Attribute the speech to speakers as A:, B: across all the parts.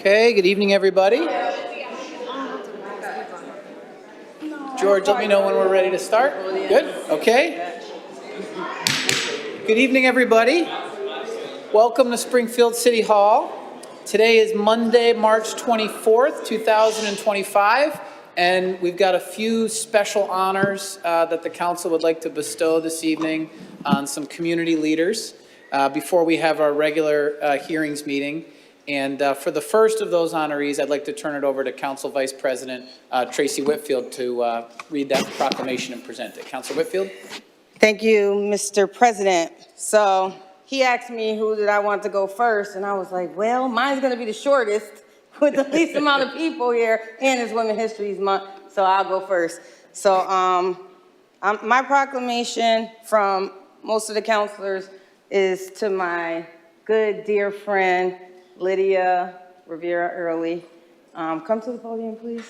A: Okay, good evening, everybody. George, let me know when we're ready to start. Good, okay. Good evening, everybody. Welcome to Springfield City Hall. Today is Monday, March 24th, 2025, and we've got a few special honors that the council would like to bestow this evening on some community leaders before we have our regular hearings meeting. And for the first of those honorees, I'd like to turn it over to Council Vice President Tracy Whitfield to read that proclamation and present it. Councilor Whitfield.
B: Thank you, Mr. President. So he asked me who did I want to go first, and I was like, well, mine's going to be the shortest with the least amount of people here, and it's Women's History Month, so I'll go first. So my proclamation from most of the counselors is to my good, dear friend, Lydia Rivera Early. Come to the podium, please.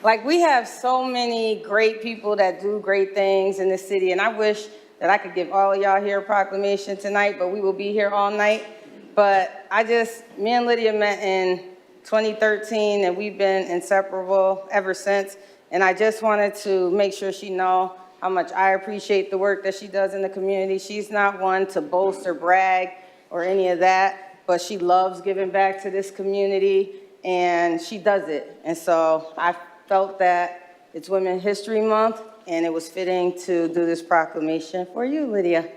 B: Like, we have so many great people that do great things in the city, and I wish that I could give all of y'all here a proclamation tonight, but we will be here all night. But me and Lydia met in 2013, and we've been inseparable ever since. And I just wanted to make sure she know how much I appreciate the work that she does in the community. She's not one to boast or brag or any of that, but she loves giving back to this community, and she does it. And so I felt that it's Women's History Month, and it was fitting to do this proclamation for you, Lydia.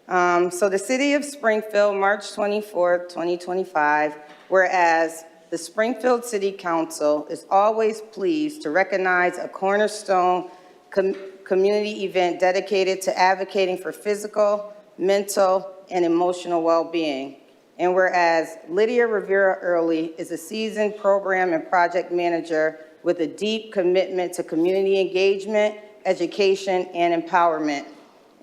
B: So the City of Springfield, March 24th, 2025, whereas the Springfield City Council is always pleased to recognize a cornerstone community event dedicated to advocating for physical, mental, and emotional well-being. And whereas Lydia Rivera Early is a seasoned program and project manager with a deep commitment to community engagement, education, and empowerment.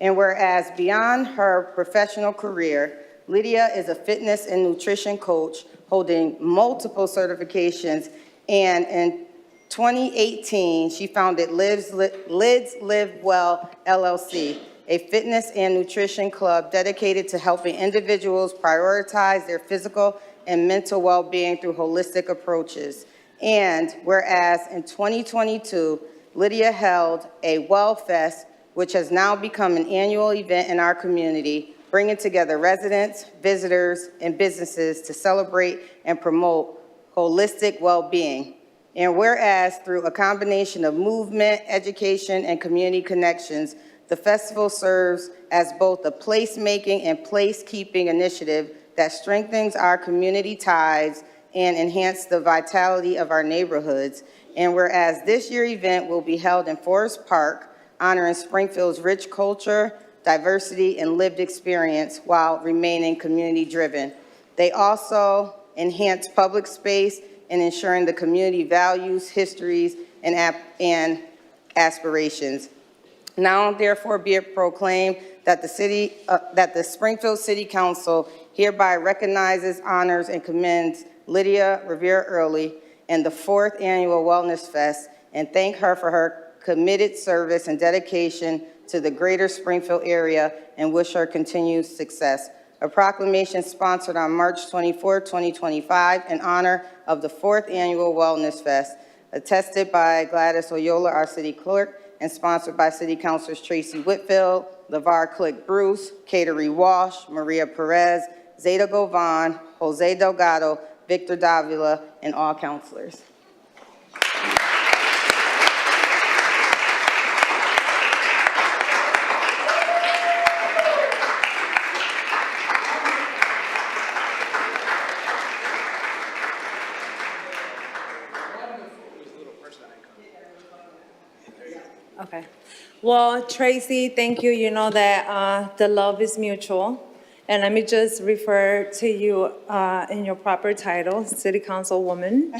B: And whereas beyond her professional career, Lydia is a fitness and nutrition coach holding multiple certifications, and in 2018, she founded Lids Live Well LLC, a fitness and nutrition club dedicated to helping individuals prioritize their physical and mental well-being through holistic approaches. And whereas in 2022, Lydia held a Well Fest, which has now become an annual event in our community, bringing together residents, visitors, and businesses to celebrate and promote holistic well-being. And whereas through a combination of movement, education, and community connections, the festival serves as both a placemaking and placekeeping initiative that strengthens our community ties and enhance the vitality of our neighborhoods. And whereas this year's event will be held in Forest Park, honoring Springfield's rich culture, diversity, and lived experience while remaining community-driven. They also enhance public space and ensuring the community values, histories, and aspirations. Now, therefore, be it proclaimed that the Springfield City Council hereby recognizes, honors, and commends Lydia Rivera Early and the 4th Annual Wellness Fest, and thank her for her committed service and dedication to the greater Springfield area, and wish her continued success. A proclamation sponsored on March 24, 2025 in honor of the 4th Annual Wellness Fest, attested by Gladys Oyola, our city clerk, and sponsored by City Councilors Tracy Whitfield, LeVar Click Bruce, Kateri Walsh, Maria Perez, Zeta Govan, Jose Delgado, Victor Davila, and all councilors.
C: Okay. Well, Tracy, thank you. You know that the love is mutual. And let me just refer to you in your proper title, City Councilwoman.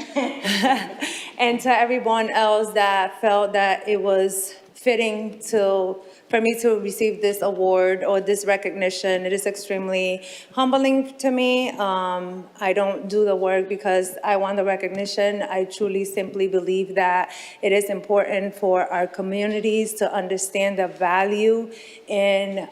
C: And to everyone else that felt that it was fitting to for me to receive this award or this recognition. It is extremely humbling to me. I don't do the work because I want the recognition. I truly simply believe that it is important for our communities to understand the value in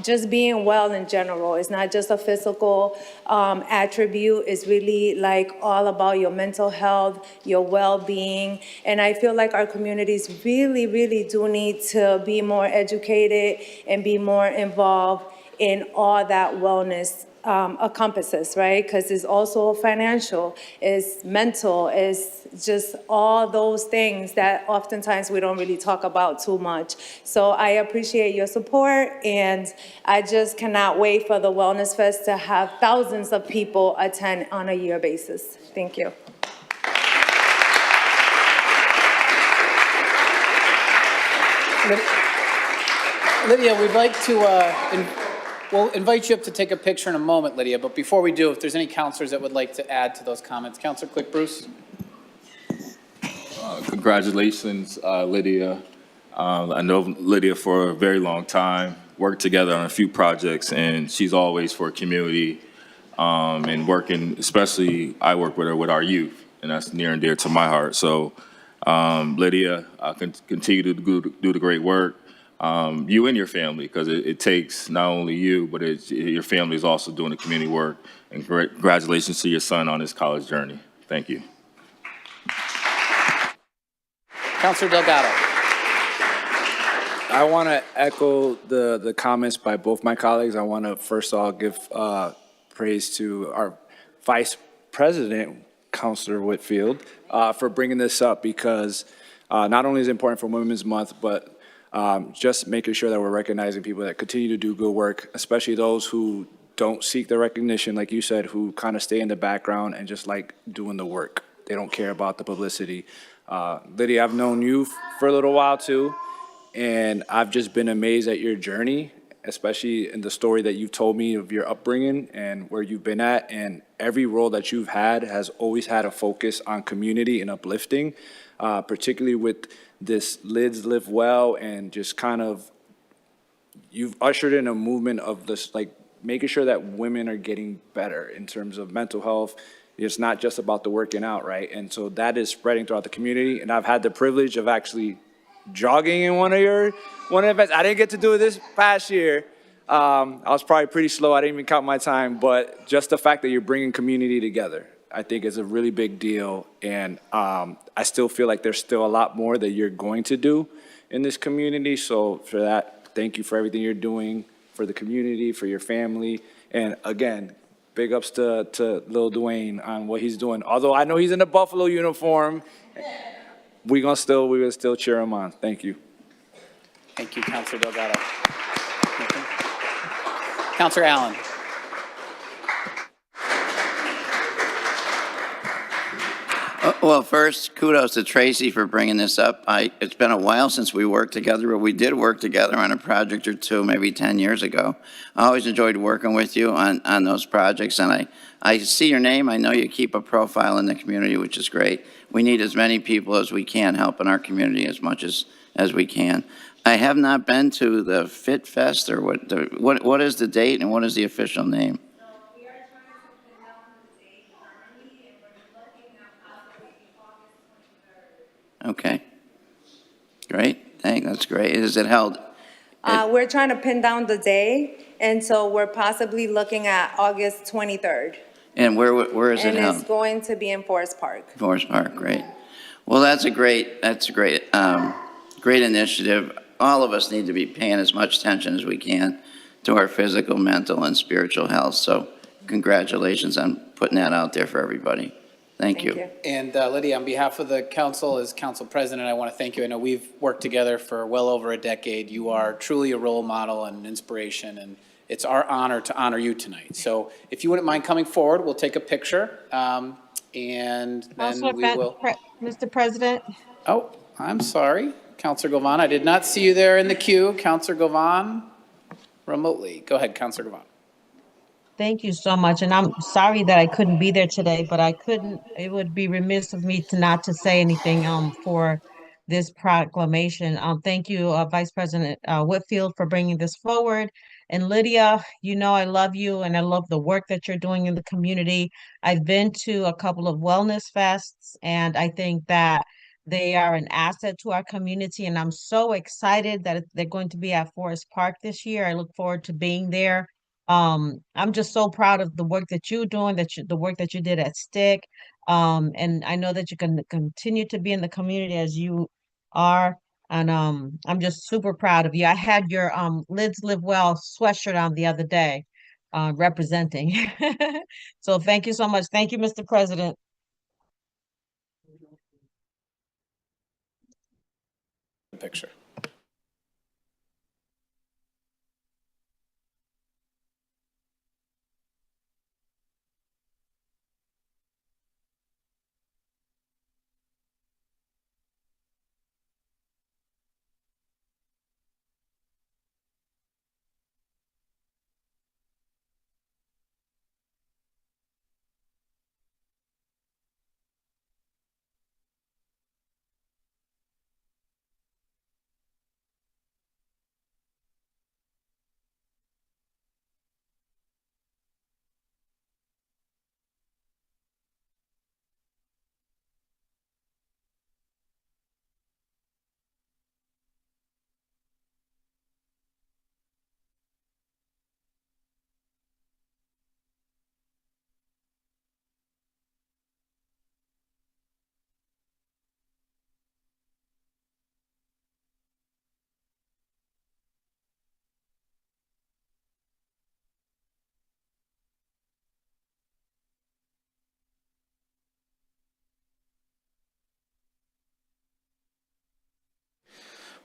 C: just being well in general. It's not just a physical attribute. It's really like all about your mental health, your well-being. And I feel like our communities really, really do need to be more educated and be more involved in all that wellness encompasses, right? Because it's also financial, it's mental, it's just all those things that oftentimes we don't really talk about too much. So I appreciate your support, and I just cannot wait for the Wellness Fest to have thousands of people attend on a year basis. Thank you.
A: Lydia, we'd like to, we'll invite you up to take a picture in a moment, Lydia, but before we do, if there's any counselors that would like to add to those comments. Counselor Quick Bruce?
D: Congratulations, Lydia. I know Lydia for a very long time, worked together on a few projects, and she's always for community and working, especially I work with her with our youth, and that's near and dear to my heart. So Lydia, continue to do the great work. You and your family, because it takes not only you, but your family is also doing the community work. And congratulations to your son on his college journey. Thank you.
A: Counselor Delgado.
E: I want to echo the comments by both my colleagues. I want to first of all give praise to our Vice President, Counselor Whitfield, for bringing this up, because not only is it important for Women's Month, but just making sure that we're recognizing people that continue to do good work, especially those who don't seek the recognition, like you said, who kind of stay in the background and just like doing the work. They don't care about the publicity. Lydia, I've known you for a little while too, and I've just been amazed at your journey, especially in the story that you've told me of your upbringing and where you've been at. And every role that you've had has always had a focus on community and uplifting, particularly with this Lids Live Well, and just kind of, you've ushered in a movement of this, like making sure that women are getting better in terms of mental health. It's not just about the working out, right? And so that is spreading throughout the community. And I've had the privilege of actually jogging in one of the events. I didn't get to do it this past year. I was probably pretty slow. I didn't even count my time, but just the fact that you're bringing community together, I think is a really big deal. And I still feel like there's still a lot more that you're going to do in this community. So for that, thank you for everything you're doing for the community, for your family. And again, big ups to Lil Dwayne on what he's doing. Although I know he's in a Buffalo uniform, we're gonna still cheer him on. Thank you.
A: Thank you, Counselor Delgado. Counselor Allen.
F: Well, first, kudos to Tracy for bringing this up. It's been a while since we worked together, but we did work together on a project or two, maybe 10 years ago. I always enjoyed working with you on those projects, and I see your name. I know you keep a profile in the community, which is great. We need as many people as we can help in our community as much as we can. I have not been to the Fit Fest, or what is the date and what is the official name? Okay, great. That's great. Is it held?
C: We're trying to pin down the day, and so we're possibly looking at August 23rd.
F: And where is it held?
C: And it's going to be in Forest Park.
F: Forest Park, great. Well, that's a great initiative. All of us need to be paying as much attention as we can to our physical, mental, and spiritual health. So congratulations on putting that out there for everybody. Thank you.
A: And Lydia, on behalf of the council, as council president, I want to thank you. I know we've worked together for well over a decade. You are truly a role model and an inspiration, and it's our honor to honor you tonight. So if you wouldn't mind coming forward, we'll take a picture, and then we will.
G: Mr. President.
A: Oh, I'm sorry, Councilor Govan. I did not see you there in the queue. Councilor Govan, remotely. Go ahead, Councilor Govan.
G: Thank you so much, and I'm sorry that I couldn't be there today, but I couldn't, it would be remiss of me to not to say anything for this proclamation. Thank you, Vice President Whitfield, for bringing this forward. And Lydia, you know I love you and I love the work that you're doing in the community. I've been to a couple of wellness fests, and I think that they are an asset to our community. And I'm so excited that they're going to be at Forest Park this year. I look forward to being there. I'm just so proud of the work that you're doing, the work that you did at Stick. And I know that you can continue to be in the community as you are. And I'm just super proud of you. I had your Lids Live Well sweatshirt on the other day, representing. So thank you so much. Thank you, Mr. President.
E: Picture.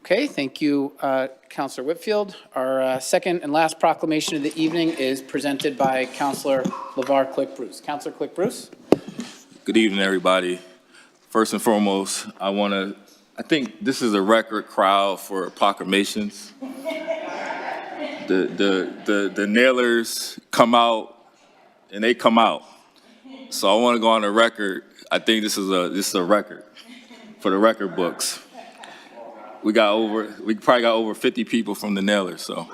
A: Okay, thank you, Councilor Whitfield. Our second and last proclamation of the evening is presented by Councilor LeVar Click Bruce. Councilor Click Bruce.
D: Good evening, everybody. First and foremost, I think this is a record crowd for proclamations. The nailers come out and they come out. So I want to go on the record. I think this is a record for the record books. We probably got over 50 people from the nailers, so.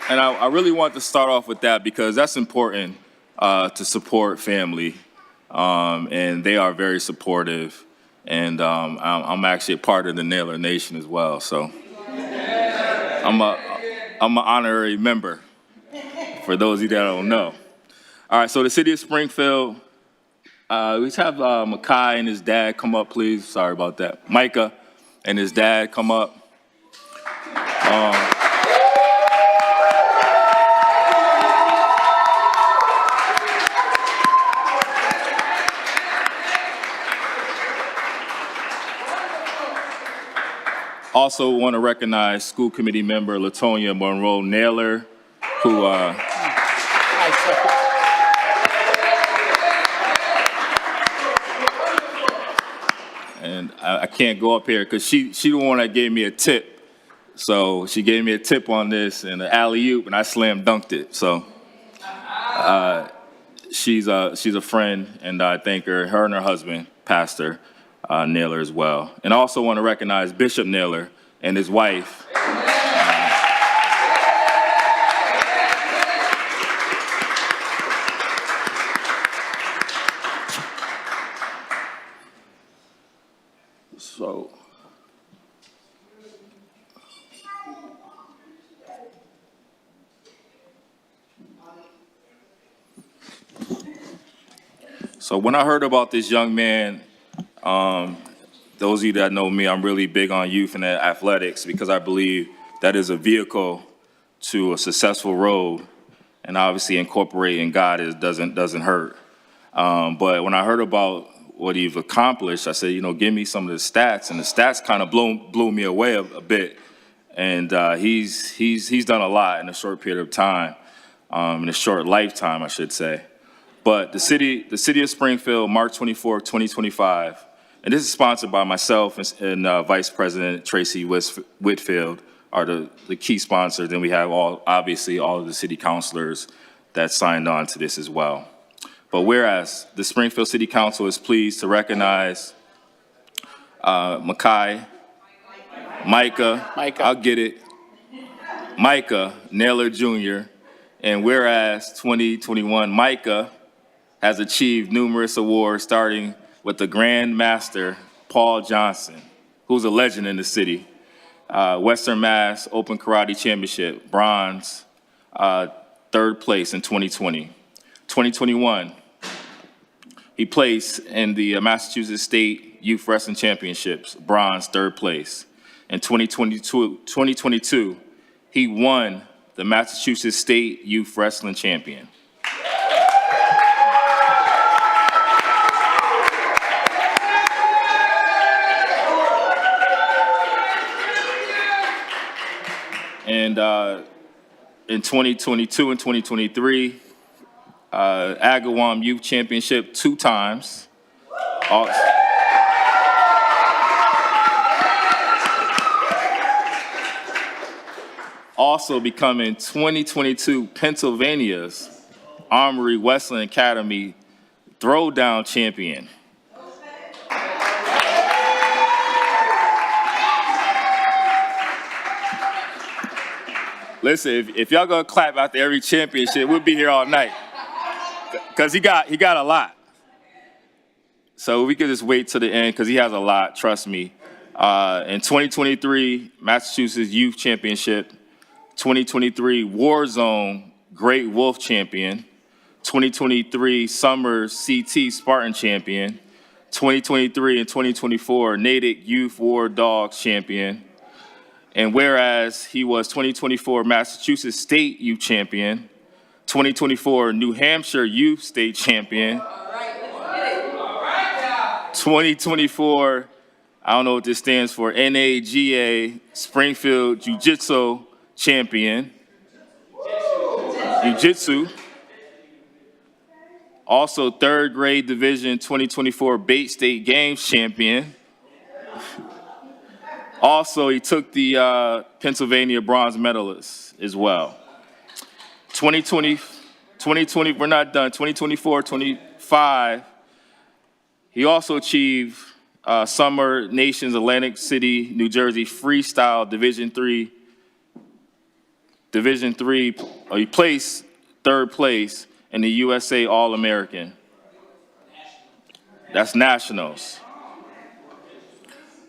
D: And I really want to start off with that because that's important to support family, and they are very supportive. And I'm actually a part of the Nailer Nation as well, so I'm an honorary member. For those of you that don't know. All right, so the city of Springfield. Let's have Makai and his dad come up, please. Sorry about that. Micah and his dad come up. Also want to recognize school committee member Latonia Monroe Naylor, who and I can't go up here because she the one that gave me a tip. So she gave me a tip on this and an alley-oop, and I slam dunked it. So she's a friend, and I thank her and her husband, Pastor Naylor, as well. And I also want to recognize Bishop Naylor and his wife. So when I heard about this young man, those of you that know me, I'm really big on youth and athletics because I believe that is a vehicle to a successful road, and obviously incorporating God doesn't hurt. But when I heard about what he's accomplished, I said, give me some of the stats, and the stats kind of blew me away a bit. And he's done a lot in a short period of time, in a short lifetime, I should say. But the city of Springfield, March 24, 2025, and this is sponsored by myself and Vice President Tracy Whitfield are the key sponsors. Then we have obviously all of the city councilors that signed on to this as well. But whereas the Springfield City Council is pleased to recognize Micah, I'll get it, Micah Naylor Jr., and whereas 2021 Micah has achieved numerous awards, starting with the Grand Master Paul Johnson, who's a legend in the city, Western Mass Open Karate Championship, bronze, third place in 2020. 2021, he placed in the Massachusetts State Youth Wrestling Championships, bronze, third place. In 2022, he won the Massachusetts State Youth Wrestling Champion. And in 2022 and 2023, Agawam Youth Championship 2 times. Also becoming 2022 Pennsylvania's Armory Wrestling Academy Throwdown Champion. Listen, if y'all gonna clap after every championship, we'll be here all night. Cause he got a lot. So we could just wait till the end, cause he has a lot, trust me. In 2023, Massachusetts Youth Championship, 2023 Warzone Great Wolf Champion, 2023 Summers CT Spartan Champion, 2023 and 2024 Natick Youth War Dogs Champion. And whereas he was 2024 Massachusetts State Youth Champion, 2024 New Hampshire Youth State Champion, 2024, I don't know what this stands for, NAGA Springfield Jiu-Jitsu Champion, Jiu-Jitsu. Also third grade division 2024 Bait State Games Champion. Also, he took the Pennsylvania bronze medalist as well. 2020, we're not done, 2024, 25, he also achieved Summer Nations Atlantic City, New Jersey Freestyle Division 3. He placed third place in the USA All-American. That's nationals.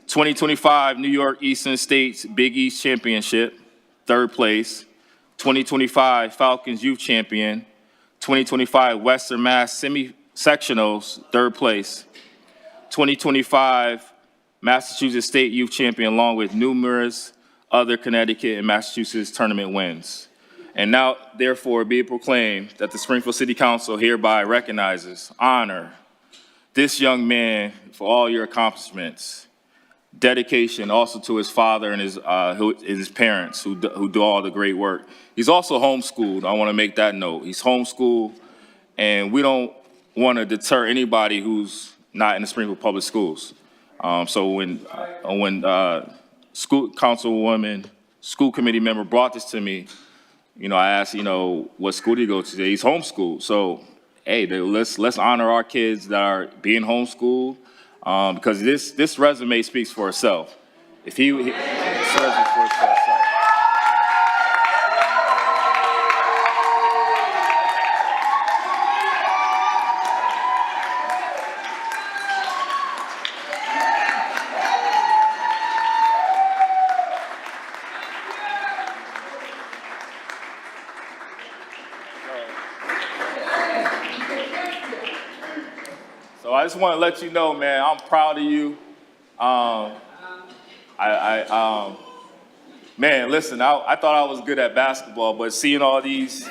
D: 2025 New York Eastern States Big East Championship, third place. 2025 Falcons Youth Champion. 2025 Western Mass Semi-Sectionals, third place. 2025 Massachusetts State Youth Champion, along with numerous other Connecticut and Massachusetts tournament wins. And now, therefore, be it proclaimed that the Springfield City Council hereby recognizes, honor this young man for all your accomplishments, dedication also to his father and his parents who do all the great work. He's also homeschooled. I want to make that note. He's homeschooled, and we don't want to deter anybody who's not in the Springfield Public Schools. So when school councilwoman, school committee member brought this to me, I asked, what school do you go to today? He's homeschooled. So, hey, let's honor our kids that are being homeschooled. Because this resume speaks for itself. If he serves it for itself. So I just want to let you know, man, I'm proud of you. Man, listen, I thought I was good at basketball, but seeing all these,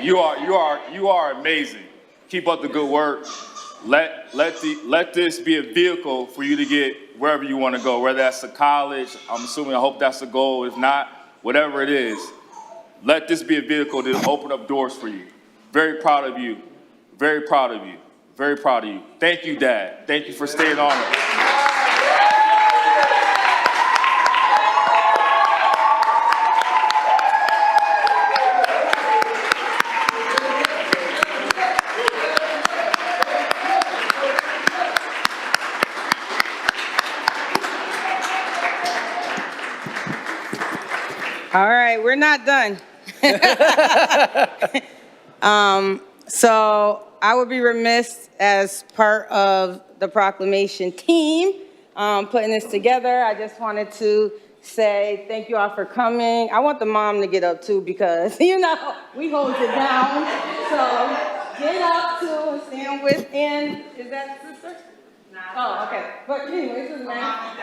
D: you are amazing. Keep up the good work. Let this be a vehicle for you to get wherever you want to go, whether that's to college. I hope that's the goal. If not, whatever it is, let this be a vehicle to open up doors for you. Very proud of you. Very proud of you. Very proud of you. Thank you, Dad. Thank you for staying on it.
B: right, we're not done. So I would be remiss as part of the proclamation team putting this together. I just wanted to say thank you all for coming. I want the mom to get up too because, we hold it down. So get up too and stand with, and is that sister? No. Oh, okay. But anyway, this is man.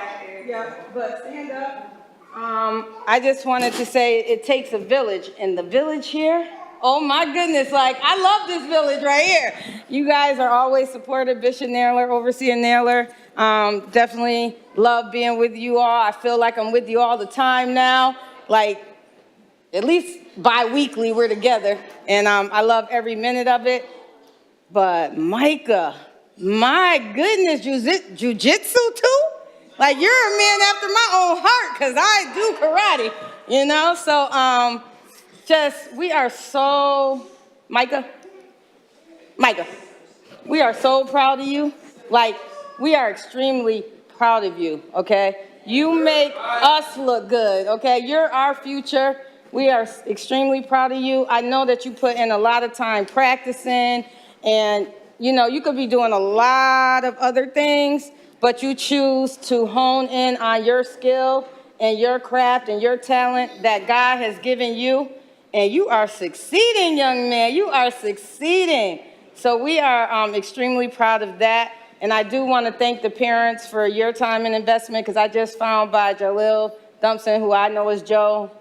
B: Yeah, but stand up. I just wanted to say it takes a village, and the village here, oh my goodness, I love this village right here. You guys are always supportive, Bishop Naylor, Overseer Naylor. Definitely love being with you all. I feel like I'm with you all the time now. At least bi-weekly we're together, and I love every minute of it. But Micah, my goodness, jujitsu too? You're a man after my own heart, because I do karate, So, we are so, Micah, we are so proud of you. We are extremely proud of you, okay? You make us look good, okay? You're our future. We are extremely proud of you. I know that you put in a lot of time practicing, and, you could be doing a lot of other things, but you choose to hone in on your skill and your craft and your talent that God has given you, and you are succeeding, young man. You are succeeding. So we are extremely proud of that, and I do want to thank the parents for your time and investment, because I just found by Jalil Dumpson, who I know as Joe,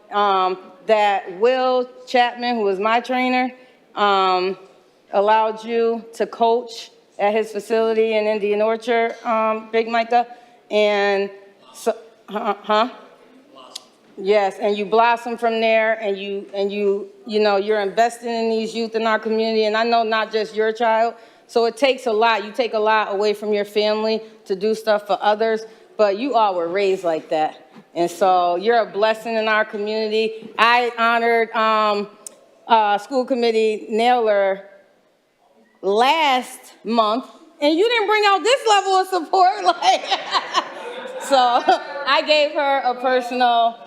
B: that Will Chapman, who was my trainer, allowed you to coach at his facility in Indian Orchard, Big Micah, and so, Yes, and you blossom from there, and you're investing in these youth in our community, and I know not just your child, so it takes a lot. You take a lot away from your family to do stuff for others, but you all were raised like that, and so you're a blessing in our community. I honored school committee Naylor last month, and you didn't bring out this level of support. So I gave her a personal,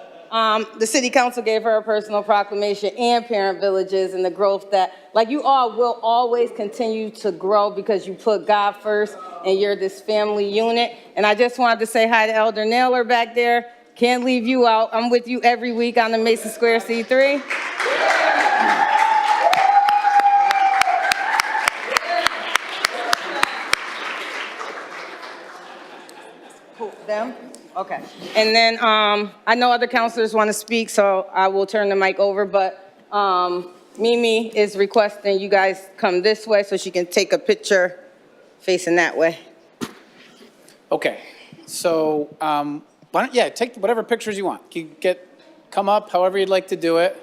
B: the city council gave her a personal proclamation, and Parent Villages, and the growth that, you all will always continue to grow because you put God first and you're this family unit. And I just wanted to say hi to Elder Naylor back there. Can't leave you out. I'm with you every week on the Mason Square C3. Them? Okay. And then I know other counselors want to speak, so I will turn the mic over, but Mimi is requesting you guys come this way so she can take a picture facing that way.
A: Okay, so why don't, take whatever pictures you want. You come up however you'd like to do it.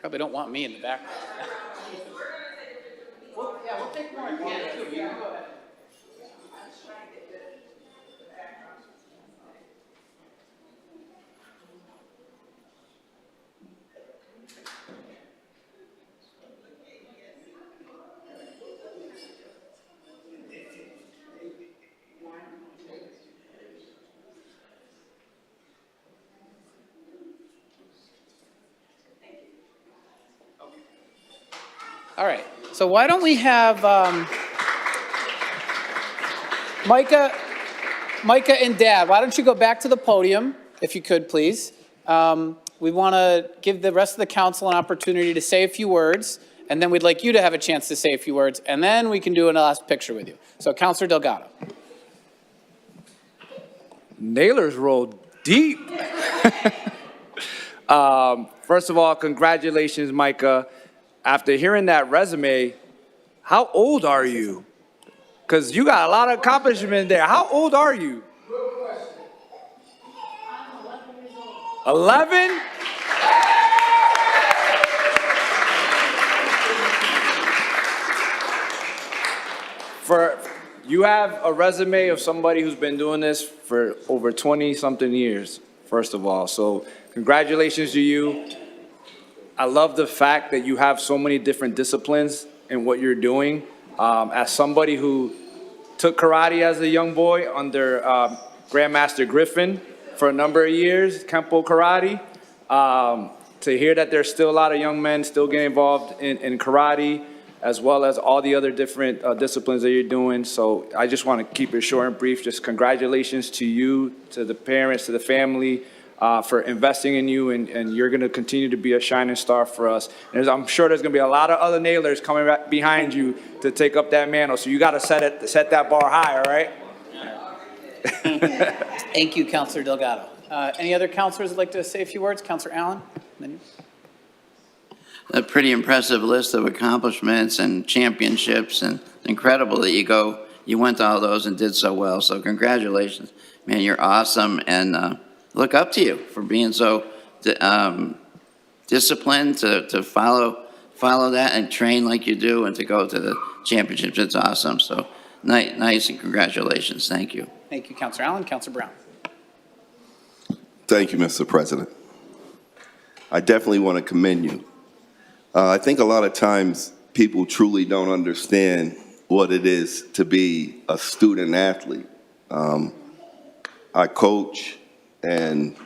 A: Probably don't want me in the background. We'll take more. Go ahead. All right, so why don't we have Micah and Dad, why don't you go back to the podium, if you could, please. We want to give the rest of the council an opportunity to say a few words, and then we'd like you to have a chance to say a few words, and then we can do a last picture with you. So, Councilor Delgado.
E: Naylor's rolled deep. First of all, congratulations, Micah. After hearing that resume, how old are you? Because you got a lot of accomplishment there. How old are you? 11? You have a resume of somebody who's been doing this for over 20-something years, first of all. So congratulations to you. I love the fact that you have so many different disciplines in what you're doing. As somebody who took karate as a young boy under Grandmaster Griffin for a number of years, Kempo Karate, to hear that there's still a lot of young men still getting involved in karate, as well as all the other different disciplines that you're doing. So I just want to keep it short and brief. Just congratulations to you, to the parents, to the family, for investing in you, and you're going to continue to be a shining star for us. And I'm sure there's going to be a lot of other nailers coming back behind you to take up that mantle. So you got to set that bar high, all right?
A: Thank you, Councilor Delgado. Any other councilors would like to say a few words? Councilor Allen? Then
F: A pretty impressive list of accomplishments and championships, and incredible that you went to all those and did so well. So congratulations, man, you're awesome, and look up to you for being so disciplined to follow that and train like you do, and to go to the championships. It's awesome. So nice, and congratulations. Thank you.
A: Thank you, Councilor Allen. Councilor Brown.
H: Thank you, Mr. President. I definitely want to commend you. I think a lot of times people truly don't understand what it is to be a student athlete. I coach, and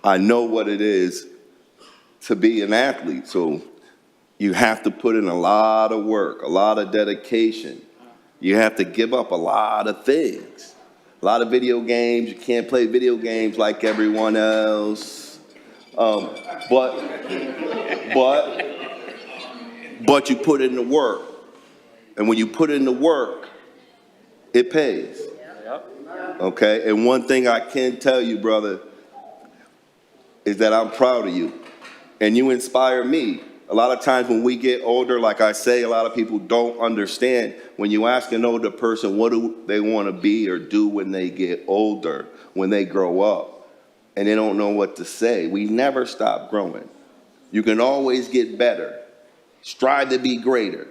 H: I know what it is to be an athlete. So you have to put in a lot of work, a lot of dedication. You have to give up a lot of things. A lot of video games. You can't play video games like everyone else. But you put in the work. And when you put in the work, it pays. Okay? And one thing I can tell you, brother, is that I'm proud of you. And you inspire me. A lot of times when we get older, like I say, a lot of people don't understand. When you ask an older person what do they want to be or do when they get older, when they grow up, and they don't know what to say, we never stop growing. You can always get better. Strive to be greater.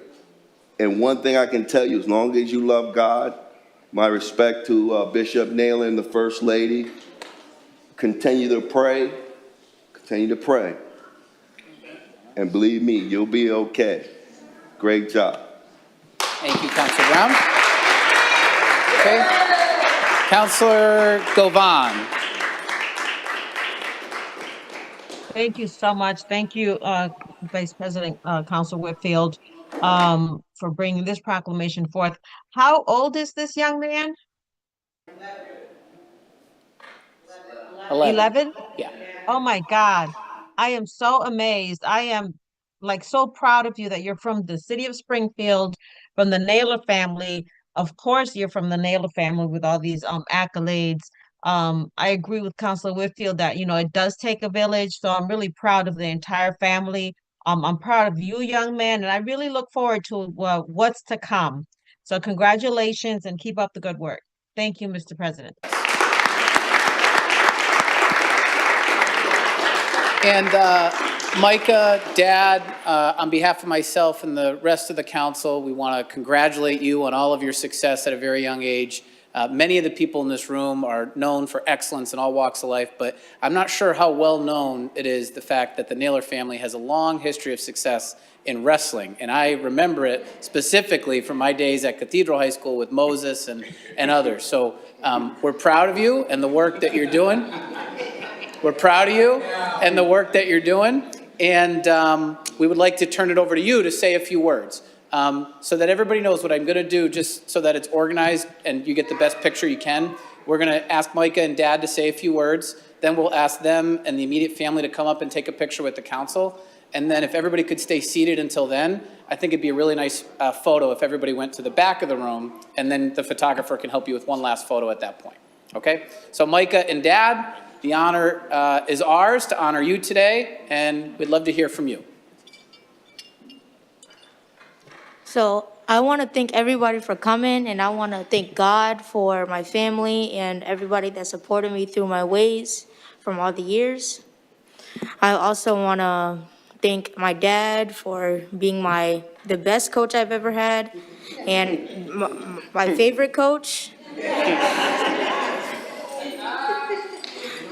H: And one thing I can tell you, as long as you love God, my respect to Bishop Naylor and the First Lady, continue to pray. Continue to pray. And believe me, you'll be okay. Great job.
A: Thank you, Councilor Brown. Okay. Councilor Govan.
G: Thank you so much. Thank you, Vice President, Councilor Whitfield, for bringing this proclamation forth. How old is this young man? 11?
A: Yeah.
G: Oh my God. I am so amazed. I am like so proud of you that you're from the city of Springfield, from the Naylor family. Of course, you're from the Naylor family with all these accolades. I agree with Councilor Whitfield that, it does take a village. So I'm really proud of the entire family. I'm proud of you, young man, and I really look forward to what's to come. So congratulations and keep up the good work. Thank you, Mr. President.
A: And Micah, Dad, on behalf of myself and the rest of the council, we want to congratulate you on all of your success at a very young age. Many of the people in this room are known for excellence in all walks of life, but I'm not sure how well known it is the fact that the Naylor family has a long history of success in wrestling. And I remember it specifically from my days at Cathedral High School with Moses and others. So we're proud of you and the work that you're doing. We're proud of you and the work that you're doing. And we would like to turn it over to you to say a few words. So that everybody knows what I'm going to do, just so that it's organized and you get the best picture you can. We're going to ask Micah and Dad to say a few words. Then we'll ask them and the immediate family to come up and take a picture with the council. And then if everybody could stay seated until then, I think it'd be a really nice photo if everybody went to the back of the room, and then the photographer can help you with one last photo at that point. Okay? So Micah and Dad, the honor is ours to honor you today, and we'd love to hear from you.
I: So I want to thank everybody for coming, and I want to thank God for my family and everybody that supported me through my ways from all the years. I also want to thank my dad for being the best coach I've ever had, And my favorite coach.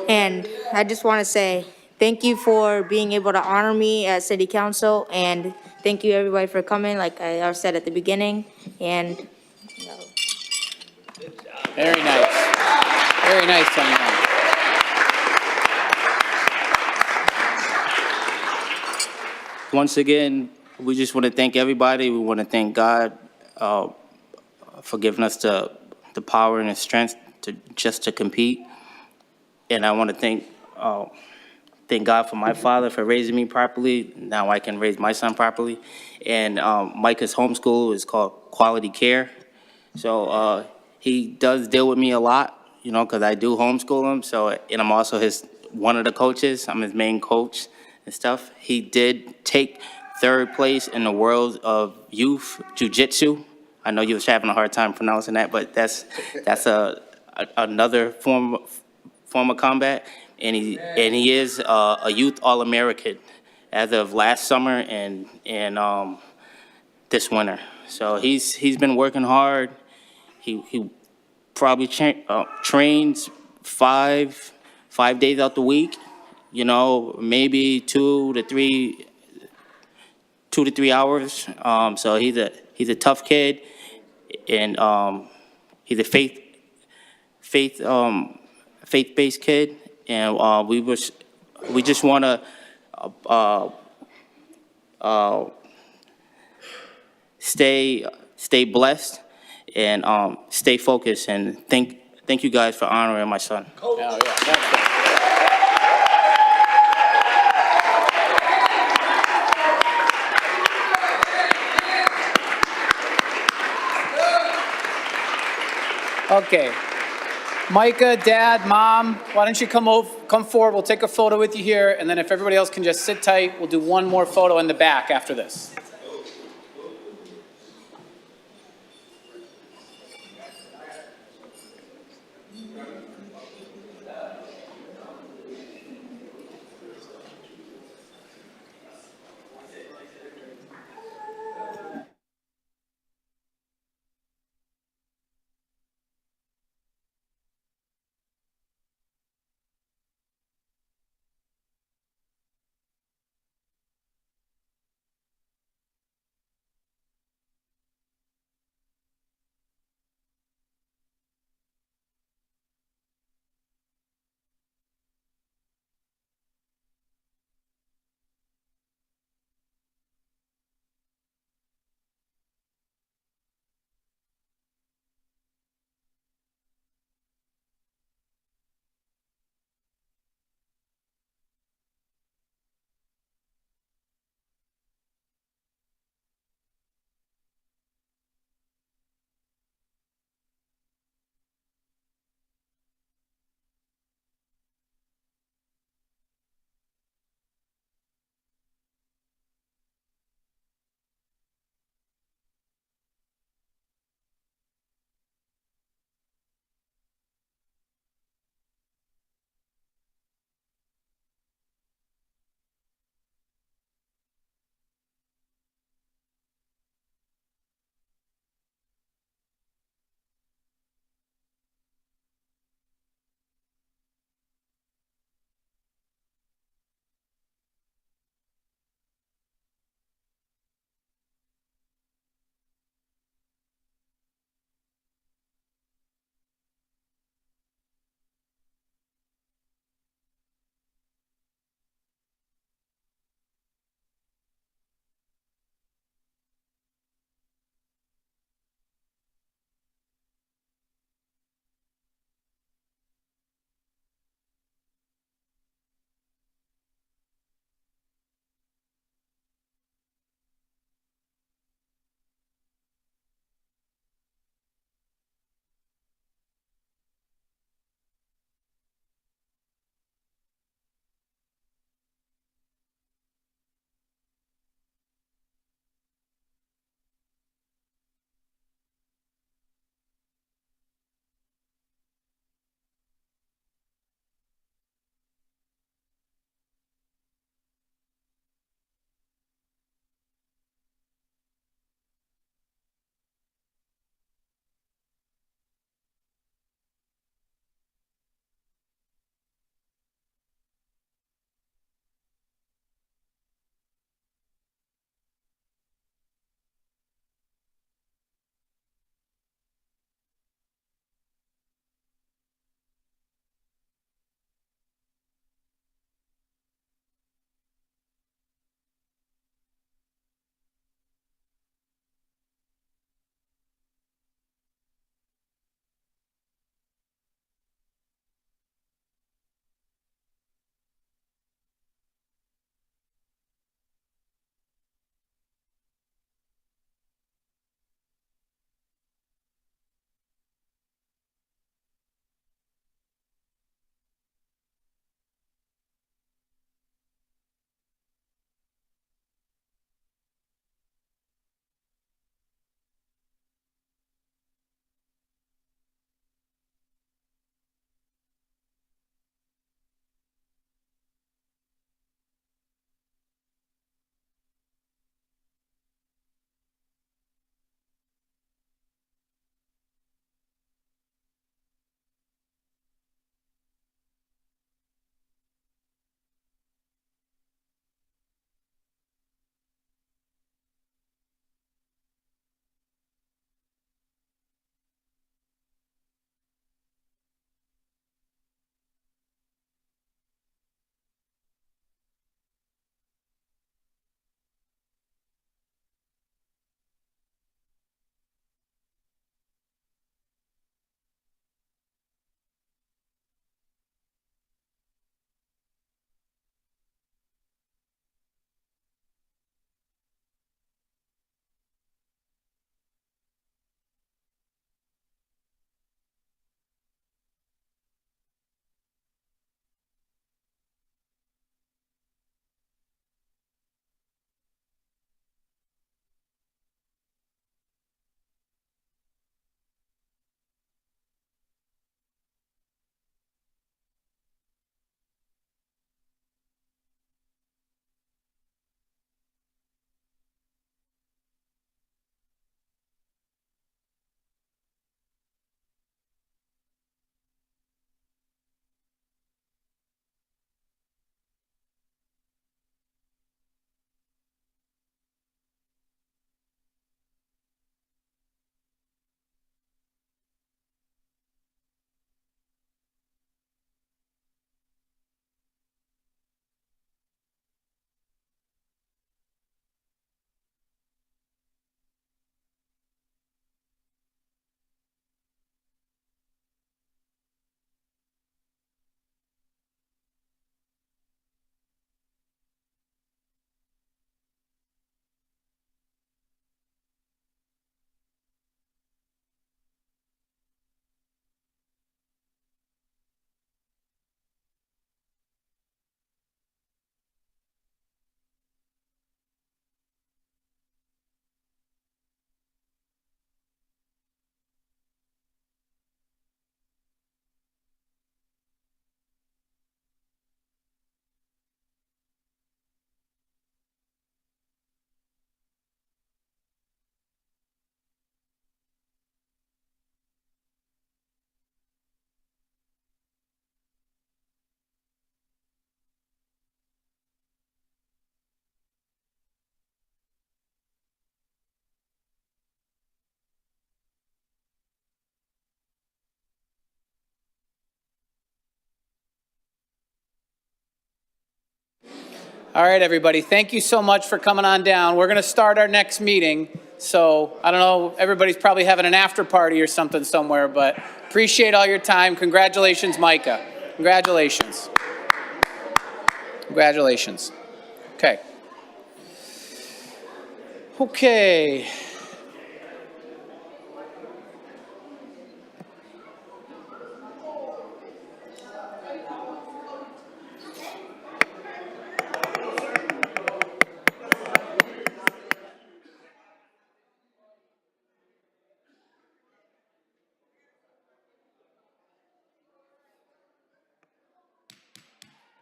I: And I just want to say thank you for being able to honor me at City Council, and thank you everybody for coming, like I said at the beginning. And
A: Very nice. Very nice, Tanya.
J: Once again, we just want to thank everybody. We want to thank God for giving us the power and the strength to compete. And I want to thank God for my father for raising me properly. Now I can raise my son properly. And Micah's homeschool is called Quality Care. So he does deal with me a lot, you know, because I do homeschool him. So, and I'm also one of the coaches. I'm his main coach and stuff. He did take third place in the world of youth jiu-jitsu. I know you was having a hard time pronouncing that, but that's another form of combat. And he is a youth All-American as of last summer and this winter. So he's been working hard. He probably trains five days out the week. You know, maybe 2 to 3 hours. So he's a tough kid, and he's a faith-based kid, and we just want to stay blessed and stay focused, and thank you guys for honoring my son.
A: Oh, yeah, that's good. Okay. Micah, Dad, Mom, why don't you come forward? We'll take a photo with you here, and then if everybody else can just sit tight, we'll do one more photo in the back after this. All right, everybody, thank you so much for coming on down. We're going to start our next meeting. So I don't know, everybody's probably having an after party or something somewhere, but appreciate all your time. Congratulations, Micah. Congratulations. Congratulations. Okay. Okay.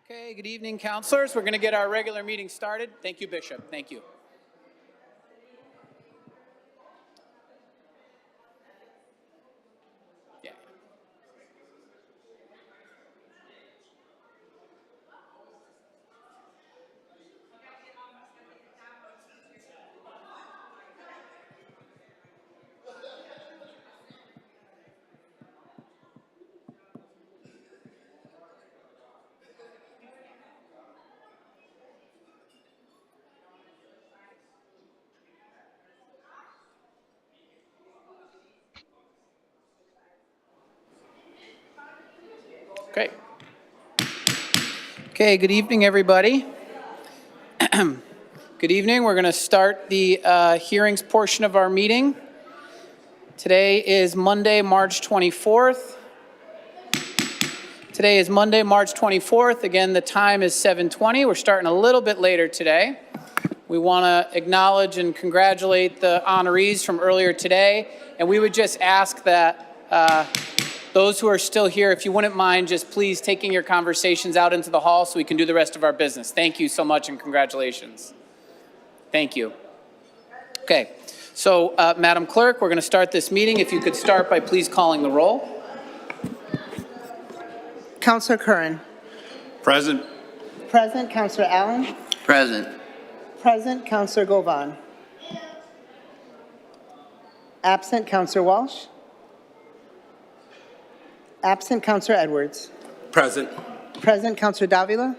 A: Okay, good evening, counselors. We're going to get our regular meeting started. Thank you, Bishop. Thank you. Yeah. Okay. Okay, good evening, everybody. Good evening. We're going to start the hearings portion of our meeting. Today is Monday, March 24th. Today is Monday, March 24th. Again, the time is 7:20. We're starting a little bit later today. We want to acknowledge and congratulate the honorees from earlier today. And we would just ask that those who are still here, if you wouldn't mind just please taking your conversations out into the hall so we can do the rest of our business. Thank you so much and congratulations. Thank you. Okay, so Madam Clerk, we're going to start this meeting. If you could start by please calling the roll.
K: Counselor Curran.
H: Present.
K: Present. Counselor Allen.
F: Present.
K: Present. Counselor Govan. Absent. Counselor Walsh. Absent. Counselor Edwards.
H: Present.
K: Present. Counselor Davila.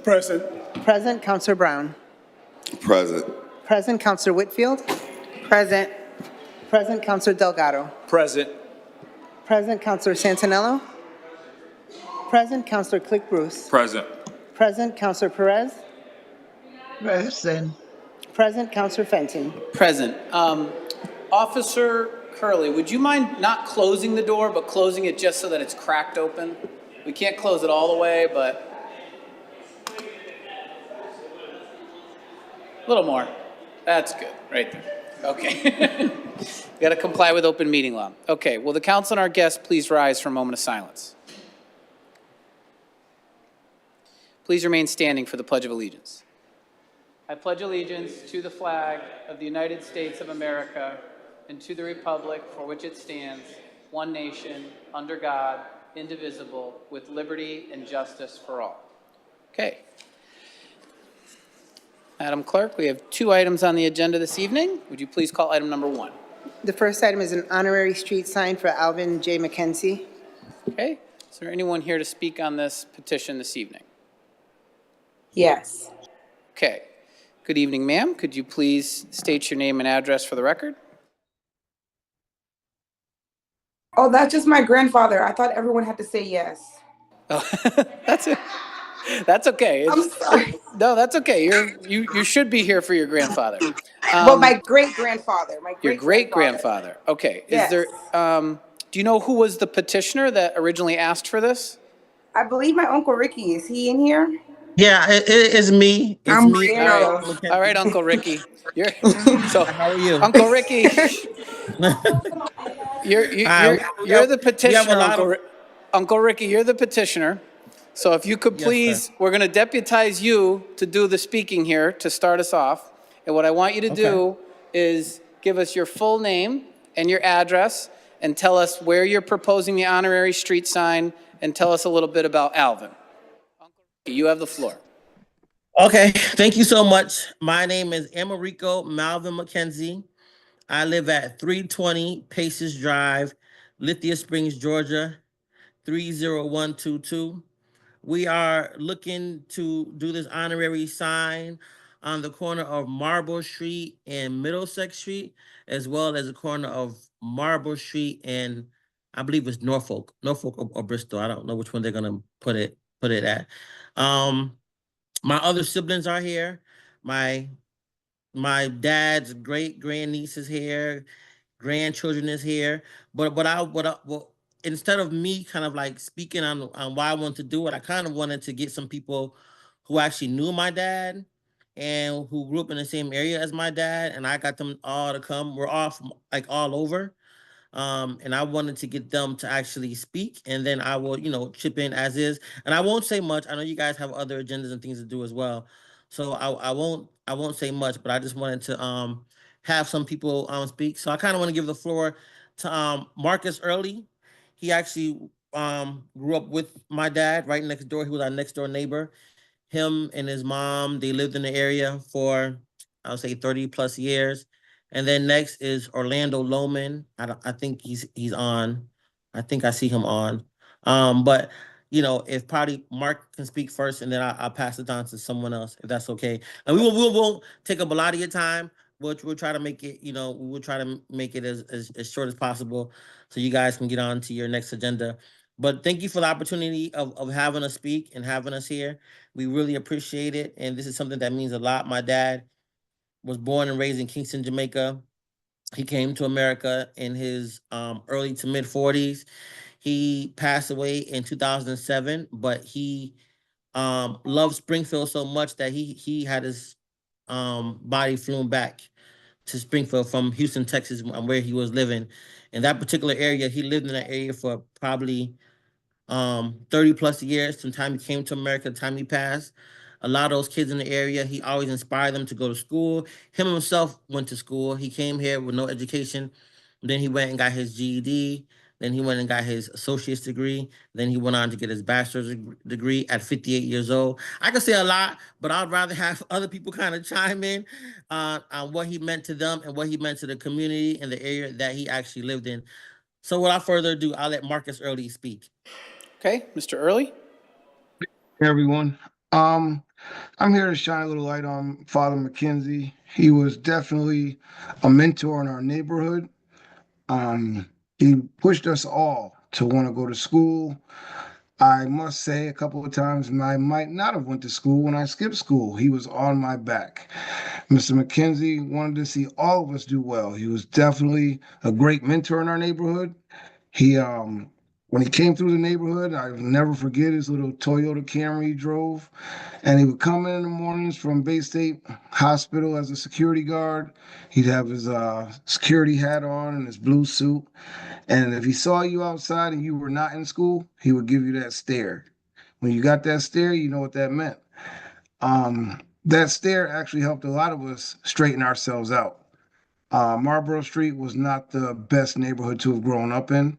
H: Present.
K: Present. Counselor Brown.
H: Present.
K: Present. Counselor Whitfield. Present. Present. Counselor Delgado.
E: Present.
K: Present. Counselor Santinello. Present. Counselor Click Bruce.
D: Present.
K: Present. Counselor Perez.
L: Present.
K: Present. Counselor Fenton.
A: Present. Officer Curley, would you mind not closing the door, but closing it just so that it's cracked open? We can't close it all the way, but a little more. That's good, right there. Okay. We got to comply with open meeting law. Okay, will the council and our guests please rise for a moment of silence? Please remain standing for the Pledge of Allegiance. I pledge allegiance to the flag of the United States of America and to the republic for which it stands, one nation, under God, indivisible, with liberty and justice for all. Okay. Madam Clerk, we have 2 items on the agenda this evening. Would you please call item number 1?
K: The first item is an honorary street sign for Alvin J. McKenzie.
A: Okay. Is there anyone here to speak on this petition this evening?
L: Yes.
A: Okay. Good evening, ma'am. Could you please state your name and address for the record?
L: Oh, that's just my grandfather. I thought everyone had to say yes.
A: Oh, that's it. That's okay.
L: I'm sorry.
A: No, that's okay. You should be here for your grandfather.
L: Well, my great grandfather.
A: Your great grandfather. Okay.
L: Yes.
A: Is there? Do you know who was the petitioner that originally asked for this?
L: I believe my Uncle Ricky. Is he in here?
M: Yeah, it's me. It's
L: I'm
M: me.
A: All right, Uncle Ricky. So
M: How are you?
A: Uncle Ricky. You're the petitioner, Uncle Ricky. You're the petitioner. So if you could please, we're going to deputize you to do the speaking here to start us off. And what I want you to do is give us your full name and your address and tell us where you're proposing the honorary street sign and tell us a little bit about Alvin. Uncle Ricky, you have the floor.
M: Okay, thank you so much. My name is Americo Malvin McKenzie. I live at 320 Paces Drive, Lithia Springs, Georgia, 30122. We are looking to do this honorary sign on the corner of Marble Street and Middlesex Street, as well as the corner of Marble Street and I believe it's Norfolk or Bristol. I don't know which one they're gonna put it at. My other siblings are here. My my dad's great grandniece is here, grandchildren is here. Well, instead of me kind of like speaking on why I want to do it, I kind of wanted to get some people who actually knew my dad and who grew up in the same area as my dad, and I got them all to come. We're all from like all over. And I wanted to get them to actually speak, and then I will, chip in as is. And I won't say much. I know you guys have other agendas and things to do as well, so I won't say much. But I just wanted to have some people speak. So I kind of want to give the floor to Marcus Early. He actually grew up with my dad right next door. He was our next door neighbor. Him and his mom, they lived in the area for I would say 30 plus years. And then next is Orlando Loman. I think he's on. I think I see him on. But if probably Mark can speak first, and then I'll pass it on to someone else if that's okay. And we won't take up a lot of your time. We'll try to make it. We'll try to make it as short as possible, so you guys can get on to your next agenda. But thank you for the opportunity of having us speak and having us here. We really appreciate it, and this is something that means a lot. My dad was born and raised in Kingston, Jamaica. He came to America in his early to mid 40s. He passed away in 2007, but he loved Springfield so much that he had his body flown back to Springfield from Houston, Texas, where he was living. In that particular area, he lived in that area for probably 30 plus years from the time he came to America, the time he passed. A lot of those kids in the area, he always inspired them to go to school. Him himself went to school. He came here with no education. Then he went and got his GED. Then he went and got his associate's degree. Then he went on to get his bachelor's degree at 58 years old. I could say a lot, but I'd rather have other people kind of chime in on what he meant to them and what he meant to the community and the area that he actually lived in. So without further ado, I'll let Marcus Early speak.
A: Okay, Mr. Early?
N: Hey, everyone. I'm here to shine a little light on Father McKenzie. He was definitely a mentor in our neighborhood. He pushed us all to want to go to school. I must say a couple of times I might not have went to school when I skipped school. He was on my back. Mr. McKenzie wanted to see all of us do well. He was definitely a great mentor in our neighborhood. He when he came through the neighborhood, I'll never forget his little Toyota Camry he drove. And he would come in the mornings from Bay State Hospital as a security guard. He'd have his security hat on and his blue suit. And if he saw you outside and you were not in school, he would give you that stare. When you got that stare, you know what that meant. That stare actually helped a lot of us straighten ourselves out. Marlboro Street was not the best neighborhood to have grown up in.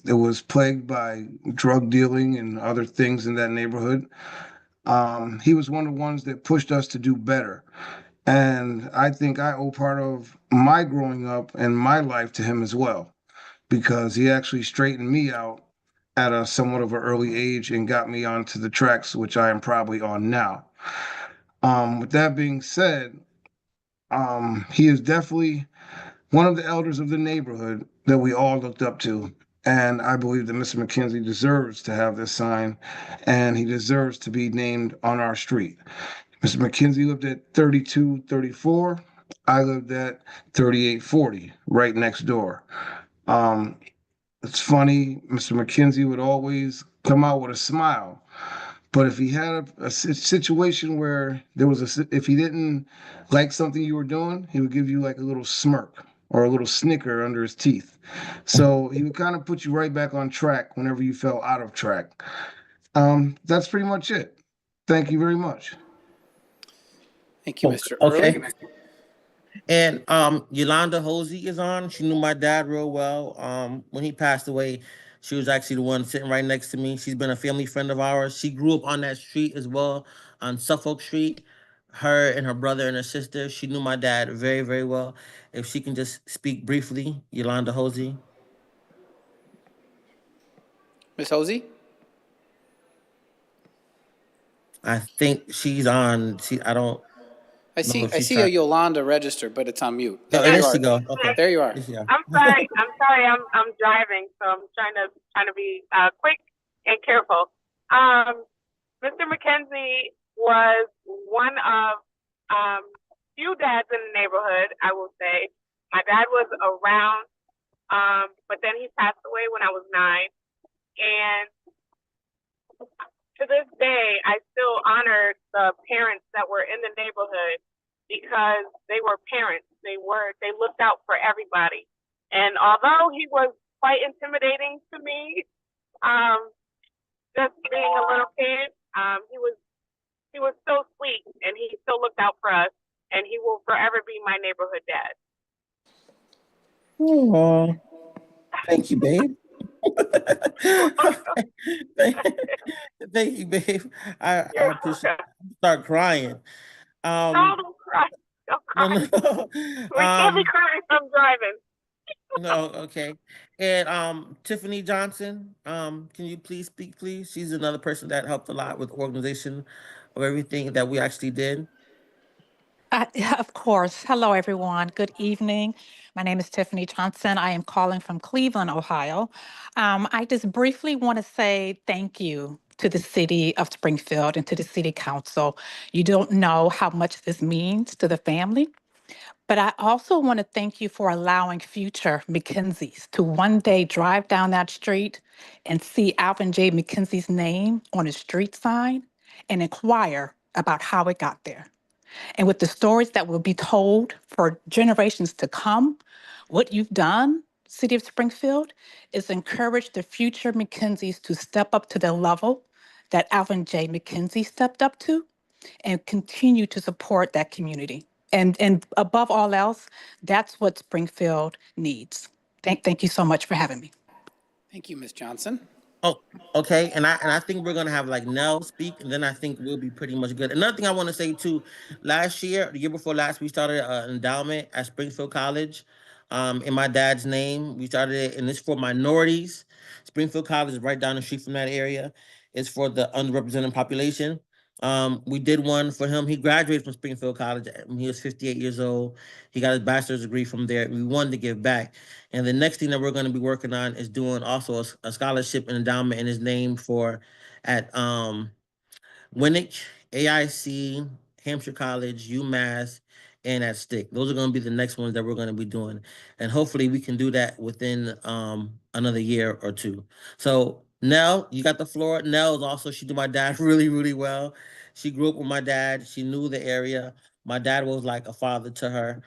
N: It was plagued by drug dealing and other things in that neighborhood. He was one of the ones that pushed us to do better. And I think I owe part of my growing up and my life to him as well, because he actually straightened me out at a somewhat of an early age and got me onto the tracks, which I am probably on now. With that being said, he is definitely one of the elders of the neighborhood that we all looked up to. And I believe that Mr. McKenzie deserves to have this sign, and he deserves to be named on our street. Mr. McKenzie lived at 3234. I lived at 3840, right next door. It's funny, Mr. McKenzie would always come out with a smile. But if he had a situation where if he didn't like something you were doing, he would give you like a little smirk or a little snicker under his teeth. So he would kind of put you right back on track whenever you fell out of track. That's pretty much it. Thank you very much.
A: Thank you, Mr.
M: Okay.
A: Early.
M: And Yolanda Hosey is on. She knew my dad real well. When he passed away, she was actually the one sitting right next to me. She's been a family friend of ours. She grew up on that street as well, on Suffolk Street. Her and her brother and her sister. She knew my dad very, very well. If she can just speak briefly, Yolanda Hosey.
A: Ms. Hosey?
M: I think she's on. I don't know if
A: I
M: she's
A: see a
M: trying.
A: Yolanda registered, but it's on mute.
M: Oh,
A: There
M: there
A: you
M: she
A: are.
M: go. Okay,
A: There you are.
M: there she are.
O: I'm sorry. I'm driving, so I'm trying to be quick and careful. Mr. McKenzie was one of few dads in the neighborhood. I will say my dad was around, but then he passed away when I was 9, and to this day, I still honor the parents that were in the neighborhood because they were parents. They looked out for everybody. And although he was quite intimidating to me, just being a little kid, he was so sweet and he still looked out for us and he will forever be my neighborhood dad.
M: Oh, thank you, babe. Thank you, babe. I appreciate. Start crying.
O: No, don't cry. Don't
M: No,
O: cry.
M: no.
O: We can't be crying. I'm driving.
M: No, okay. And Tiffany Johnson, can you please speak, please? She's another person that helped a lot with organization of everything that we actually did.
P: Of course. Hello, everyone. Good evening. My name is Tiffany Johnson. I am calling from Cleveland, Ohio. I just briefly want to say thank you to the city of Springfield and to the city council. You don't know how much this means to the family. But I also want to thank you for allowing future McKenzies to one day drive down that street and see Alvin J. McKenzie's name on a street sign and inquire about how it got there. And with the stories that will be told for generations to come, what you've done, City of Springfield, is encourage the future McKenzies to step up to the level that Alvin J. McKenzie stepped up to and continue to support that community. And above all else, that's what Springfield needs. Thank you so much for having me.
A: Thank you, Ms. Johnson.
M: Oh, okay. And I think we're gonna have like Nell speak, and then I think we'll be pretty much good. Another thing I want to say too, last year, the year before last, we started an endowment at Springfield College, in my dad's name. We started it, and it's for minorities. Springfield College is right down the street from that area. It's for the underrepresented population. We did one for him. He graduated from Springfield College when he was 58 years old. He got his bachelor's degree from there. We wanted to give back. And the next thing that we're going to be working on is doing also a scholarship and endowment in his name for at Winnick, AIC, Hampshire College, UMass, and at Stick. Those are going to be the next ones that we're going to be doing. And hopefully we can do that within another year or two. So Nell, you got the floor. Nell is also, she knew my dad really, really well. She grew up with my dad. She knew the area. My dad was like a father to her.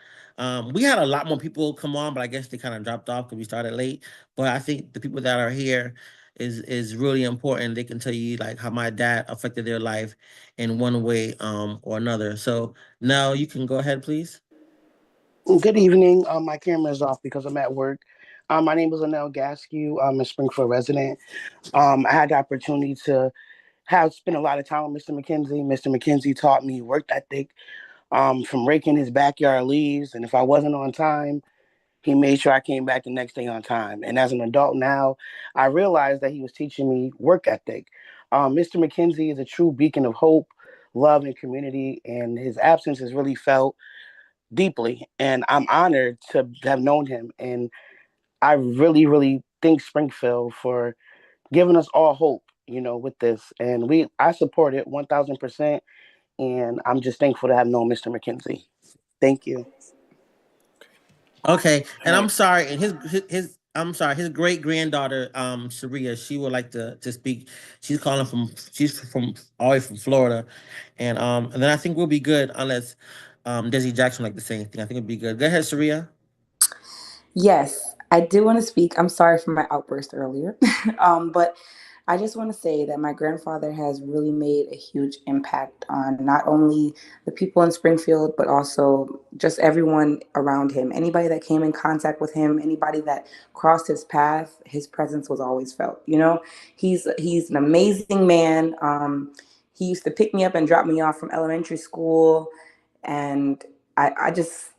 M: We had a lot more people come on, but I guess they kind of dropped off because we started late. But I think the people that are here is really important. They can tell you like how my dad affected their life in one way or another. So now you can go ahead, please.
Q: Good evening. My camera is off because I'm at work. My name is Anel Gaskew. I'm a Springfield resident. I had the opportunity to have spent a lot of time with Mr. McKenzie. Mr. McKenzie taught me work ethic, from raking his backyard leaves. And if I wasn't on time, he made sure I came back the next day on time. And as an adult now, I realized that he was teaching me work ethic. Mr. McKenzie is a true beacon of hope, love, and community, and his absence is really felt deeply. And I'm honored to have known him. And I really, really thank Springfield for giving us all hope, with this. And I support it 1000%. And I'm just thankful to have known Mr. McKenzie. Thank you.
M: Okay,
A: All
M: and I'm
A: right.
M: sorry, and his I'm sorry, his great granddaughter, Sharia, she would like to speak. She's from all the way from Florida, and then I think we'll be good unless Desi Jackson like to say anything. I think it'll be good. Go ahead, Sharia.
L: Yes, I do want to speak. I'm sorry for my outburst earlier. But I just want to say that my grandfather has really made a huge impact on not only the people in Springfield, but also just everyone around him. Anybody that came in contact with him, anybody that crossed his path, his presence was always felt. He's an amazing man. He used to pick me up and drop me off from elementary school, and I just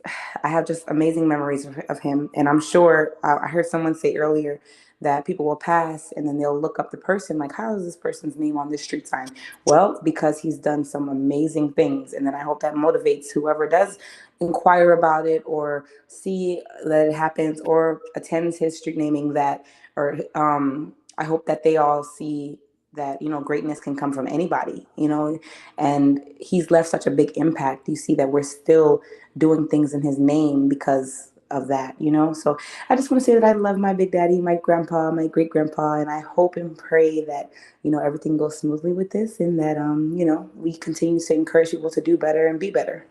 L: I have just amazing memories of him. And I'm sure I heard someone say earlier that people will pass and then they'll look up the person like, how is this person's name on this street sign? Well, because he's done some amazing things. And then I hope that motivates whoever does inquire about it or see that it happens or attends his street naming, that, or I hope that they all see that, you know, greatness can come from anybody, you know, and he's left such a big impact. You see that we're still doing things in his name because of that, you know. So I just want to say that I love my big daddy, my grandpa, my great grandpa, and I hope and pray that, you know, everything goes smoothly with this and that, you know, we continue to encourage people to do better and be better.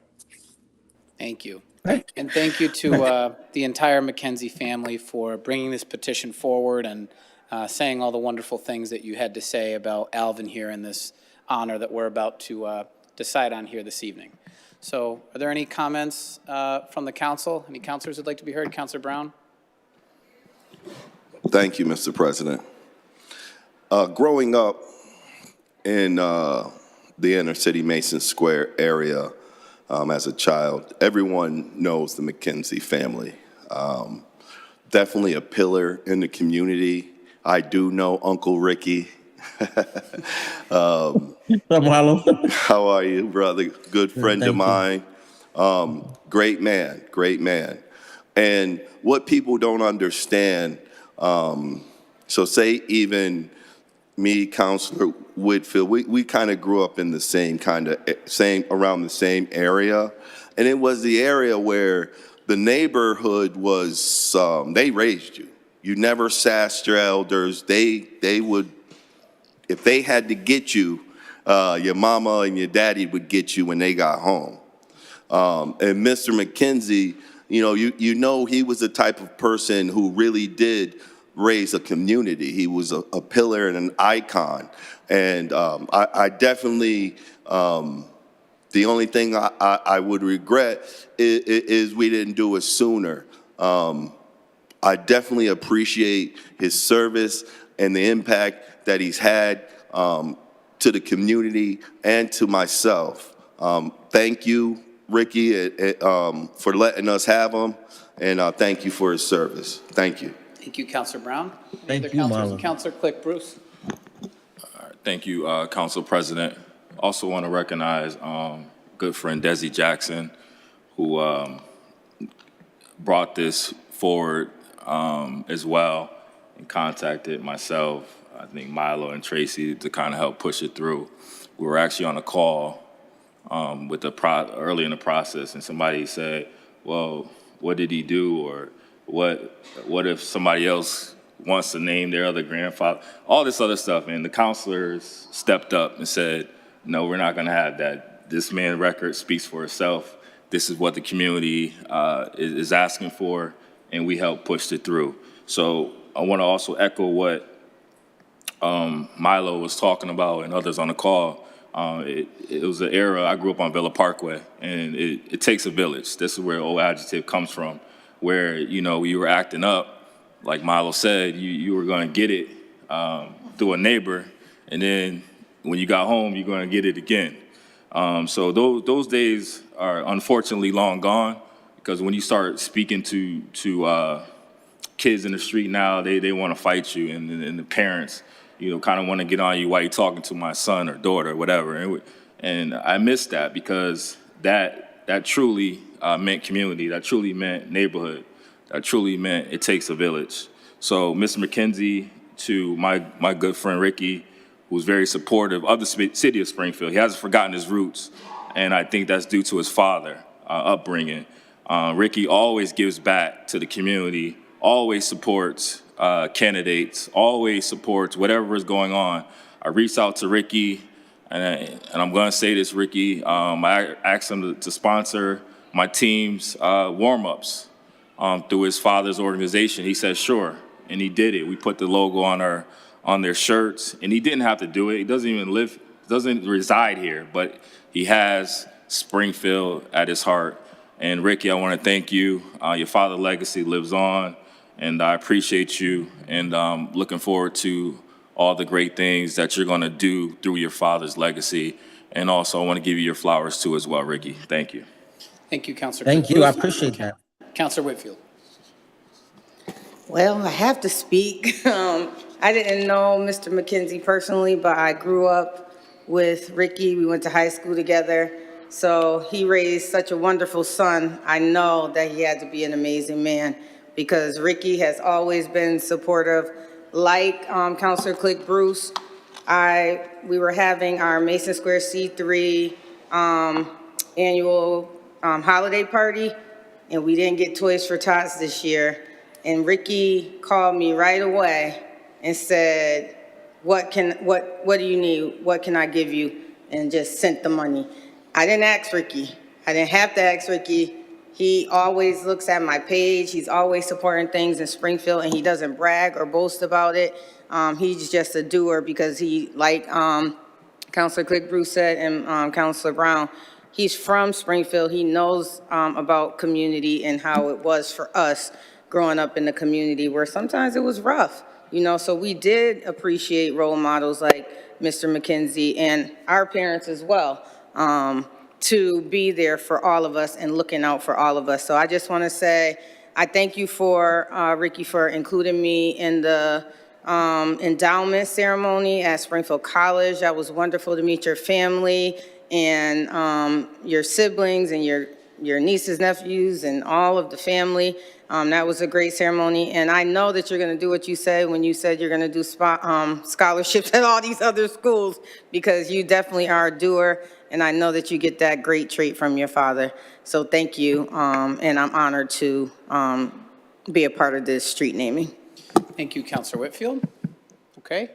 A: Thank you. And thank you to the entire McKenzie family for bringing this petition forward and saying all the wonderful things that you had to say about Alvin here in this honor that we're about to decide on here this evening. So are there any comments from the council? Any councilors who'd like to be heard? Councilor Brown?
H: Thank you, Mr. President. Growing up in the inner city Mason Square area as a child, everyone knows the McKenzie family. Definitely a pillar in the community. I do know Uncle Ricky. How are you, brother? Good friend of mine. Great man, great man. And what people don't understand, so say even me, Councilor Whitfield, we kind of grew up in the around the same area. And it was the area where the neighborhood was, they raised you. You never sassed your elders. They would, if they had to get you, your mama and your daddy would get you when they got home. And Mr. McKenzie, you know he was the type of person who really did raise a community. He was a pillar and an icon. And I definitely, the only thing I would regret is we didn't do it sooner. I definitely appreciate his service and the impact that he's had to the community and to myself. Thank you, Ricky, for letting us have him, and thank you for his service. Thank you.
A: Thank you, Councilor Brown.
M: Thank
A: Any
M: you,
A: other councilors?
M: Marlon.
A: Councilor Click, Bruce.
D: Thank you, Council President. Also want to recognize good friend Desi Jackson, who brought this forward as well and contacted myself, I think Milo and Tracy to kind of help push it through. We were actually on a call with early in the process, and somebody said, well, what did he do? Or what if somebody else wants to name their other grandfather? All this other stuff. And the counselors stepped up and said, no, we're not going to have that. This man's record speaks for itself. This is what the community is asking for, and we helped push it through. So I want to also echo what Milo was talking about and others on the call. It was an era, I grew up on Villa Parkway, and it takes a village. This is where old adjective comes from, where, you were acting up, like Milo said, you were going to get it through a neighbor, and then when you got home, you're going to get it again. So those days are unfortunately long gone, because when you start speaking to kids in the street now, they want to fight you, and the parents, kind of want to get on you while you're talking to my son or daughter or whatever. And I miss that, because that truly meant community, that truly meant neighborhood, that truly meant it takes a village. So Mr. McKenzie, to my good friend Ricky, who's very supportive of the city of Springfield. He hasn't forgotten his roots, and I think that's due to his father upbringing. Ricky always gives back to the community, always supports candidates, always supports whatever is going on. I reached out to Ricky, and I'm going to say this, Ricky. I asked him to sponsor my team's warm-ups through his father's organization. He said, sure, and he did it. We put the logo on their shirts, and he didn't have to do it. He doesn't reside here, but he has Springfield at his heart. And Ricky, I want to thank you. Your father's legacy lives on, and I appreciate you, and looking forward to all the great things that you're going to do through your father's legacy. And also, I want to give you your flowers too as well, Ricky. Thank you.
A: Thank you, Councilor.
M: Thank you. I appreciate that.
A: Councilor Whitfield.
B: Well, I have to speak. I didn't know Mr. McKenzie personally, but I grew up with Ricky. We went to high school together. So he raised such a wonderful son. I know that he had to be an amazing man because Ricky has always been supportive. Like Counselor Click Bruce, we were having our Mason Square C3 annual holiday party, and we didn't get Toys for Tots this year. And Ricky called me right away and said, what do you need? What can I give you? And just sent the money. I didn't ask Ricky. I didn't have to ask Ricky. He always looks at my page. He's always supporting things in Springfield, and he doesn't brag or boast about it. He's just a doer because he, like Councilor Click Bruce said and Councilor Brown, he's from Springfield. He knows about community and how it was for us growing up in the community where sometimes it was rough, you know, so we did appreciate role models like Mr. McKenzie and our parents as well, to be there for all of us and looking out for all of us. So I just want to say, I thank you for, Ricky, for including me in the endowment ceremony at Springfield College. That was wonderful to meet your family and your siblings and your nieces, nephews, and all of the family. That was a great ceremony, and I know that you're going to do what you said when you said you're going to do scholarships at all these other schools, because you definitely are a doer, and I know that you get that great trait from your father. So thank you, and I'm honored to be a part of this street naming.
A: Thank you, Councilor Whitfield. Okay,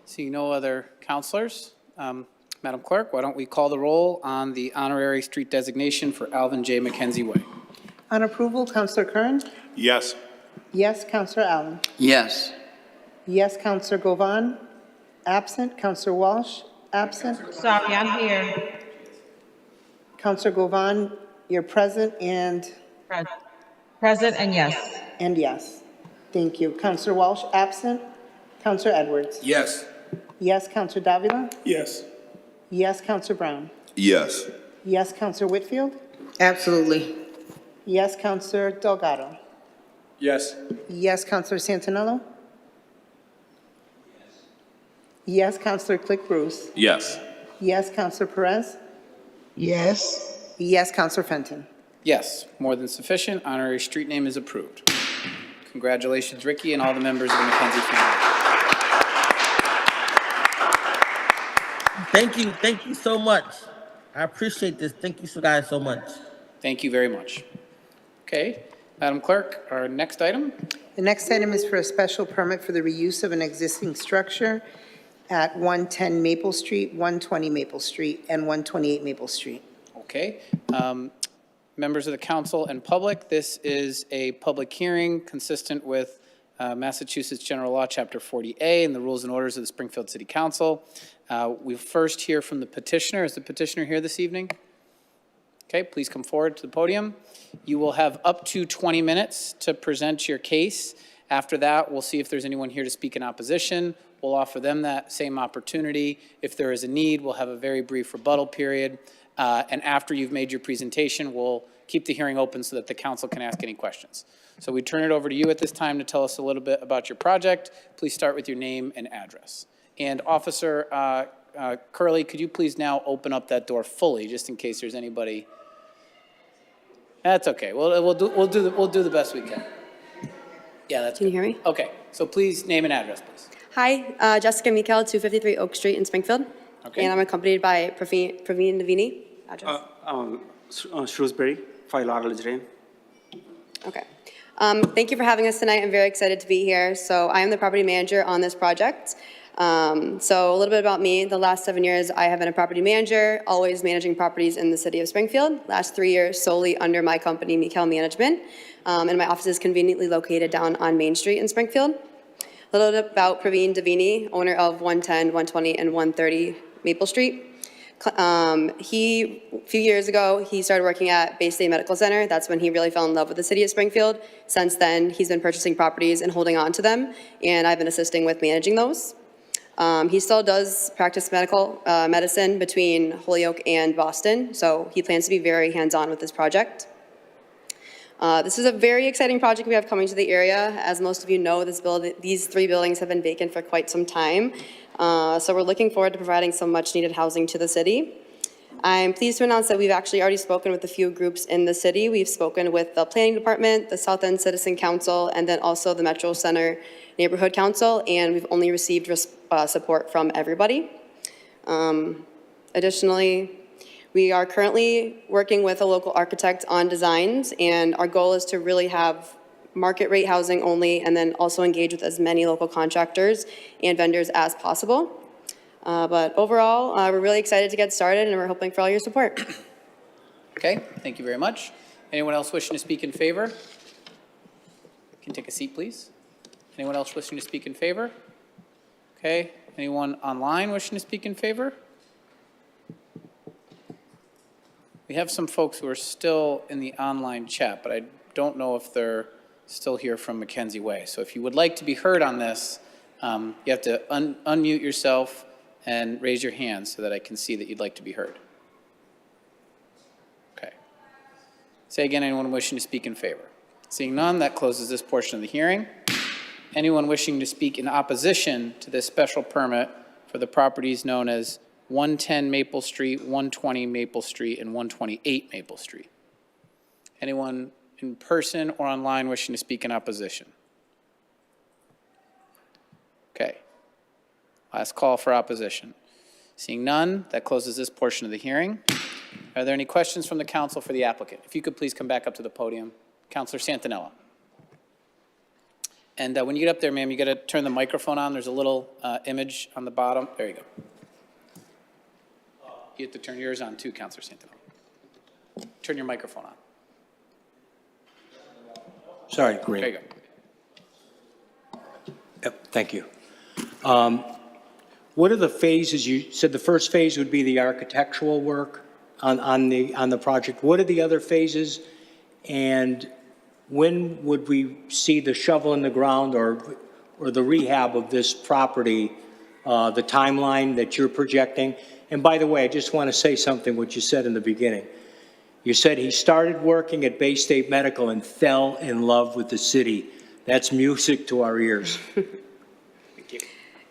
A: seeing no other councilors, Madam Clerk, why don't we call the roll on the honorary street designation for Alvin J. McKenzie Way?
K: On approval, Councilor Kern?
H: Yes.
K: Yes, Councilor Allen.
F: Yes.
K: Yes, Councilor Govan? Absent. Councilor Walsh? Absent.
G: Sorry, I'm here.
K: Councilor Govan, you're present and
G: Present and yes.
K: yes. Thank you. Councilor Walsh, absent. Councilor Edwards?
H: Yes.
K: Yes, Councilor Davila?
H: Yes.
K: Yes, Councilor Brown?
H: Yes.
K: Yes, Councilor Whitfield?
B: Absolutely.
K: Yes, Councilor Delgado?
E: Yes.
K: Yes, Councilor Santinello? Yes, Councilor Click Bruce?
D: Yes.
K: Yes, Councilor Perez?
Q: Yes.
K: Yes, Councilor Fenton?
A: Yes, more than sufficient. Honorary street name is approved. Congratulations, Ricky, and all the members of the McKenzie family.
M: Thank you so much. I appreciate this. Thank you guys so much.
A: Thank you very much. Okay, Madam Clerk, our next item.
K: The next item is for a special permit for the reuse of an existing structure at 110 Maple Street, 120 Maple Street, and 128 Maple Street.
A: Okay, members of the council and public, this is a public hearing consistent with Massachusetts General Law, Chapter 40A, and the rules and orders of the Springfield City Council. We first hear from the petitioner. Is the petitioner here this evening? Okay, please come forward to the podium. You will have up to 20 minutes to present your case. After that, we'll see if there's anyone here to speak in opposition. We'll offer them that same opportunity. If there is a need, we'll have a very brief rebuttal period. And after you've made your presentation, we'll keep the hearing open so that the council can ask any questions. So we turn it over to you at this time to tell us a little bit about your project. Please start with your name and address. And Officer Curley, could you please now open up that door fully, just in case there's anybody? That's okay. We'll do the best we can. Yeah, that's.
R: Can you hear me?
A: Okay. So please name and address, please.
R: Hi, Jessica Mikkel, 253 Oak Street in Springfield.
A: Okay.
R: And I'm accompanied by Praveen Navini. Address?
S: Shrewsbury, 5 Laurel's Lane.
R: Okay. Thank you for having us tonight. I'm very excited to be here. So I am the property manager on this project. So a little bit about me. The last 7 years, I have been a property manager, always managing properties in the city of Springfield. Last 3 years, solely under my company, Mikkel Management. And my office is conveniently located down on Main Street in Springfield. A little bit about Praveen Davini, owner of 110, 120, and 130 Maple Street. A few years ago, he started working at Bay State Medical Center. That's when he really fell in love with the city of Springfield. Since then, he's been purchasing properties and holding on to them, and I've been assisting with managing those. He still does practice medicine between Holyoke and Boston, so he plans to be very hands-on with this project. This is a very exciting project we have coming to the area. As most of you know, these 3 buildings have been vacant for quite some time. So we're looking forward to providing some much-needed housing to the city. I'm pleased to announce that we've actually already spoken with a few groups in the city. We've spoken with the Planning Department, the South End Citizen Council, and then also the Metro Center Neighborhood Council, and we've only received support from everybody. Additionally, we are currently working with a local architect on designs, and our goal is to really have market rate housing only, and then also engage with as many local contractors and vendors as possible. But overall, we're really excited to get started, and we're hoping for all your support.
A: Okay, thank you very much. Anyone else wishing to speak in favor? Can take a seat, please. Anyone else wishing to speak in favor? Okay, anyone online wishing to speak in favor? We have some folks who are still in the online chat, but I don't know if they're still here from Mackenzie Way. So if you would like to be heard on this, you have to unmute yourself and raise your hand so that I can see that you'd like to be heard. Okay. Say again, anyone wishing to speak in favor? Seeing none, that closes this portion of the hearing. Anyone wishing to speak in opposition to this special permit for the properties known as 110 Maple Street, 120 Maple Street, and 128 Maple Street? Anyone in person or online wishing to speak in opposition? Okay. Last call for opposition. Seeing none, that closes this portion of the hearing. Are there any questions from the council for the applicant? If you could please come back up to the podium. Councilor Santinella. And when you get up there, ma'am, you got to turn the microphone on. There's a little image on the bottom. There you go. You have to turn yours on too, Councilor Santinella. Turn your microphone on.
T: Sorry, great.
A: There you go.
T: Yep, thank you. What are the phases? You said the first phase would be the architectural work on the project. What are the other phases? And when would we see the shovel in the ground or the rehab of this property, the timeline that you're projecting? And by the way, I just want to say something what you said in the beginning. You said he started working at Bay State Medical and fell in love with the city. That's music to our ears.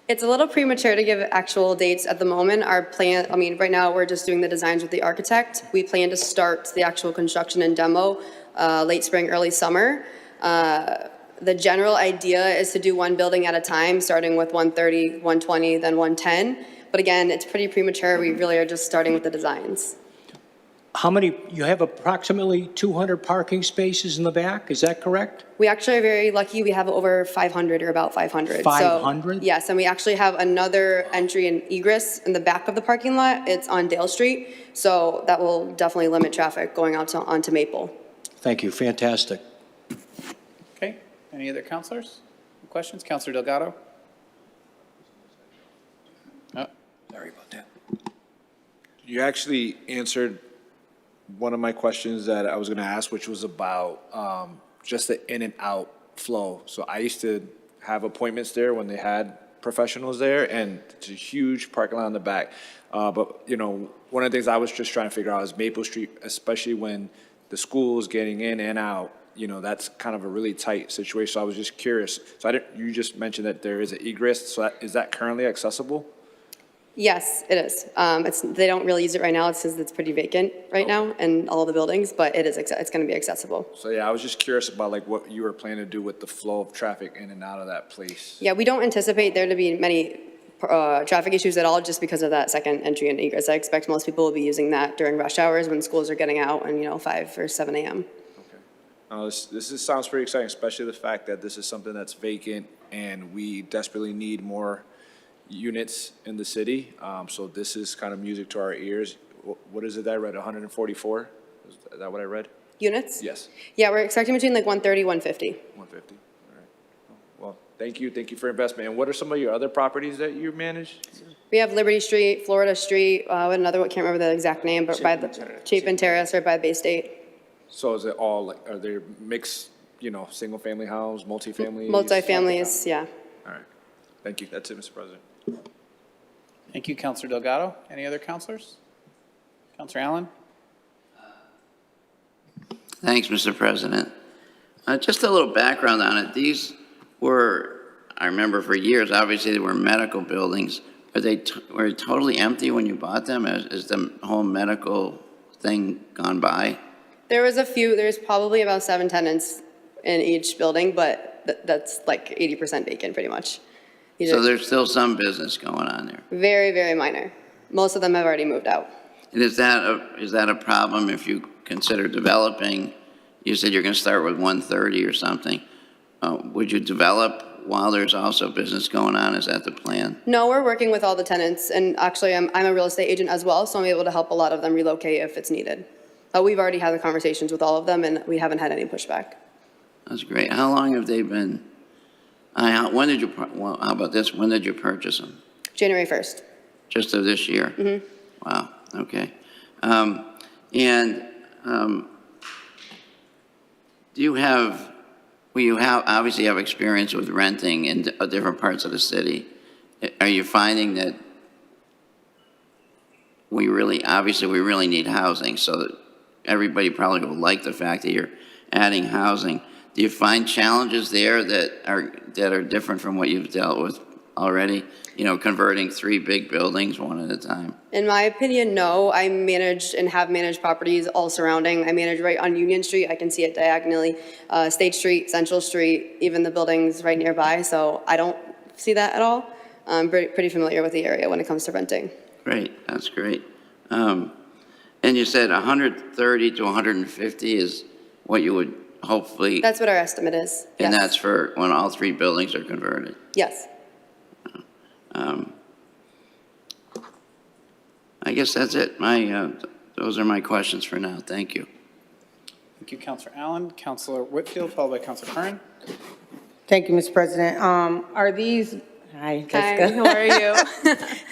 R: It's a little premature to give actual dates at the moment. Our plan, right now we're just doing the designs with the architect. We plan to start the actual construction and demo late spring, early summer. The general idea is to do one building at a time, starting with 130, 120, then 110. But again, it's pretty premature. We really are just starting with the designs.
T: How many, you have approximately 200 parking spaces in the back, is that correct?
R: We actually are very lucky. We have over 500 or about 500.
T: 500?
R: So, yes, and we actually have another entry and egress in the back of the parking lot. It's on Dale Street, so that will definitely limit traffic going out onto Maple.
T: Thank you, fantastic.
A: Okay, any other councilors? Questions? Councilor Delgado? Oh, sorry about that.
E: You actually answered one of my questions that I was going to ask, which was about just the in and out flow. So I used to have appointments there when they had professionals there, and it's a huge parking lot in the back. But, you know, one of the things I was just trying to figure out is Maple Street, especially when the school is getting in and out, you know, that's kind of a really tight situation. So I was just curious. So you just mentioned that there is an egress. So is that currently accessible?
R: Yes, it is. They don't really use it right now. It's because it's pretty vacant right now in all the buildings, but it is. It's going to be accessible.
E: So yeah, I was just curious about like what you were planning to do with the flow of traffic in and out of that place.
R: Yeah, we don't anticipate there to be many traffic issues at all just because of that second entry and egress. I expect most people will be using that during rush hours when schools are getting out and 5 or 7 a.m.
E: Okay. This sounds pretty exciting, especially the fact that this is something that's vacant and we desperately need more units in the city. So this is kind of music to our ears. What is it that I read, 144? Is that what I read?
R: Units?
E: Yes.
R: Yeah, we're expecting between like 130, 150.
E: 150, all right. Well, thank you for your investment. And what are some of your other properties that you manage?
R: We have Liberty Street, Florida Street, another one, can't remember the exact name, but by the Chapin Terrace or by Bay State.
E: So is it all, like, are there mixed, single family house, multifamily?
R: Multifamilies, yeah.
E: All right. Thank you. That's it, Mr. President.
A: Thank you, Councilor Delgado. Any other councilors? Councilor Allen?
F: Thanks, Mr. President. Just a little background on it. These were, I remember for years, obviously they were medical buildings. Were they totally empty when you bought them? Is the whole medical thing gone by?
R: There's probably about 7 tenants in each building, but that's like 80% vacant pretty much.
F: So there's still some business going on there.
R: Very, very minor. Most of them have already moved out.
F: And is that a problem if you consider developing? You said you're going to start with 130 or something. Would you develop while there's also business going on? Is that the plan?
R: No, we're working with all the tenants, and actually I'm a real estate agent as well, so I'm able to help a lot of them relocate if it's needed. We've already had the conversations with all of them, and we haven't had any pushback.
F: That's great. How long have they been? When did you? Well, how about this? When did you purchase them?
R: January 1st.
F: Just of this year.
R: Mm-hmm.
F: Wow. Okay. Do you have? Well, you obviously have experience with renting in different parts of the city. Are you finding that we really need housing, so that everybody probably will like the fact that you're adding housing? Do you find challenges there that are different from what you've dealt with already? You know, converting 3 big buildings one at a time.
R: In my opinion, no. I managed and have managed properties all surrounding. I manage right on Union Street. I can see it diagonally. State Street, Central Street, even the buildings right nearby. So I don't see that at all. I'm pretty familiar with the area when it comes to renting.
F: Great, that's great. And you said 130 to 150 is what you would hopefully.
R: That's what our estimate is.
F: And
R: Yes.
F: that's for when all 3 buildings are converted.
R: Yes.
F: I guess that's it. Those are my questions for now. Thank you.
A: Thank you, Councilor Allen. Councilor Whitfield, followed by Councilor Curran.
B: Thank you, Mr. President. Are these, hi, Jessica.
R: How are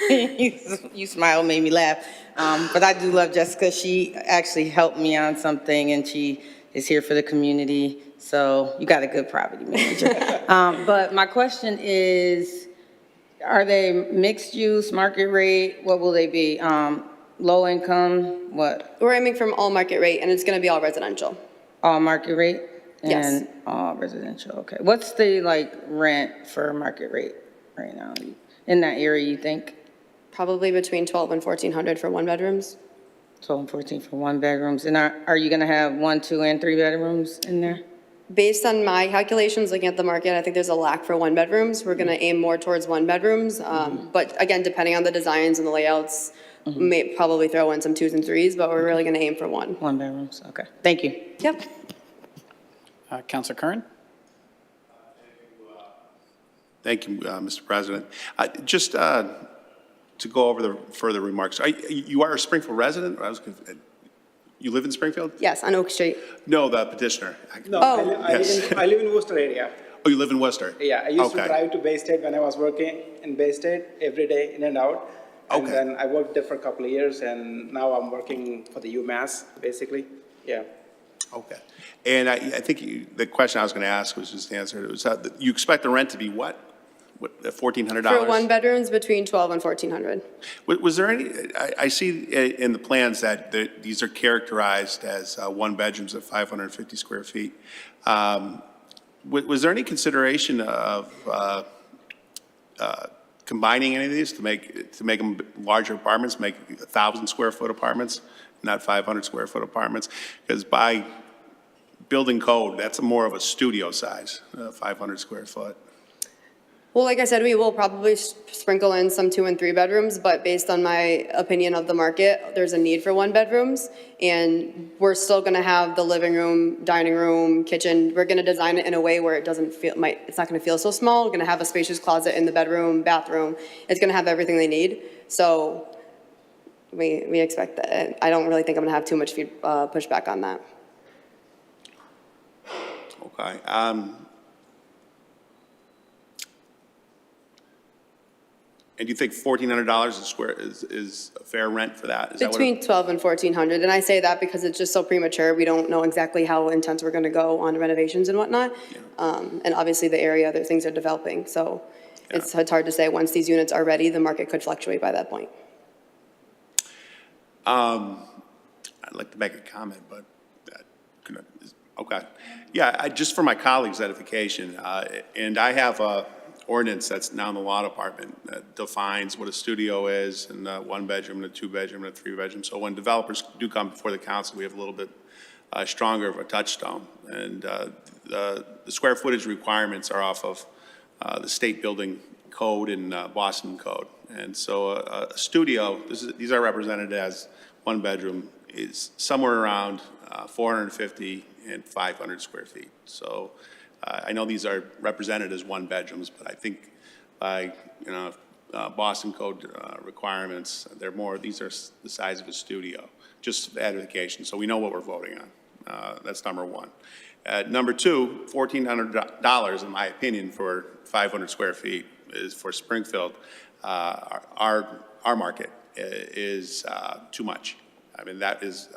R: you?
B: You smile made me laugh. But I do love Jessica. She actually helped me on something, and she is here for the community. So you got a good property manager. But my question is, are they mixed use, market rate? What will they be? Low income, what?
R: We're aiming from all market rate, and it's going to be all residential.
B: All market rate?
R: Yes.
B: And all residential, okay. What's the rent for market rate right now in that area, you think?
R: Probably between 12 and 1,400 for 1 bedrooms.
B: 12 and 14 for 1 bedrooms. And are you gonna have 1, 2, and 3 bedrooms in there?
R: Based on my calculations, looking at the market, I think there's a lack for 1 bedrooms. We're going to aim more towards 1 bedrooms. But again, depending on the designs and the layouts, may probably throw in some 2s and 3s, but we're really going to aim for 1.
B: 1 bedrooms, okay. Thank you.
R: Yep.
A: Councilor Curran?
U: Thank you, Mr. President. Just to go over the further remarks, you are a Springfield resident? You live in Springfield?
R: Yes, on Oak Street.
U: No, the petitioner.
R: No,
U: I
S: live in Worcester area.
U: Oh, you live in Worcester?
S: Yeah, I used to
U: Okay.
S: drive to Bay State when I was working in Bay State every day, in and out. And
U: Okay.
S: then I worked there for a couple of years, and now I'm working for the UMass, basically. Yeah.
U: Okay. And I think the question I was going to ask was just answered. It was you expect the rent to be what? What, $1,400?
R: For 1 bedrooms, between 12 and 1,400.
U: Was there any, I see in the plans that these are characterized as 1 bedrooms at 550 square feet. Was there any consideration of combining any of these to make them larger apartments, make 1,000 square foot apartments, not 500 square foot apartments? Because by building code, that's more of a studio size, 500 square foot.
R: Well, like I said, we will probably sprinkle in some 2 and 3 bedrooms, but based on my opinion of the market, there's a need for 1 bedrooms. And we're still gonna have the living room, dining room, kitchen. We're gonna design it in a way where it doesn't feel, it's not gonna feel so small. We're gonna have a spacious closet in the bedroom, bathroom. It's gonna have everything they need. So we expect that. I don't really think I'm gonna have too much pushback on that.
U: Okay. And do you think $1,400 a square is a fair rent for that? Is
R: Between 12 and 1,400, and I say that because it's just so premature. We don't know exactly how intense we're going to go on renovations and whatnot. And obviously the area, other things are developing. So it's hard to say. Once these units are ready, the market could fluctuate by that point.
U: I'd like to make a comment, but Okay. Yeah, just for my colleagues' edification, and I have a ordinance that's now in the law department that defines what a studio is, and a one-bedroom, and a two-bedroom, and a three-bedroom. So when developers do come before the council, we have a little bit stronger of a touchstone. And the square footage requirements are off of the state building code and Boston code. And so a studio, these are represented as one bedroom, is somewhere around 450 and 500 square feet. So I know these are represented as one bedrooms, but I think by, Boston code requirements, they're more, these are the size of a studio, just edification. So we know what we're voting on. That's number one. Number two, $1,400, in my opinion, for 500 square feet is for Springfield. Our market is too much. I mean, that is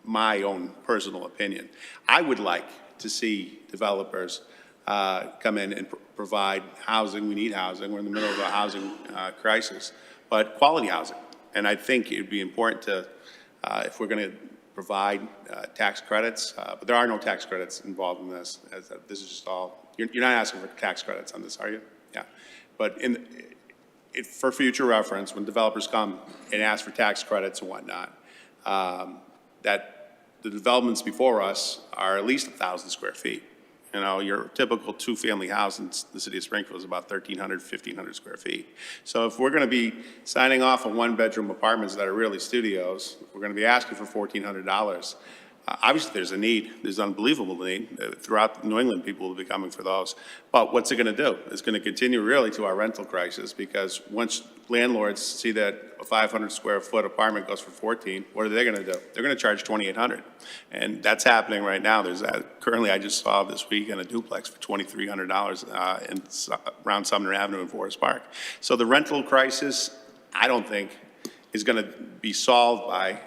U: my own personal opinion. I would like to see developers come in and provide housing. We need housing. We're in the middle of a housing crisis, but quality housing. And I think it would be important to, if we're going to provide tax credits, but there are no tax credits involved in this. This is just all, you're not asking for tax credits on this, are you? Yeah. But for future reference, when developers come and ask for tax credits and whatnot, that the developments before us are at least 1,000 square feet. You know, your typical two-family house in the city of Springfield is about 1,300, 1,500 square feet. So if we're going to be signing off on one-bedroom apartments that are really studios, we're going to be asking for $1,400. Obviously, there's a need. There's an unbelievable need. Throughout New England, people will be coming for those. But what's it going to do? It's going to continue really to our rental crisis, because once landlords see that a 500 square foot apartment goes for 14, what are they going to do? They're going to charge 2,800, and that's happening right now. There's currently, I just saw this weekend a duplex for $2,300 around Sumner Avenue in Forest Park. So the rental crisis, I don't think, is going to be solved by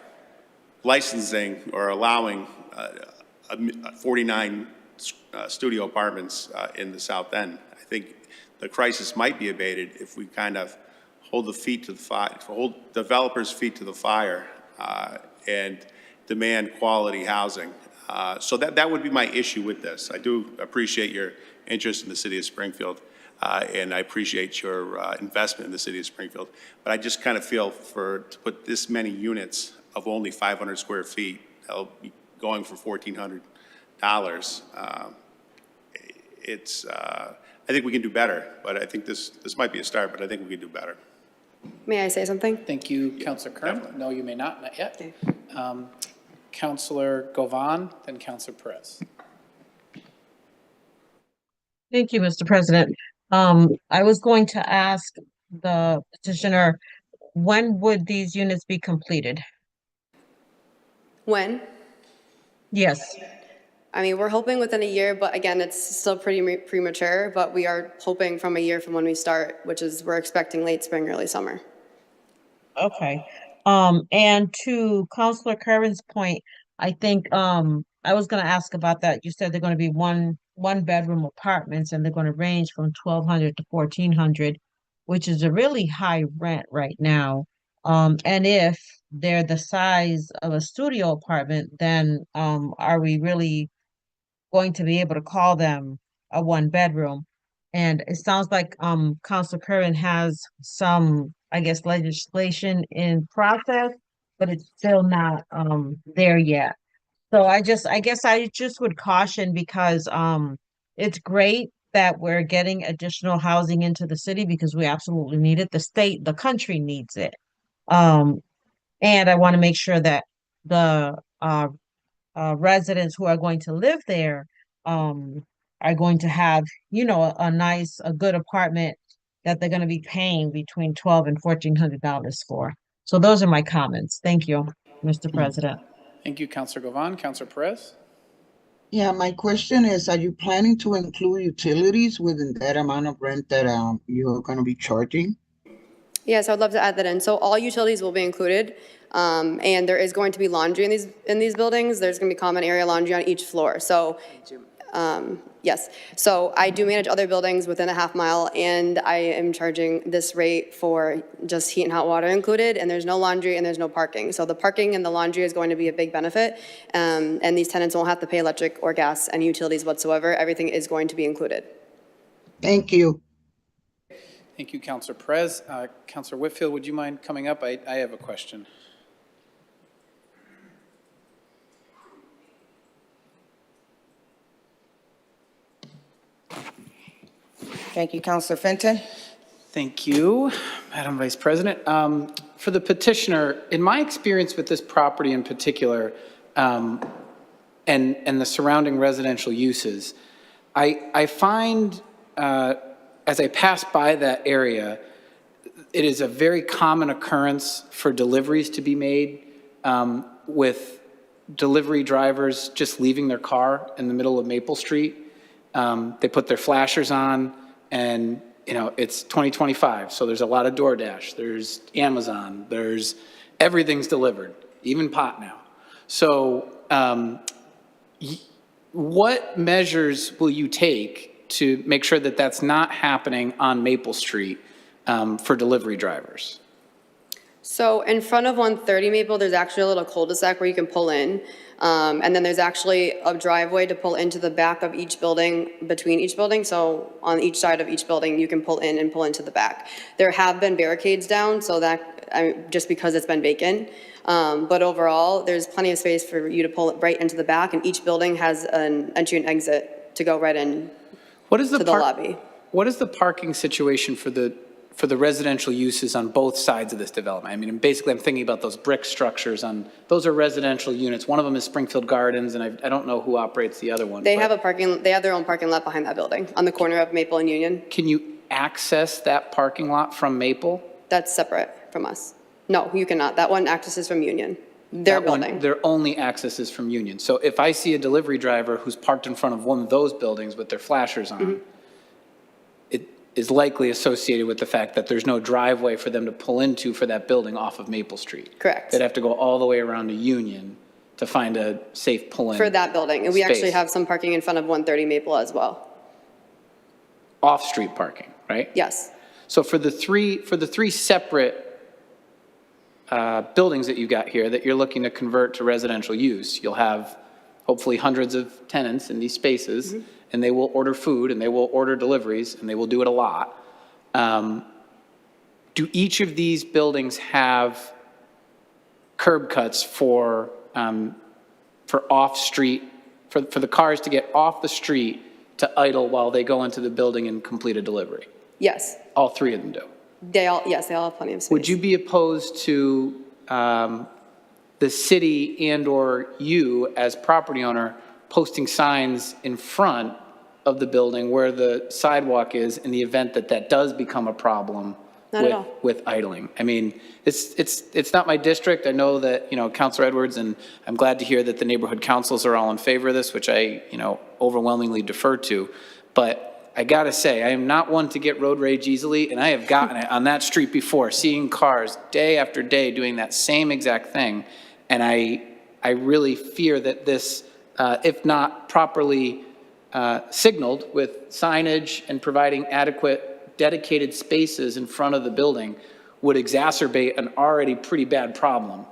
U: licensing or allowing 49 studio apartments in the South End. I think the crisis might be abated if we kind of hold the feet to the fire, hold developers' feet to the fire, and demand quality housing. So that would be my issue with this. I do appreciate your interest in the city of Springfield, and I appreciate your investment in the city of Springfield. But I just kind of feel to put this many units of only 500 square feet, they'll be going for $1,400. I think we can do better, but I think this might be a start, but I think we can do better.
R: May I say something?
A: Thank you, Councilor Kern.
U: Definitely.
A: No, you may not yet. Councilor Govan, then Councilor Perez.
G: Thank you, Mr. President. I was going to ask the petitioner, when would these units be completed?
R: When?
G: Yes.
R: I mean, we're hoping within a year, but again, it's still pretty premature, but we are hoping from a year from when we start, which is we're expecting late spring, early summer.
G: Okay. And to Councilor Curran's point, I think I was gonna ask about that. You said they're gonna be one bedroom apartments and they're gonna range from 1,200 to 1,400, which is a really high rent right now. And if they're the size of a studio apartment, then are we really going to be able to call them a one bedroom? And it sounds like Council Curran has some, I guess, legislation in process, but it's still not there yet. So I guess I just would caution, because it's great that we're getting additional housing into the city because we absolutely need it. The state, the country needs it. Um, and I want to make sure that the residents who are going to live there are going to have, a good apartment that they're going to be paying between $1,200 and $1,400 for. So those are my comments. Thank you, Mr. President.
A: Thank you, Councilor Govan. Councilor Perez?
C: Yeah, my question is, are you planning to include utilities within that amount of rent that you're going to be charging?
R: Yes, I would love to add that in. So all utilities will be included, and there is going to be laundry in these buildings. There's going to be common area laundry on each floor. So Yes, so I do manage other buildings within a half mile, and I am charging this rate for just heat and hot water included, and there's no laundry and there's no parking. So the parking and the laundry is going to be a big benefit, and these tenants won't have to pay electric or gas and utilities whatsoever. Everything is going to be included.
C: Thank you.
A: Thank you, Councilor Perez. Councilor Whitfield, would you mind coming up? I have a question.
B: Thank you, Councilor Fenton.
A: Thank you, Madam Vice President. For the petitioner, in my experience with this property in particular, and the surrounding residential uses, I find as I pass by that area, it is a very common occurrence for deliveries to be made with delivery drivers just leaving their car in the middle of Maple Street. They put their flashers on, and it's 2025, so there's a lot of DoorDash, there's Amazon, everything's delivered, even pot now. So what measures will you take to make sure that that's not happening on Maple Street for delivery drivers?
R: So in front of 130 Maple, there's actually a little cul-de-sac where you can pull in. And then there's actually a driveway to pull into the back of each building, between each building. So on each side of each building, you can pull in and pull into the back. There have been barricades down, so that, just because it's been vacant. But overall, there's plenty of space for you to pull right into the back, and each building has an entry and exit to go right in to the lobby.
A: What is the parking situation for the residential uses on both sides of this development? I mean, basically, I'm thinking about those brick structures those are residential units. One of them is Springfield Gardens, and I don't know who operates the other one.
R: They have their own parking lot behind that building on the corner of Maple and Union.
A: Can you access that parking lot from Maple?
R: That's separate from us. No, you cannot. That one accesses from Union, their building.
A: Their only access is from Union. So if I see a delivery driver who's parked in front of one of those buildings with their flashers on, it is likely associated with the fact that there's no driveway for them to pull into for that building off of Maple Street.
R: Correct.
A: They'd have to go all the way around to Union to find a safe pull-in
R: For that building. And we actually
A: space.
R: have some parking in front of 130 Maple as well.
A: Off-street parking, right?
R: Yes.
A: So for the three separate buildings that you got here that you're looking to convert to residential use, you'll have hopefully hundreds of tenants in these spaces, and they will order food, and they will order deliveries, and they will do it a lot. Do each of these buildings have curb cuts for off-street, for the cars to get off the street to idle while they go into the building and complete a delivery?
R: Yes.
A: All three of them do?
R: Yes, they all have plenty of space.
A: Would you be opposed to the city and/or you as property owner posting signs in front of the building where the sidewalk is in the event that that does become a problem with idling? I mean, it's not my district. I know that, Councilor Edwards, and I'm glad to hear that the neighborhood councils are all in favor of this, which I, overwhelmingly defer to. But I gotta say, I am not one to get road rage easily, and I have gotten it on that street before, seeing cars day after day doing that same exact thing. And I really fear that this, if not properly signaled with signage and providing adequate dedicated spaces in front of the building, would exacerbate an already pretty bad problem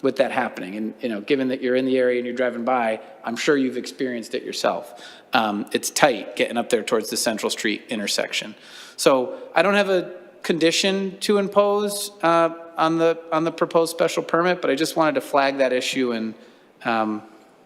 A: with that happening. And, given that you're in the area and you're driving by, I'm sure you've experienced it yourself. It's tight getting up there towards the Central Street intersection. So I don't have a condition to impose on the proposed special permit, but I just wanted to flag that issue and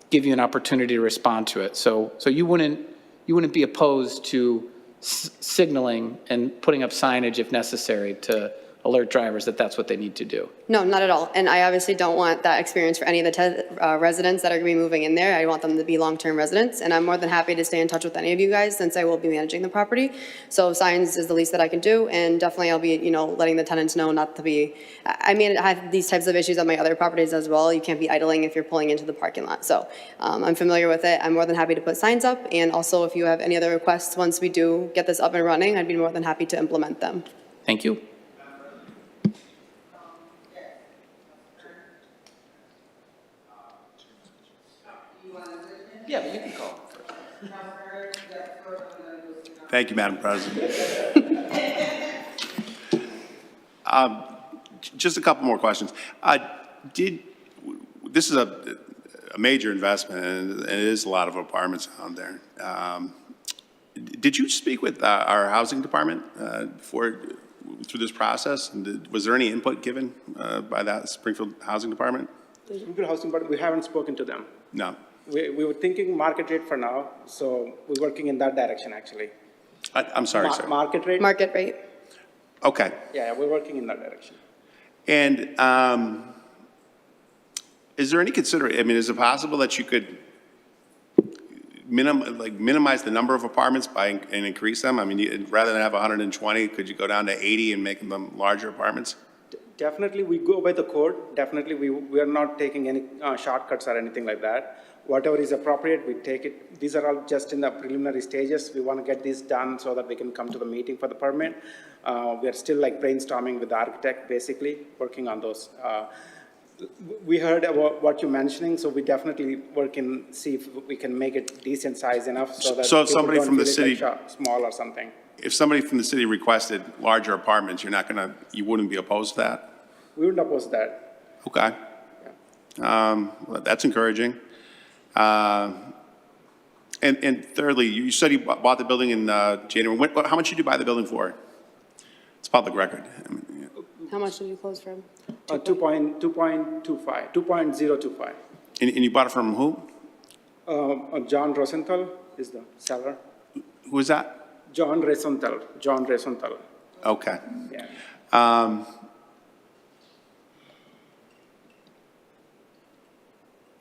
A: give you an opportunity to respond to it. So you wouldn't be opposed to signaling and putting up signage if necessary to alert drivers that that's what they need to do?
R: No, not at all. And I obviously don't want that experience for any of the residents that are going to be moving in there. I want them to be long-term residents, and I'm more than happy to stay in touch with any of you guys since I will be managing the property. So signs is the least that I can do, and definitely I'll be, letting the tenants know not to be, I have these types of issues on my other properties as well. You can't be idling if you're pulling into the parking lot. So I'm familiar with it. I'm more than happy to put signs up, and also if you have any other requests once we do get this up and running, I'd be more than happy to implement them.
A: Thank you. Yeah, but you can call him first.
U: Thank you, Madam President. Just a couple more questions. This is a major investment, and it is a lot of apartments out there. Did you speak with our housing department through this process? And was there any input given by that Springfield Housing Department?
S: Springfield Housing, but we haven't spoken to them.
U: No.
S: We were thinking market rate for now, so we're working in that direction, actually.
U: I'm sorry, sir.
S: Market rate?
R: Market rate.
U: Okay.
S: Yeah, we're working in that direction.
U: And is there any consideration, I mean, is it possible that you could minimize the number of apartments and increase them? I mean, rather than have 120, could you go down to 80 and make them larger apartments?
S: Definitely, we go by the code. Definitely, we are not taking any shortcuts or anything like that. Whatever is appropriate, we take it. These are all just in the preliminary stages. We want to get this done so that we can come to the meeting for the permit. We are still like brainstorming with the architect, basically, working on those. We heard about what you're mentioning, so we definitely work and see if we can make it decent size enough so that
U: So if somebody from the
S: feel
U: city,
S: like small or something.
U: if somebody from the city requested larger apartments, you wouldn't be opposed to that?
S: We wouldn't oppose that.
U: Okay. Well, that's encouraging. And thirdly, you said you bought the building in January. How much did you buy the building for? It's public record. I mean,
R: How much did you close from?
S: 2.025.
U: And you bought it from who?
S: John Rosenthal is the seller.
U: Who is that?
S: John Rosenthal.
U: Okay.
S: Yeah.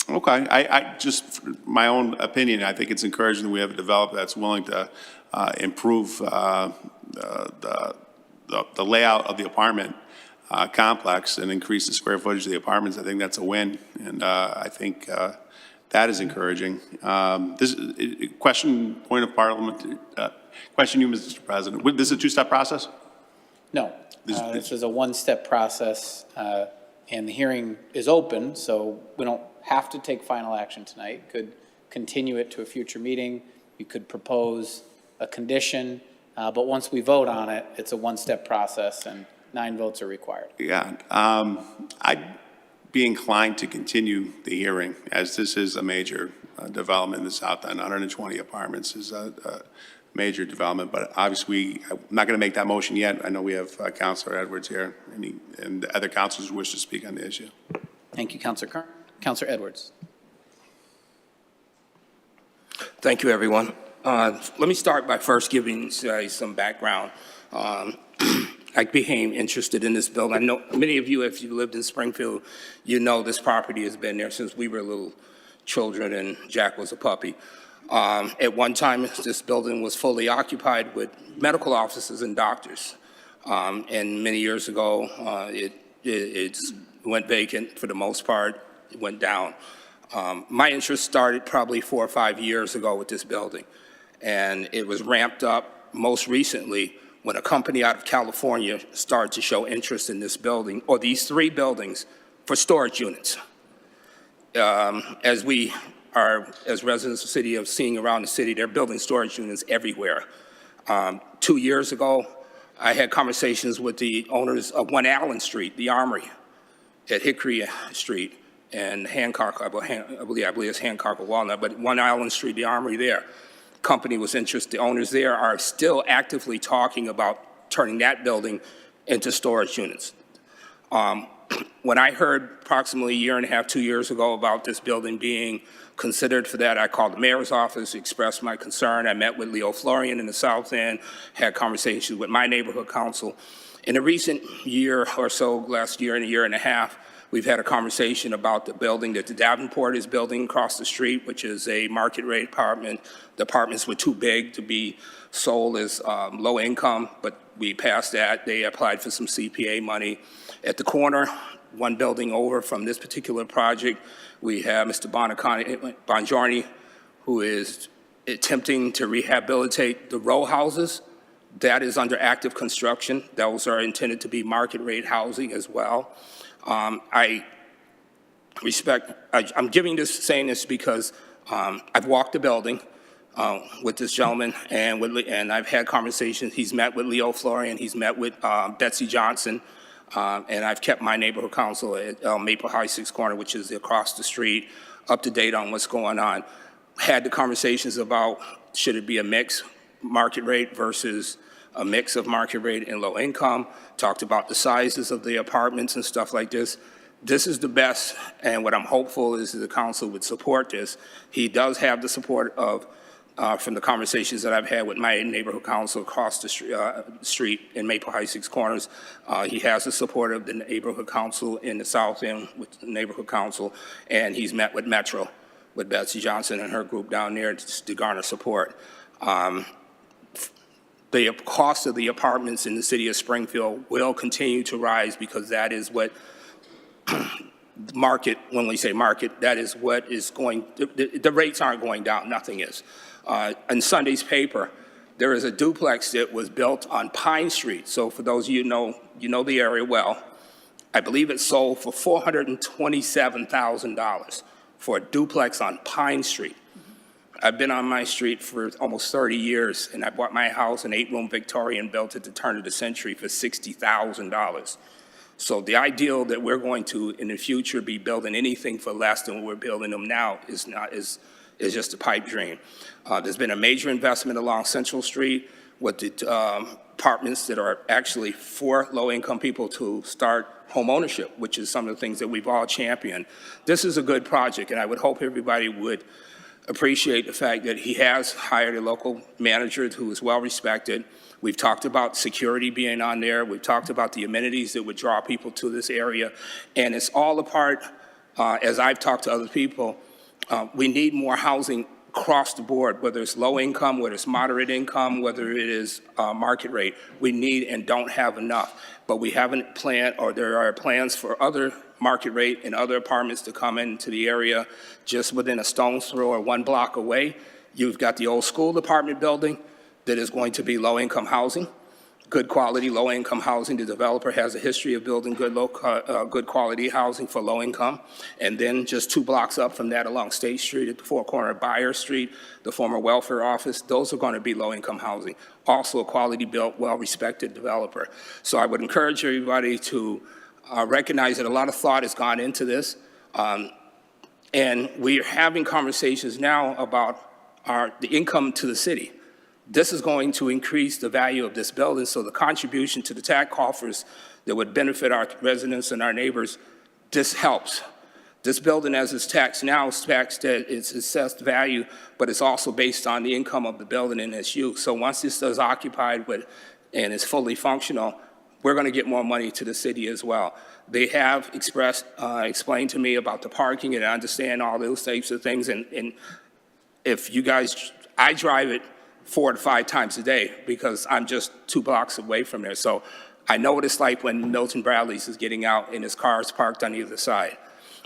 U: Okay, I just, my own opinion, I think it's encouraging that we have a developer that's willing to improve the layout of the apartment complex and increase the square footage of the apartments. I think that's a win, and I think that is encouraging. Question, point of parliament, question you, Mr. President. This is a two-step process?
A: No, this is a one-step process, and the hearing is open, so we don't have to take final action tonight. Could continue it to a future meeting. You could propose a condition, but once we vote on it, it's a one-step process, and 9 votes are required.
U: Yeah, I'd be inclined to continue the hearing, as this is a major development in the South End. 120 apartments is a major development, but obviously I'm not going to make that motion yet. I know we have Councilor Edwards here, and the other councilors who wish to speak on the issue.
A: Thank you, Councilor Kern. Councilor Edwards.
I: Thank you, everyone. Let me start by first giving some background. I became interested in this building. I know many of you, if you lived in Springfield, you know this property has been there since we were little children and Jack was a puppy. At one time, this building was fully occupied with medical offices and doctors. And many years ago, it went vacant for the most part. It went down. My interest started probably 4 or 5 years ago with this building, and it was ramped up most recently when a company out of California started to show interest in this building, or these 3 buildings, for storage units. As we are, as residents of the city, of seeing around the city, they're building storage units everywhere. 2 years ago, I had conversations with the owners of 1 Allen Street, the Armory, at Hickory Street, and Hancock, I believe it's Hancock or Walnut, but 1 Allen Street, the Armory there. Company was interested. The owners there are still actively talking about turning that building into storage units. When I heard approximately a year and a half, 2 years ago about this building being considered for that, I called the mayor's office, expressed my concern. I met with Leo Florian in the South End, had conversations with my neighborhood council. In a recent year or so, last year and a year and a half, we've had a conversation about the building that the Davenport is building across the street, which is a market rate apartment. The apartments were too big to be sold as low income, but we passed that. They applied for some CPA money. At the corner, 1 building over from this particular project, we have Mr. Bongiorni, who is attempting to rehabilitate the row houses. That is under active construction. Those are intended to be market rate housing as well. I'm saying this because I've walked the building. with this gentleman, and I've had conversations. He's met with Leo Florian, he's met with Betsy Johnson, and I've kept my neighborhood council at Maple High 6th Corner, which is across the street, up to date on what's going on. Had the conversations about should it be a mix market rate versus a mix of market rate and low income, talked about the sizes of the apartments and stuff like this. This is the best, and what I'm hopeful is that the council would support this. He does have the support of, from the conversations that I've had with my neighborhood council across the street in Maple High 6 Corners. He has the support of the neighborhood council in the South End with the neighborhood council, and he's met with Metro, with Betsy Johnson and her group down there to garner support. The cost of the apartments in the city of Springfield will continue to rise because that is what market, when we say market, that is what is going, the rates aren't going down, nothing is. In Sunday's paper, there is a duplex that was built on Pine Street. So for those of you know the area well, I believe it sold for $427,000 for a duplex on Pine Street. I've been on my street for almost 30 years, and I bought my house, an 8-room Victorian, built at the turn of the century for $60,000. So the ideal that we're going to, in the future, be building anything for less than what we're building them now is just a pipe dream. There's been a major investment along Central Street with the apartments that are actually for low-income people to start home ownership, which is some of the things that we've all championed. This is a good project, and I would hope everybody would appreciate the fact that he has hired a local manager who is well-respected. We've talked about security being on there. We've talked about the amenities that would draw people to this area. And it's all a part, as I've talked to other people, we need more housing across the board, whether it's low income, whether it's moderate income, whether it is market rate. We need and don't have enough. But we haven't planned, or there are plans for other market rate and other apartments to come into the area just within a stone's throw or 1 block away. You've got the old school apartment building that is going to be low-income housing, good quality low-income housing. The developer has a history of building good quality housing for low income. And then just 2 blocks up from that along State Street at the corner of Byer Street, the former welfare office, those are going to be low-income housing. Also a quality built, well-respected developer. So I would encourage everybody to recognize that a lot of thought has gone into this. And we are having conversations now about the income to the city. This is going to increase the value of this building, so the contribution to the tax coffers that would benefit our residents and our neighbors, this helps. This building, as it's taxed now, is taxed at its assessed value, but it's also based on the income of the building and its use. So once this is occupied and is fully functional, we're going to get more money to the city as well. They have explained to me about the parking, and I understand all those types of things. And if you guys, I drive it 4 to 5 times a day because I'm just 2 blocks away from there. So I know what it's like when Milton Bradley's is getting out and his car is parked on either side.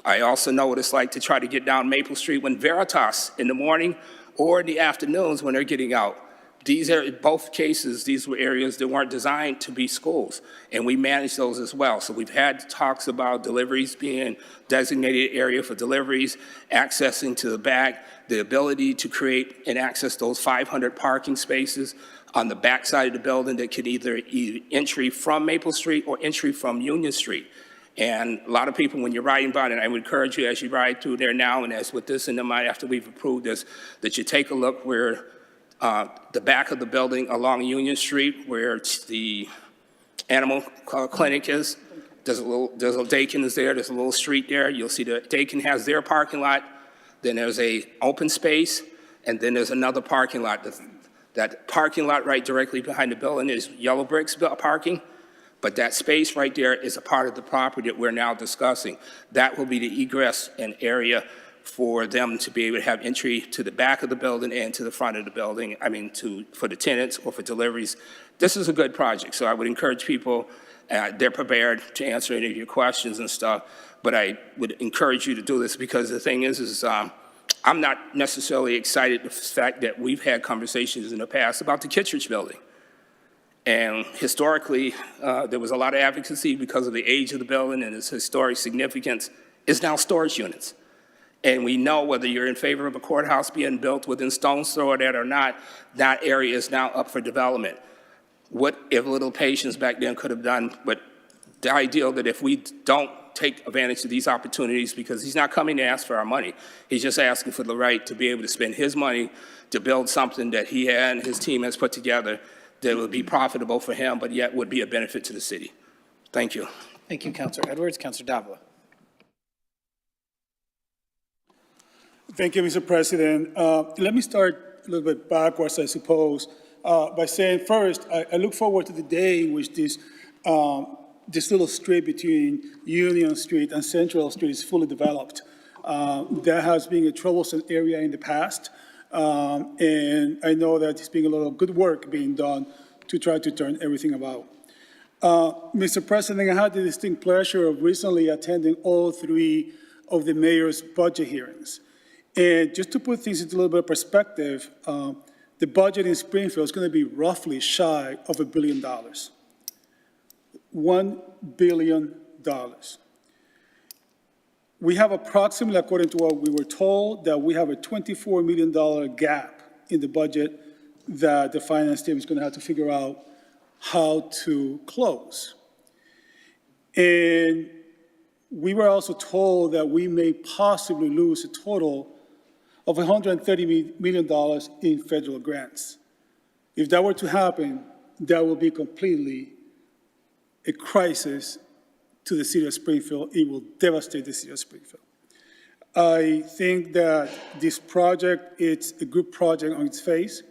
I: I also know what it's like to try to get down Maple Street when Veritas in the morning or in the afternoons when they're getting out. These are, in both cases, these were areas that weren't designed to be schools, and we manage those as well. So we've had talks about deliveries being designated area for deliveries, accessing to the back, the ability to create and access those 500 parking spaces on the back side of the building that could either entry from Maple Street or entry from Union Street. And a lot of people, when you're riding by, and I would encourage you as you ride through there now, and as with this in the mind after we've approved this, that you take a look where the back of the building along Union Street, where the animal clinic is. There's a little Dakin is there. There's a little street there. You'll see that Dakin has their parking lot. Then there's a open space, and then there's another parking lot. That parking lot right directly behind the building is yellow bricks parking, but that space right there is a part of the property that we're now discussing. That will be the egress and area for them to be able to have entry to the back of the building and to the front of the building, for the tenants or for deliveries. This is a good project, so I would encourage people, they're prepared to answer any of your questions and stuff, but I would encourage you to do this because the thing is I'm not necessarily excited the fact that we've had conversations in the past about the Kittredge building. And historically, there was a lot of advocacy because of the age of the building and its historic significance. It's now storage units. And we know whether you're in favor of a courthouse being built within stone's throw of that or not, that area is now up for development. What if little patience back then could have done, but the ideal that if we don't take advantage of these opportunities, because he's not coming to ask for our money, he's just asking for the right to be able to spend his money to build something that he and his team has put together that would be profitable for him, but yet would be a benefit to the city. Thank you.
A: Thank you, Councilor Edwards. Councilor Davila.
J: Thank you, Mr. President. Let me start a little bit backwards, I suppose, by saying first, I look forward to the day in which this little street between Union Street and Central Street is fully developed. That has been a troublesome area in the past, and I know that there's been a lot of good work being done to try to turn everything about. Mr. President, I had the distinct pleasure of recently attending all three of the mayor's budget hearings. And just to put things into a little bit of perspective, the budget in Springfield is going to be roughly shy of $1 billion. $1 billion. We have approximately, according to what we were told, that we have a $24 million gap in the budget that the finance team is going to have to figure out how to close. And we were also told that we may possibly lose a total of $130 million in federal grants. If that were to happen, that will be completely a crisis to the city of Springfield. It will devastate the city of Springfield. I think that this project, it's a good project on its face.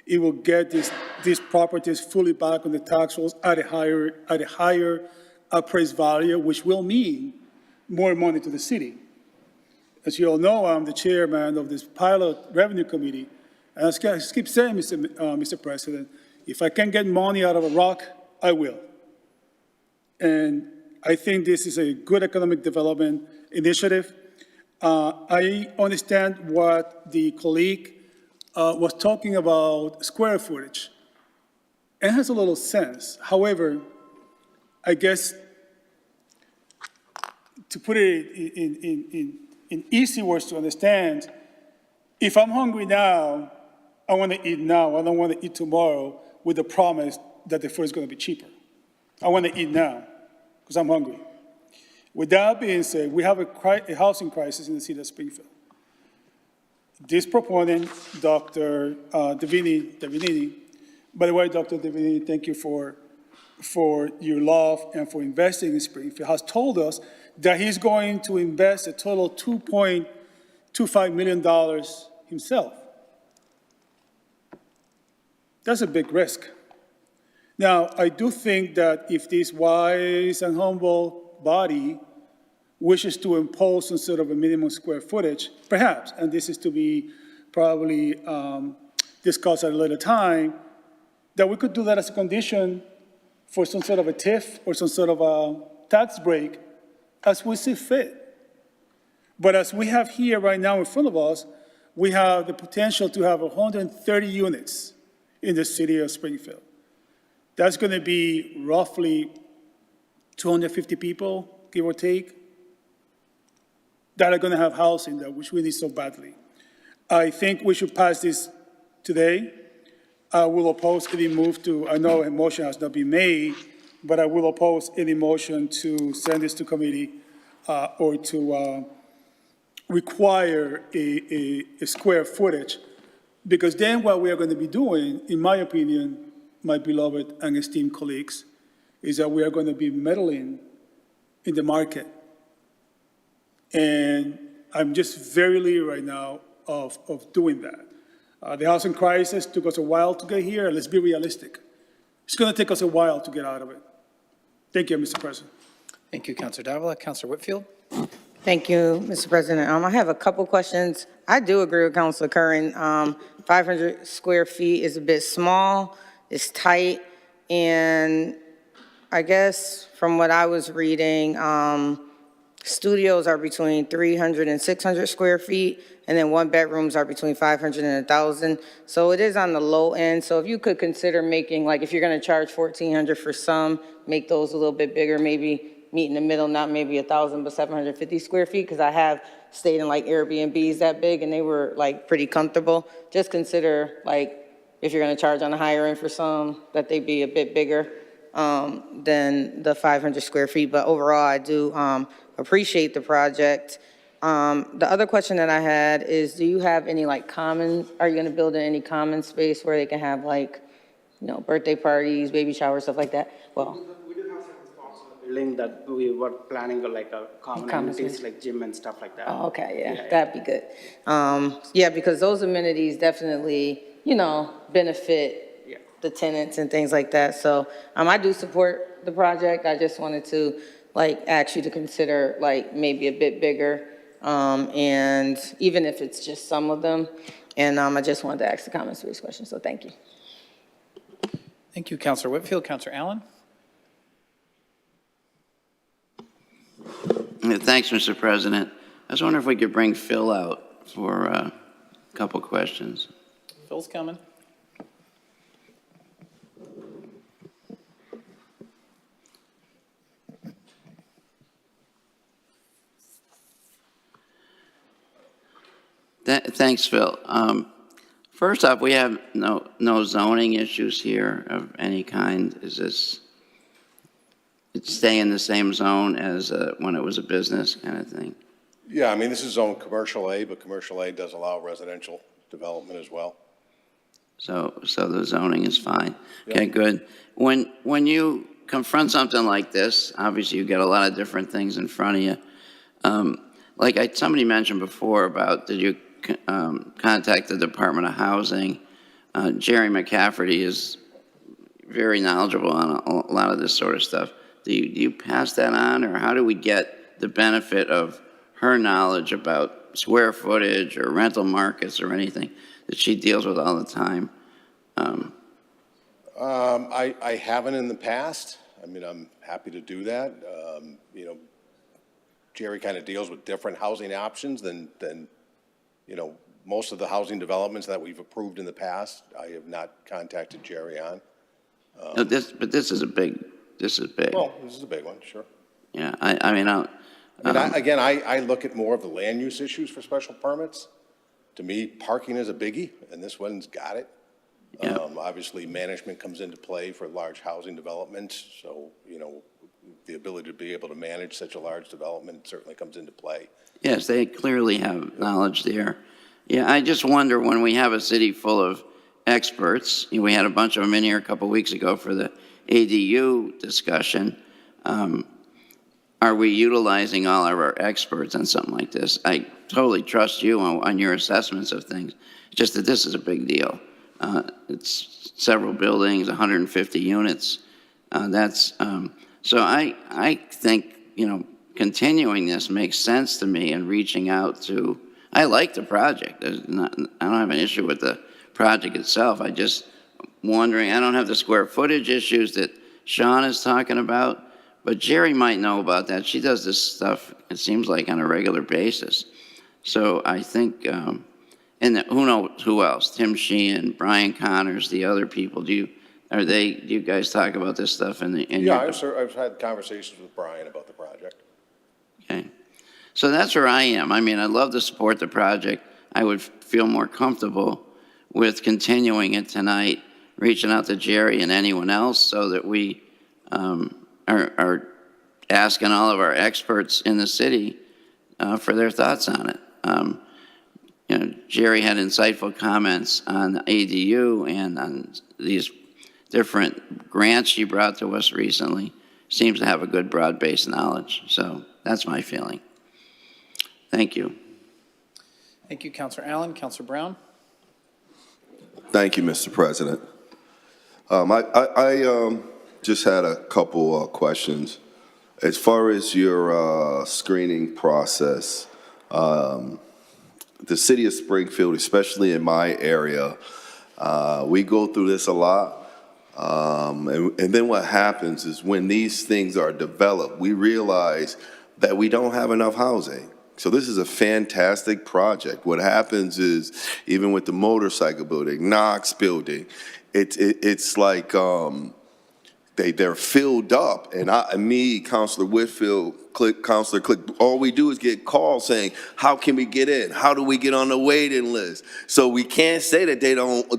J: It will get these properties fully back on the tax rolls at a higher appraised value, which will mean more money to the city. As you all know, I'm the chairman of this pilot revenue committee, and I keep saying, Mr. President, if I can get money out of a rock, I will. And I think this is a good economic development initiative. I understand what the colleague was talking about square footage. It has a little sense. However, I guess to put it in easy words to understand, if I'm hungry now, I want to eat now. I don't want to eat tomorrow with the promise that the food is going to be cheaper. I want to eat now because I'm hungry. With that being said, we have a housing crisis in the city of Springfield. This proponent, Dr. Davinini, by the way, Dr. Davinini, thank you for your love and for investing in Springfield, has told us that he's going to invest a total of $2.25 million himself. That's a big risk. Now, I do think that if this wise and humble body wishes to impose some sort of a minimum square footage, perhaps, and this is to be probably discussed at a later time, that we could do that as a condition for some sort of a TIF or some sort of a tax break as we see fit. But as we have here right now in front of us, we have the potential to have 130 units in the city of Springfield. That's going to be roughly 250 people, give or take, that are going to have housing there, which we need so badly. I think we should pass this today. I will oppose any move to, I know a motion has not been made, but I will oppose any motion to send this to committee or to require a square footage, because then what we are going to be doing, in my opinion, my beloved and esteemed colleagues, is that we are going to be meddling in the market. And I'm just very leery right now of doing that. The housing crisis took us a while to get here. Let's be realistic. It's going to take us a while to get out of it. Thank you, Mr. President.
A: Thank you, Councilor Davila. Councilor Whitfield.
B: Thank you, Mr. President. I have a couple questions. I do agree with Councilor Curran. 500 square feet is a bit small, it's tight, and I guess from what I was reading, studios are between 300 and 600 square feet, and then one bedrooms are between 500 and 1,000. So it is on the low end. So if you could consider making, like if you're gonna charge 1,400 for some, make those a little bit bigger, maybe meet in the middle, not maybe 1,000, but 750 square feet, because I have stayed in like Airbnbs that big and they were like pretty comfortable. Just consider like, if you're gonna charge on the higher end for some, that they be a bit bigger than the 500 square feet. But overall, I do appreciate the project. The other question that I had is, do you have any like common, are you gonna build in any common space where they can have like, you know, birthday parties, baby showers, stuff like that? Well,
S: Building that we were planning like a common
B: Common
S: amenities
B: space.
S: like gym and stuff like that.
B: oh, okay, yeah, that'd be good. Yeah, because those amenities definitely, you know, benefit the tenants and things like that. So I do support the project. I just wanted to like ask you to consider like maybe a bit bigger, and even if it's just some of them. And I just wanted to ask the common space question. So thank you.
A: Thank you, Councilor Whitfield. Councilor Allen?
F: Thanks, Mr. President. I was wondering if we could bring Phil out for a couple questions.
A: Phil's coming.
F: Thanks, Phil. First off, we have no zoning issues here of any kind. Is this, it's stay in the same zone as when it was a business kind of thing?
N: Yeah, I mean, this is zone commercial A, but commercial A does allow residential development as well.
F: So the zoning is fine. Okay, good. When you confront something like this, obviously you get a lot of different things in front of you. Somebody mentioned before about, did you contact the Department of Housing? Jerry McCafferty is very knowledgeable on a lot of this sort of stuff. Do you pass that on, or how do we get the benefit of her knowledge about square footage or rental markets or anything that she deals with all the time?
N: I haven't in the past. I mean, I'm happy to do that. You know, Jerry kind of deals with different housing options than you know, most of the housing developments that we've approved in the past. I have not contacted Jerry on.
F: But this is big.
N: Well, this is a big one, sure.
F: Yeah,
N: I look at more of the land use issues for special permits. To me, parking is a biggie, and this one's got it.
F: Yeah.
N: Obviously, management comes into play for large housing developments, so, you know, the ability to be able to manage such a large development certainly comes into play.
F: Yes, they clearly have knowledge there. Yeah, I just wonder, when we have a city full of experts, we had a bunch of them in here a couple weeks ago for the ADU discussion, are we utilizing all of our experts on something like this? I totally trust you on your assessments of things, just that this is a big deal. It's several buildings, 150 units. So I think, you know, continuing this makes sense to me, and reaching out to, I like the project. I don't have an issue with the project itself. I just wondering, I don't have the square footage issues that Sean is talking about, but Jerry might know about that. She does this stuff, it seems like, on a regular basis. So I think, and who knows who else? Tim Sheehan, Brian Connors, the other people. Do you guys talk about this stuff
N: I've had conversations with Brian about the project.
F: Okay. So that's where I am. I mean, I'd love to support the project. I would feel more comfortable with continuing it tonight, reaching out to Jerry and anyone else, so that we are asking all of our experts in the city for their thoughts on it. You know, Jerry had insightful comments on the ADU and on these different grants she brought to us recently. Seems to have a good broad-based knowledge. So that's my feeling. Thank you.
A: Thank you, Councilor Allen. Councilor Brown?
H: Thank you, Mr. President. I just had a couple questions. As far as your screening process, the city of Springfield, especially in my area, we go through this a lot. And then what happens is, when these things are developed, we realize that we don't have enough housing. So this is a fantastic project. What happens is, even with the motorcycle building, Knox building, it's like they're filled up, and me, Councilor Whitfield, Councilor Click, all we do is get calls saying, how can we get in? How do we get on the waiting list? So we can't say that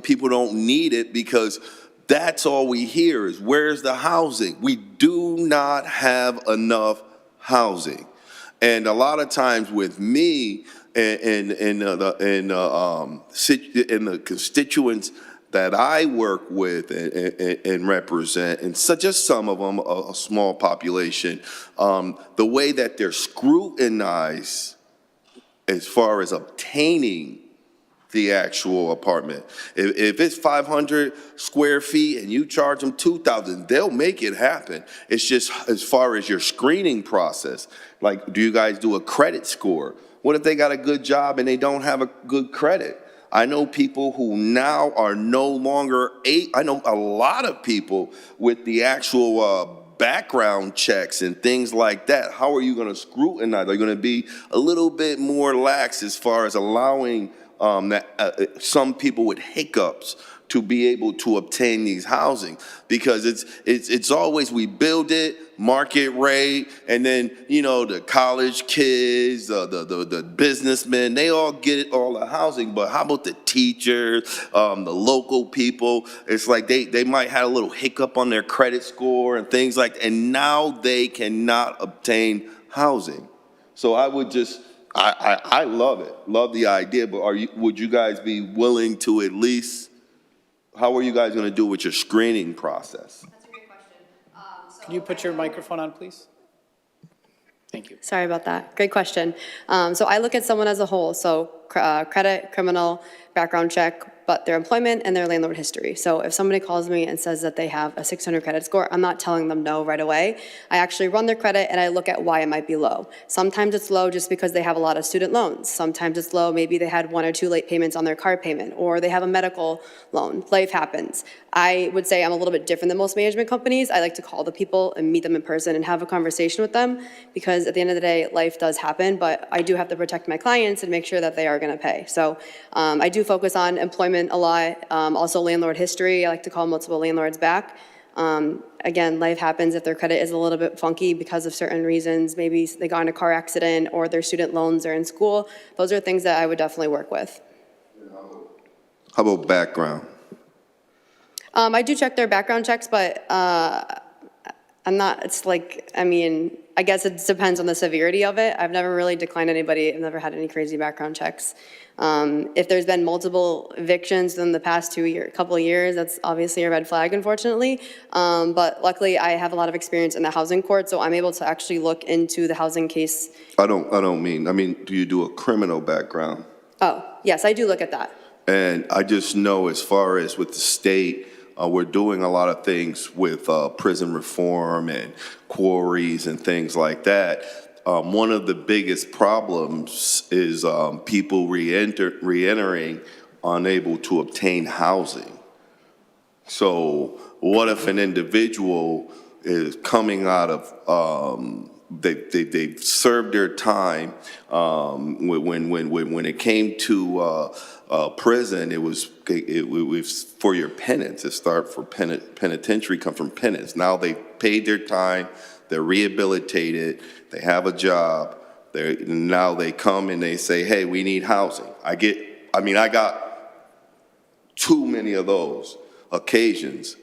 H: people don't need it, because that's all we hear is, where's the housing? We do not have enough housing. And a lot of times with me and the constituents that I work with and represent, and just some of them, a small population, the way that they're scrutinized as far as obtaining the actual apartment. If it's 500 square feet and you charge them 2,000, they'll make it happen. It's just as far as your screening process, like, do you guys do a credit score? What if they got a good job and they don't have a good credit? I know people who now are no longer I know a lot of people with the actual background checks and things like that. How are you going to scrutinize? Are you going to be a little bit more lax as far as allowing some people with hiccups to be able to obtain these housing? Because it's always, we build it, market rate, and then, you know, the college kids, the businessmen, they all get all the housing. But how about the teachers, the local people? It's like they might have a little hiccup on their credit score and things like that, and now they cannot obtain housing. So I would just, I love it, love the idea, but would you guys be willing to at least, how are you guys going to do with your screening process?
R: That's a great question.
A: Can you put your microphone on, please? Thank you.
R: Sorry about that. Great question. So I look at someone as a whole, so credit, criminal, background check, but their employment and their landlord history. So if somebody calls me and says that they have a 600 credit score, I'm not telling them no right away. I actually run their credit and I look at why it might be low. Sometimes it's low just because they have a lot of student loans. Sometimes it's low, maybe they had 1 or 2 late payments on their car payment, or they have a medical loan. Life happens. I would say I'm a little bit different than most management companies. I like to call the people and meet them in person and have a conversation with them, because at the end of the day, life does happen, but I do have to protect my clients and make sure that they are going to pay. So I do focus on employment a lot, also landlord history. I like to call multiple landlords back. Again, life happens. If their credit is a little bit funky because of certain reasons, maybe they got in a car accident or their student loans are in school, those are things that I would definitely work with.
H: How about background?
R: I do check their background checks, but I'm not, it's like, I mean, I guess it depends on the severity of it. I've never really declined anybody. I've never had any crazy background checks. If there's been multiple evictions in the past couple of years, that's obviously a red flag, unfortunately. But luckily, I have a lot of experience in the housing court, so I'm able to actually look into the housing case.
H: I mean, do you do a criminal background?
R: Oh, yes, I do look at that.
H: And I just know, as far as with the state, we're doing a lot of things with prison reform and quarries and things like that. One of the biggest problems is people re-entering unable to obtain housing. So what if an individual is coming out of, they've served their time, when it came to prison, it was for your penance. It started for penitentiary, come from penance. Now they paid their time, they're rehabilitated, they have a job. Now they come and they say, hey, we need housing. I got too many of those occasions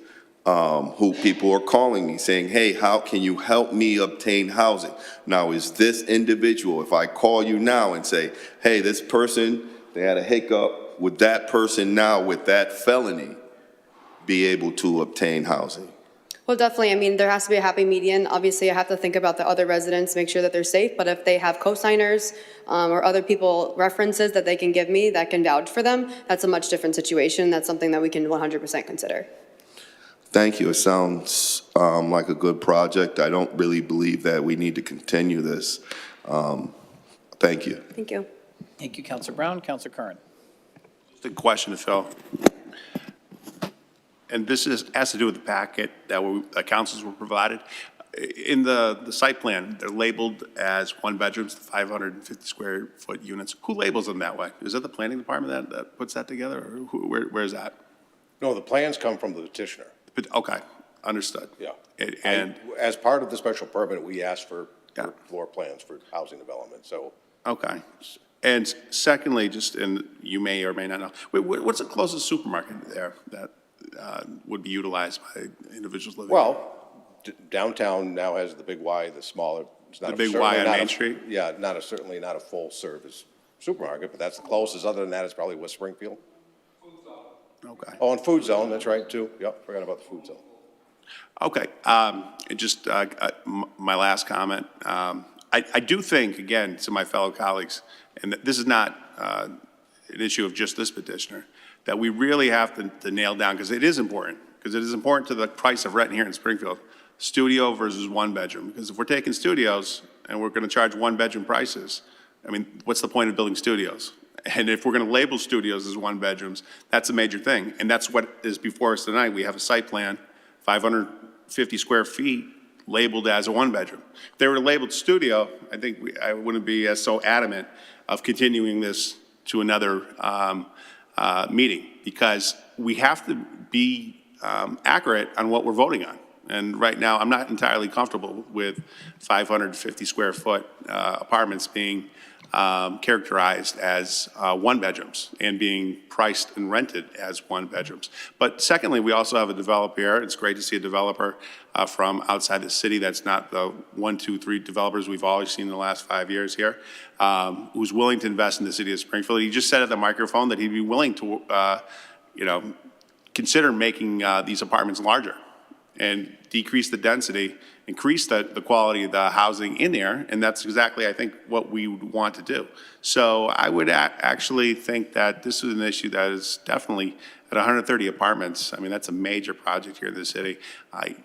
H: who people are calling me saying, hey, how can you help me obtain housing? Now, is this individual, if I call you now and say, hey, this person, they had a hiccup, would that person now with that felony be able to obtain housing?
R: Well, definitely. I mean, there has to be a happy median. Obviously, I have to think about the other residents, make sure that they're safe. But if they have co-signers or other people, references that they can give me that can vouch for them, that's a much different situation. That's something that we can 100% consider.
H: Thank you. It sounds like a good project. I don't really believe that we need to continue this. Thank you.
R: Thank you.
A: Thank you, Councilor Brown. Councilor Curran.
U: Just a question to Phil. And this has to do with the packet that councils were provided. In the site plan, they're labeled as one bedrooms, 550 square foot units. Who labels them that way? Is it the planning department that puts that together, or where is that?
N: No, the plans come from the petitioner.
U: Okay. Understood.
N: Yeah.
U: And
N: as part of the special permit, we asked for floor plans for housing development, so.
U: okay. And secondly, just, and you may or may not know, what's the closest supermarket there that would be utilized by individuals living?
N: Well, downtown now has the Big Y, the smaller. It's not
U: The Big Y on Main Street?
N: Yeah, certainly not a full-service supermarket, but that's the closest. Other than that, it's probably West Springfield.
U: Okay.
N: Oh, and Food Zone, that's right, too. Yep, forgot about the Food Zone.
U: Okay. Just my last comment. I do think, again, to my fellow colleagues, and this is not an issue of just this petitioner, that we really have to nail down, because it is important to the price of rent here in Springfield, studio versus one bedroom. Because if we're taking studios and we're going to charge one bedroom prices, I mean, what's the point of building studios? And if we're going to label studios as one bedrooms, that's a major thing. And that's what is before us tonight. We have a site plan, 550 square feet, labeled as a one bedroom. If they were labeled studio, I think I wouldn't be as so adamant of continuing this to another meeting, because we have to be accurate on what we're voting on. And right now, I'm not entirely comfortable with 550 square foot apartments being characterized as one bedrooms and being priced and rented as one bedrooms. But secondly, we also have a developer here. It's great to see a developer from outside the city that's not the 1, 2, 3 developers we've always seen in the last 5 years here, who's willing to invest in the city of Springfield. He just said at the microphone that he'd be willing to, consider making these apartments larger and decrease the density, increase the quality of the housing in there, and that's exactly, I think, what we would want to do. So I would actually think that this is an issue that is definitely at 130 apartments. I mean, that's a major project here in the city. I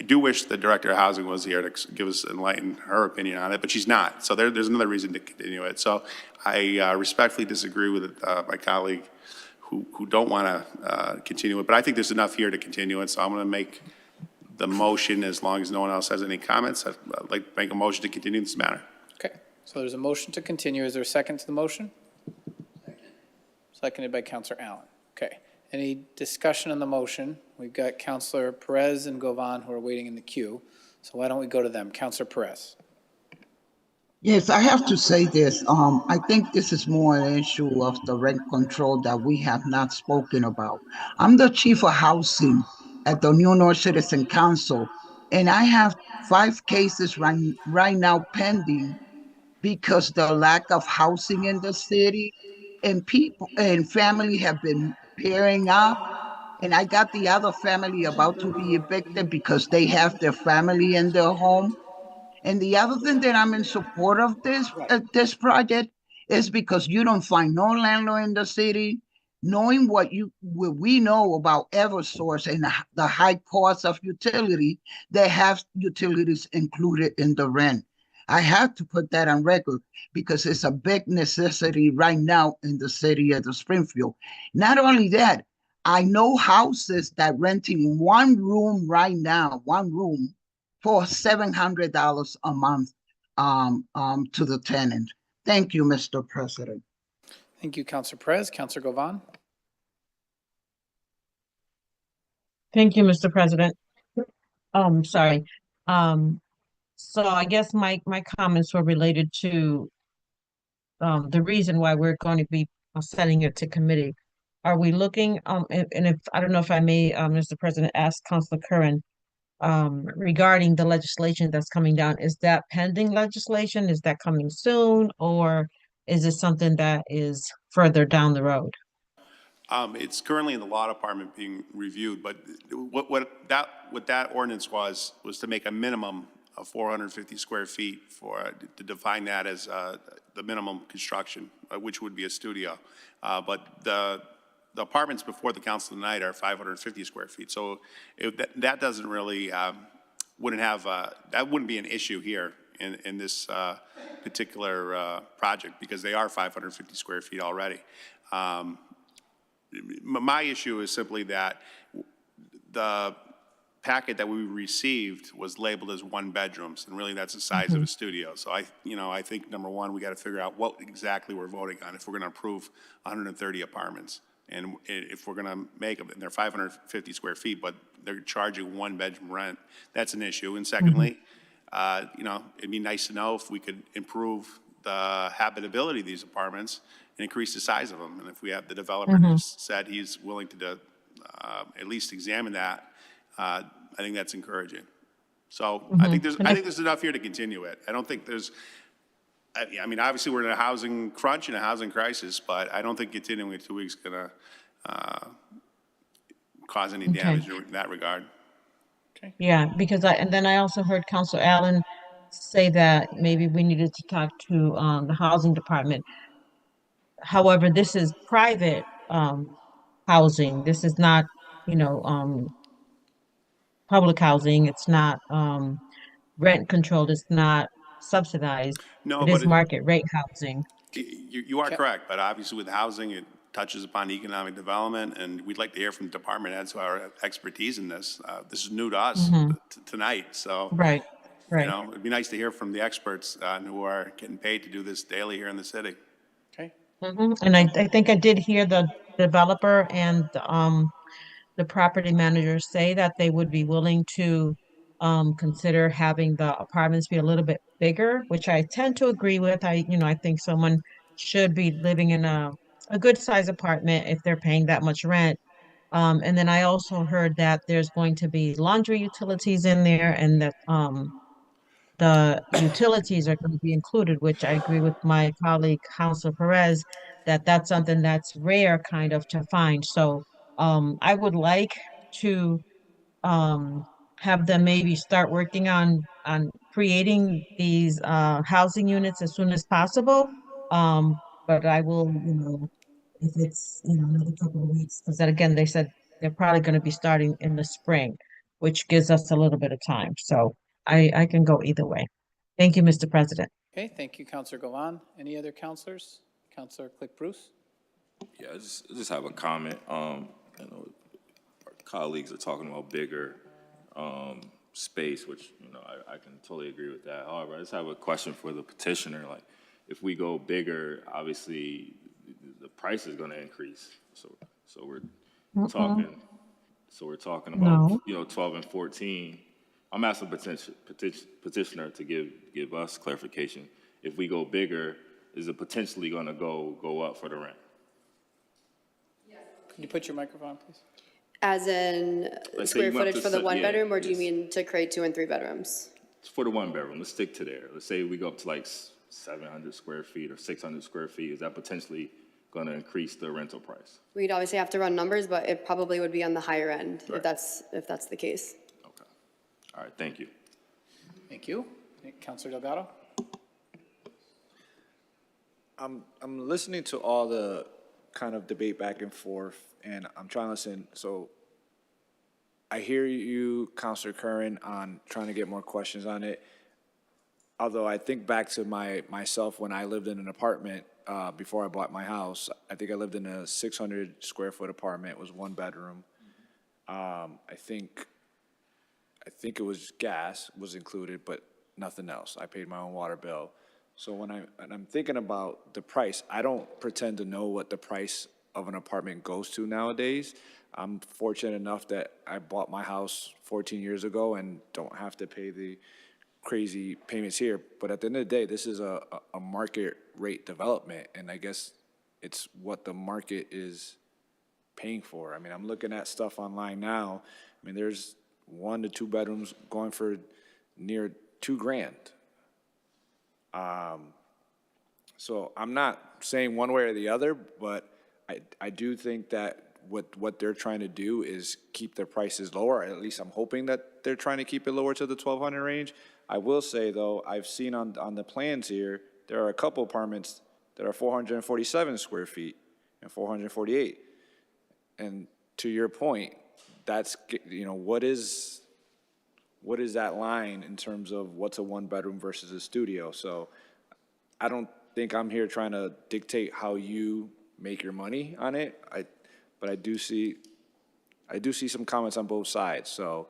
U: do wish the Director of Housing was here to give us, enlighten her opinion on it, but she's not. So there's another reason to continue it. So I respectfully disagree with my colleague who don't want to continue it, but I think there's enough here to continue it, so I'm going to make the motion as long as no one else has any comments. I'd like to make a motion to continue this matter.
A: Okay, so there's a motion to continue. Is there a second to the motion? Seconded by Councilor Allen. Okay, any discussion on the motion? We've got Councilor Perez and Govan who are waiting in the queue. So why don't we go to them? Councilor Perez.
C: Yes, I have to say this. I think this is more an issue of the rent control that we have not spoken about. I'm the chief of housing at the New North Citizen Council, and I have 5 cases right now pending because the lack of housing in the city, and people and family have been pairing up. And I got the other family about to be evicted because they have their family in their home. And the other thing that I'm in support of this project is because you don't find no landlord in the city knowing what we know about Eversource and the high cost of utility. They have utilities included in the rent. I have to put that on record because it's a big necessity right now in the city of Springfield. Not only that, I know houses that renting one room right now, one room, for $700 a month to the tenant. Thank you, Mr. President.
A: Thank you, Councilor Perez. Councilor Govan.
G: Thank you, Mr. President. Sorry. So I guess my comments were related to the reason why we're going to be sending it to committee. Are we looking, and if, I don't know if I may, Mr. President, ask Councilor Curran, regarding the legislation that's coming down, is that pending legislation? Is that coming soon? Or is it something that is further down the road?
U: It's currently in the law department being reviewed, but what that ordinance was to make a minimum of 450 square feet to define that as the minimum construction, which would be a studio. But the apartments before the council tonight are 550 square feet. So that doesn't really, that wouldn't be an issue here in this particular project because they are 550 square feet already. My issue is simply that the packet that we received was labeled as one bedrooms, and really that's the size of a studio. So I think number one, we got to figure out what exactly we're voting on if we're going to approve 130 apartments. And if we're gonna make them, and they're 550 square feet, but they're charging one-bedroom rent, that's an issue. And secondly, you know, it'd be nice to know if we could improve the habitability of these apartments and increase the size of them. And if we have, the developer has said he's willing to at least examine that, I think that's encouraging. So I think there's enough here to continue it. I don't think there's, I mean, obviously, we're in a housing crunch and a housing crisis, but I don't think continuing it 2 weeks is going to cause any damage in that regard.
G: Yeah, because and then I also heard Council Allen say that maybe we needed to talk to the housing department. However, this is private housing. This is not, you know, public housing. It's not rent controlled. It's not subsidized.
U: No,
G: It
U: but
G: is market rate housing.
U: you are correct, but obviously with housing, it touches upon economic development, and we'd like to hear from department heads who are expertise in this. This is new to us tonight, so.
G: Right,
U: You
G: right.
U: know, it'd be nice to hear from the experts who are getting paid to do this daily here in the city.
A: Okay.
G: And I think I did hear the developer and the property manager say that they would be willing to consider having the apartments be a little bit bigger, which I tend to agree with. I think someone should be living in a good size apartment if they're paying that much rent. And then I also heard that there's going to be laundry utilities in there and that the utilities are going to be included, which I agree with my colleague, Council Perez, that that's something that's rare kind of to find. So I would like to um, have them maybe start working on creating these housing units as soon as possible. But I will, if it's another couple of weeks, because then again, they said they're probably going to be starting in the spring, which gives us a little bit of time. So I can go either way. Thank you, Mr. President.
A: Okay, thank you, Counselor Govan. Any other counselors? Counselor Click Bruce?
D: Yeah, I just have a comment. You know, our colleagues are talking about bigger space, which, you know, I can totally agree with that. However, I just have a question for the petitioner. Like, if we go bigger, obviously the price is going to increase. So we're talking. So we're talking about,
G: No.
D: 12 and 14. I'm asking petitioner to give us clarification. If we go bigger, is it potentially going to go up for the rent?
A: Can you put your microphone, please?
R: As in
D: Let's say
R: square
D: you went
R: footage
D: to
R: for the
D: se-
R: one
D: yeah,
R: bedroom, or do you
D: yes.
R: mean to create 2 and 3 bedrooms?
D: It's for the one bedroom. Let's stick to there. Let's say we go up to like 700 square feet or 600 square feet. Is that potentially going to increase the rental price?
R: We'd obviously have to run numbers, but it probably would be on the higher end
D: Right.
R: if that's the case.
D: Okay. All right. Thank you.
A: Thank you. Counselor Delgado?
E: I'm listening to all the kind of debate back and forth, and I'm trying to listen. So I hear you, Counselor Curran, on trying to get more questions on it. Although I think back to myself when I lived in an apartment before I bought my house. I think I lived in a 600 square foot apartment. It was one bedroom. I think it was gas was included, but nothing else. I paid my own water bill. So when I'm thinking about the price, I don't pretend to know what the price of an apartment goes to nowadays. I'm fortunate enough that I bought my house 14 years ago and don't have to pay the crazy payments here. But at the end of the day, this is a market rate development, and I guess it's what the market is paying for. I mean, I'm looking at stuff online now. I mean, there's 1 to 2 bedrooms going for near $2,000. So I'm not saying one way or the other, but I do think that what they're trying to do is keep their prices lower. At least I'm hoping that they're trying to keep it lower to the 1,200 range. I will say, though, I've seen on the plans here, there are a couple apartments that are 447 square feet and 448. And to your point, that's, what is that line in terms of what's a one bedroom versus a studio? So I don't think I'm here trying to dictate how you make your money on it. But I do see some comments on both sides. So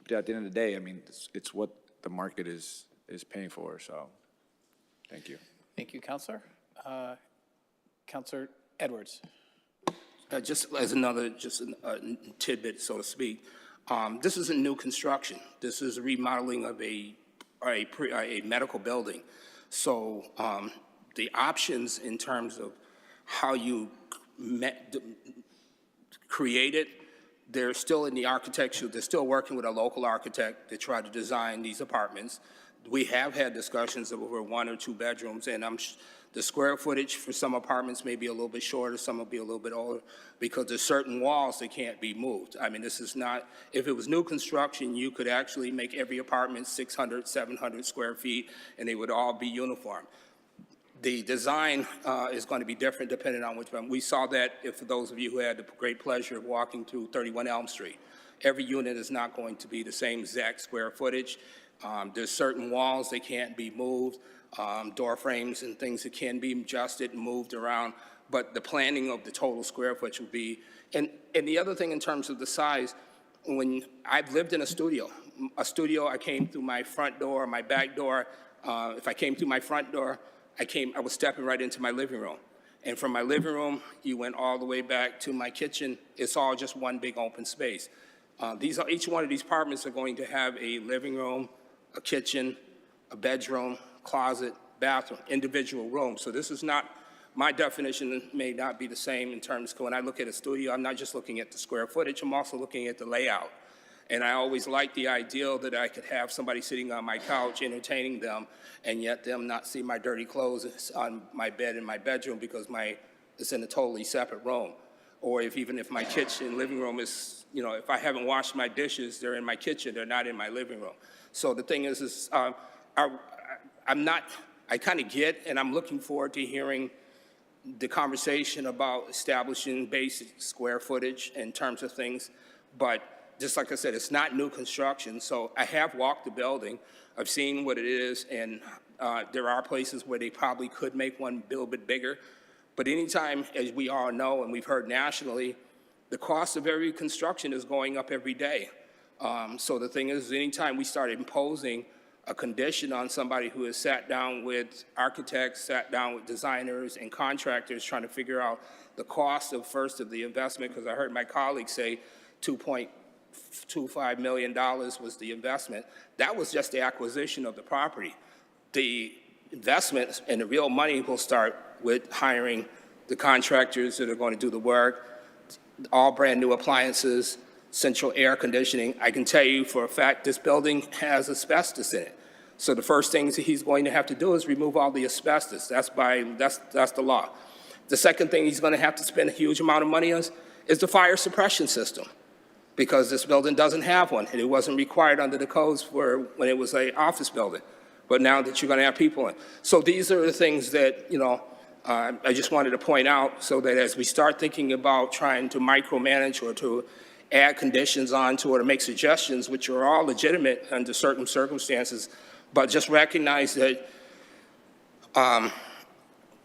E: but at the end of the day, I mean, it's what the market is paying for. So thank you.
A: Thank you, Counselor. Counselor Edwards.
I: Just as another, just a tidbit, so to speak, this isn't new construction. This is a remodeling of a medical building. So the options in terms of how you create it, they're still in the architecture. They're still working with a local architect to try to design these apartments. We have had discussions of over 1 or 2 bedrooms, and the square footage for some apartments may be a little bit shorter, some will be a little bit older, because there's certain walls that can't be moved. I mean, this is not, if it was new construction, you could actually make every apartment 600, 700 square feet, and they would all be uniform. The design is going to be different depending on which one. We saw that for those of you who had the great pleasure of walking through 31 Elm Street. Every unit is not going to be the same exact square footage. There's certain walls that can't be moved, door frames and things that can be adjusted and moved around, but the planning of the total square footage will be, and the other thing in terms of the size, when I've lived in a studio, I came through my front door, my back door. If I came through my front door, I was stepping right into my living room. And from my living room, you went all the way back to my kitchen. It's all just one big open space. Each one of these apartments are going to have a living room, a kitchen, a bedroom, closet, bathroom, individual rooms. So this is not, my definition may not be the same in terms of when I look at a studio, I'm not just looking at the square footage, I'm also looking at the layout. And I always liked the ideal that I could have somebody sitting on my couch entertaining them, and yet them not see my dirty clothes on my bed in my bedroom because it's in a totally separate room. Or even if my kitchen, living room is, if I haven't washed my dishes, they're in my kitchen, they're not in my living room. So the thing is I kind of get, and I'm looking forward to hearing the conversation about establishing basic square footage in terms of things, but just like I said, it's not new construction, so I have walked the building. I've seen what it is, and there are places where they probably could make one a little bit bigger. But anytime, as we all know, and we've heard nationally, the cost of every construction is going up every day. So the thing is, anytime we start imposing a condition on somebody who has sat down with architects, sat down with designers and contractors trying to figure out the cost of the investment, because I heard my colleague say $2.25 million was the investment. That was just the acquisition of the property. The investment and the real money will start with hiring the contractors that are going to do the work, all brand new appliances, central air conditioning. I can tell you for a fact this building has asbestos in it. So the first things he's going to have to do is remove all the asbestos. That's the law. The second thing he's going to have to spend a huge amount of money on is the fire suppression system, because this building doesn't have one, and it wasn't required under the codes when it was an office building. But now that you're going to have people in. So these are the things that, I just wanted to point out, so that as we start thinking about trying to micromanage or to add conditions onto it or make suggestions, which are all legitimate under certain circumstances, but just recognize that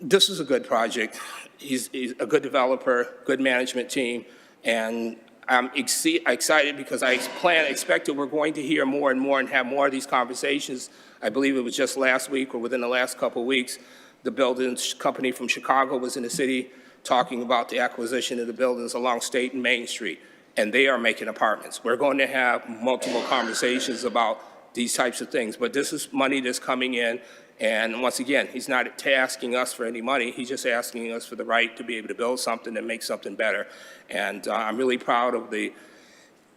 I: this is a good project. He's a good developer, good management team, and I'm excited because I expected we're going to hear more and more and have more of these conversations. I believe it was just last week or within the last couple of weeks, the buildings company from Chicago was in the city talking about the acquisition of the buildings along State and Main Street, and they are making apartments. We're going to have multiple conversations about these types of things, but this is money that's coming in, and once again, he's not asking us for any money, he's just asking us for the right to be able to build something and make something better. And I'm really proud of the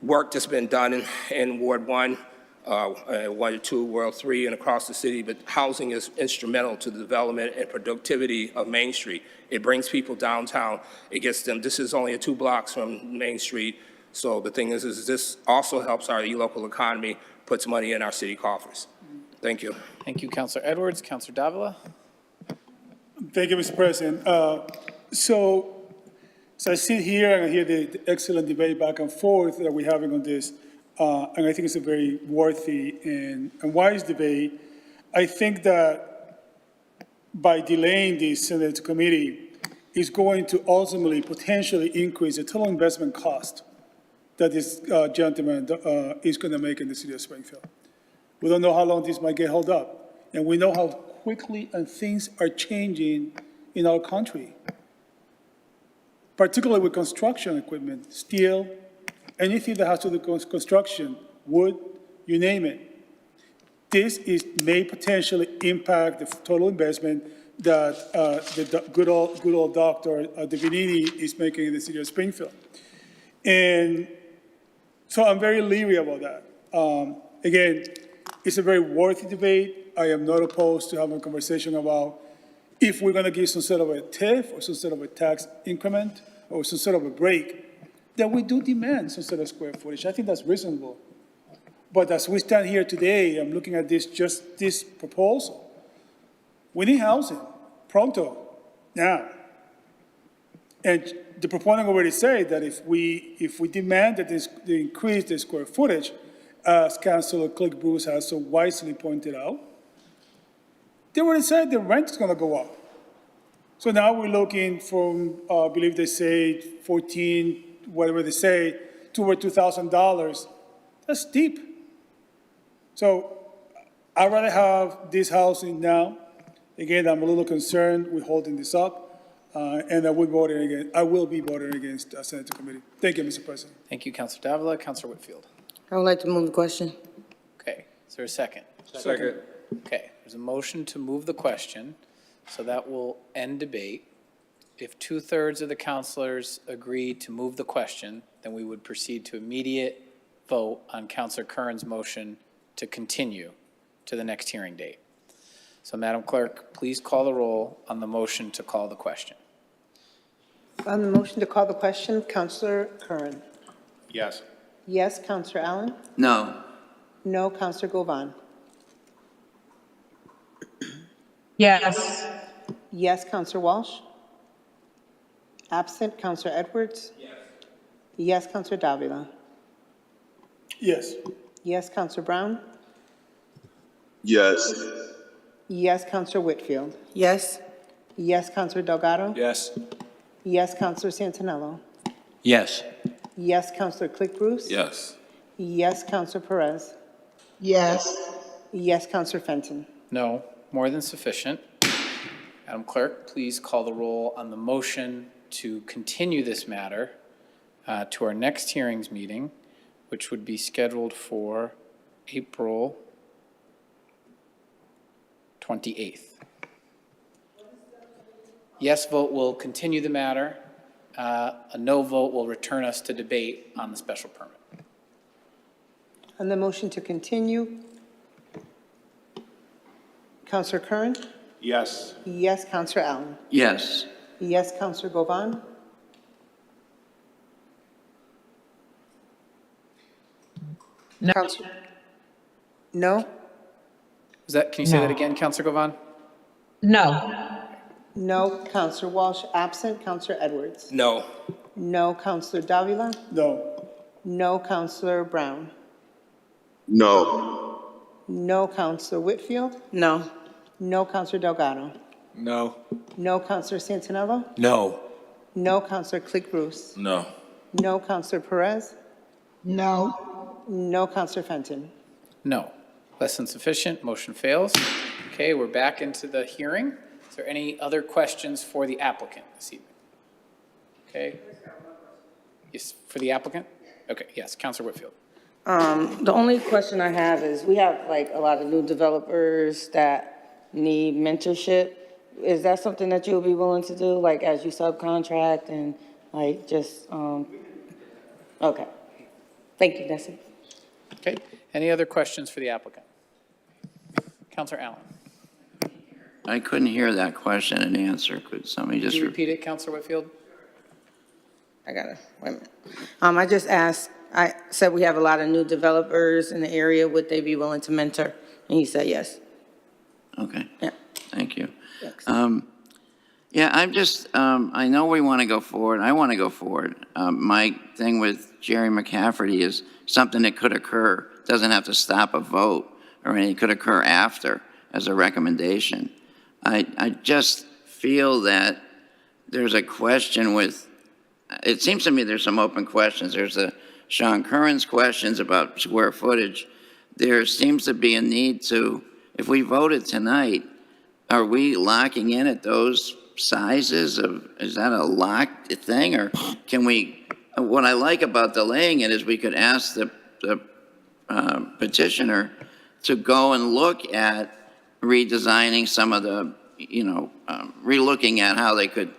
I: work that's been done in Ward 1, Ward 2, Ward 3, and across the city, but housing is instrumental to the development and productivity of Main Street. It brings people downtown, it gets them, this is only 2 blocks from Main Street, so the thing is this also helps our local economy, puts money in our city coffers. Thank you.
A: Thank you, Councilor Edwards. Councilor Davila?
J: Thank you, Mr. President. So I sit here and I hear the excellent debate back and forth that we're having on this, and I think it's a very worthy and wise debate. I think that by delaying the Senate committee is going to ultimately potentially increase the total investment cost that this gentleman is going to make in the city of Springfield. We don't know how long this might get held up, and we know how quickly and things are changing in our country. particularly with construction equipment, steel, anything that has to do with construction, wood, you name it. This may potentially impact the total investment that the good old Dr. Devinini is making in the city of Springfield. And so I'm very leery about that. Again, it's a very worthy debate. I am not opposed to having a conversation about if we're going to give some sort of a TIF or some sort of a tax increment or some sort of a break, that we do demand some sort of square footage. I think that's reasonable. But as we stand here today, I'm looking at this proposal. We need housing, pronto, now. And the proponent already said that if we demand that they increase the square footage, as Councilor Click Bruce has so wisely pointed out, they already said the rent is going to go up. So now we're looking from, I believe they say 14, whatever they say, to over $2,000. That's steep. So I'd rather have this housing now. Again, I'm a little concerned with holding this up, and I will be voting against Senator Committee. Thank you, Mr. President.
A: Thank you, Councilor Davila. Councilor Whitfield.
B: I would like to move the question.
A: Okay, is there a second?
E: Second.
A: Okay, there's a motion to move the question, so that will end debate. If 2/3 of the councilors agree to move the question, then we would proceed to immediate vote on Councilor Curran's motion to continue to the next hearing date. So, Madam Clerk, please call the roll on the motion to call the question.
K: On the motion to call the question, Councilor Curran.
U: Yes.
K: Yes, Councilor Allen.
F: No.
K: No, Councilor Govan.
G: Yes.
K: Yes, Councilor Walsh. Absent, Councilor Edwards. Yes, Councilor Davila.
J: Yes.
K: Yes, Councilor Brown.
H: Yes.
K: Yes, Councilor Whitfield.
B: Yes.
K: Yes, Councilor Delgado.
E: Yes.
K: Yes, Councilor Santinello.
T: Yes.
K: Yes, Councilor Click Bruce.
D: Yes.
K: Yes, Councilor Perez.
C: Yes.
K: Yes, Councilor Fenton.
A: No, more than sufficient. Madam Clerk, please call the roll on the motion to continue this matter to our next hearings meeting, which would be scheduled for April 28th. Yes vote will continue the matter. A no vote will return us to debate on the special permit.
K: On the motion to continue, Councilor Curran.
U: Yes.
K: Yes, Councilor Allen.
F: Yes.
K: Yes, Councilor Govan.
G: No.
K: Councilor. No.
A: Can you say that again, Councilor Govan?
G: No.
K: No, Councilor Walsh. Absent, Councilor Edwards.
I: No.
K: No, Councilor Davila.
J: No.
K: No, Councilor Brown.
H: No.
K: No, Councilor Whitfield.
B: No.
K: No, Councilor Delgado.
E: No.
K: No, Councilor Santinello.
T: No.
K: No, Councilor Click Bruce.
D: No.
K: No, Councilor Perez.
C: No.
K: No, Councilor Fenton.
A: No. Less than sufficient. Motion fails. Okay, we're back into the hearing. Is there any other questions for the applicant this evening? Okay. Yes, for the applicant? Okay, yes, Councilor Whitfield.
B: The only question I have is, we have like a lot of new developers that need mentorship. Is that something that you'll be willing to do, like as you subcontract and like just, okay. Thank you, that's it.
A: Okay, any other questions for the applicant? Councilor Allen.
F: I couldn't hear that question and answer. Could somebody
A: Could
F: just
A: you repeat it, Councilor Whitfield?
B: I gotta, wait a minute. I just asked, I said we have a lot of new developers in the area. Would they be willing to mentor? And he said yes.
F: Okay.
B: Yeah.
F: Thank you.
B: Thanks.
F: Yeah, I'm just, I know we want to go forward. I want to go forward. My thing with Jerry McCafferty is something that could occur. Doesn't have to stop a vote or anything. It could occur after as a recommendation. I just feel that there's a question with, it seems to me there's some open questions. There's the Sean Curran's questions about square footage. There seems to be a need to, if we voted tonight, are we locking in at those sizes of, is that a locked thing, or can we, what I like about delaying it is we could ask the petitioner to go and look at redesigning some of the, relooking at how they could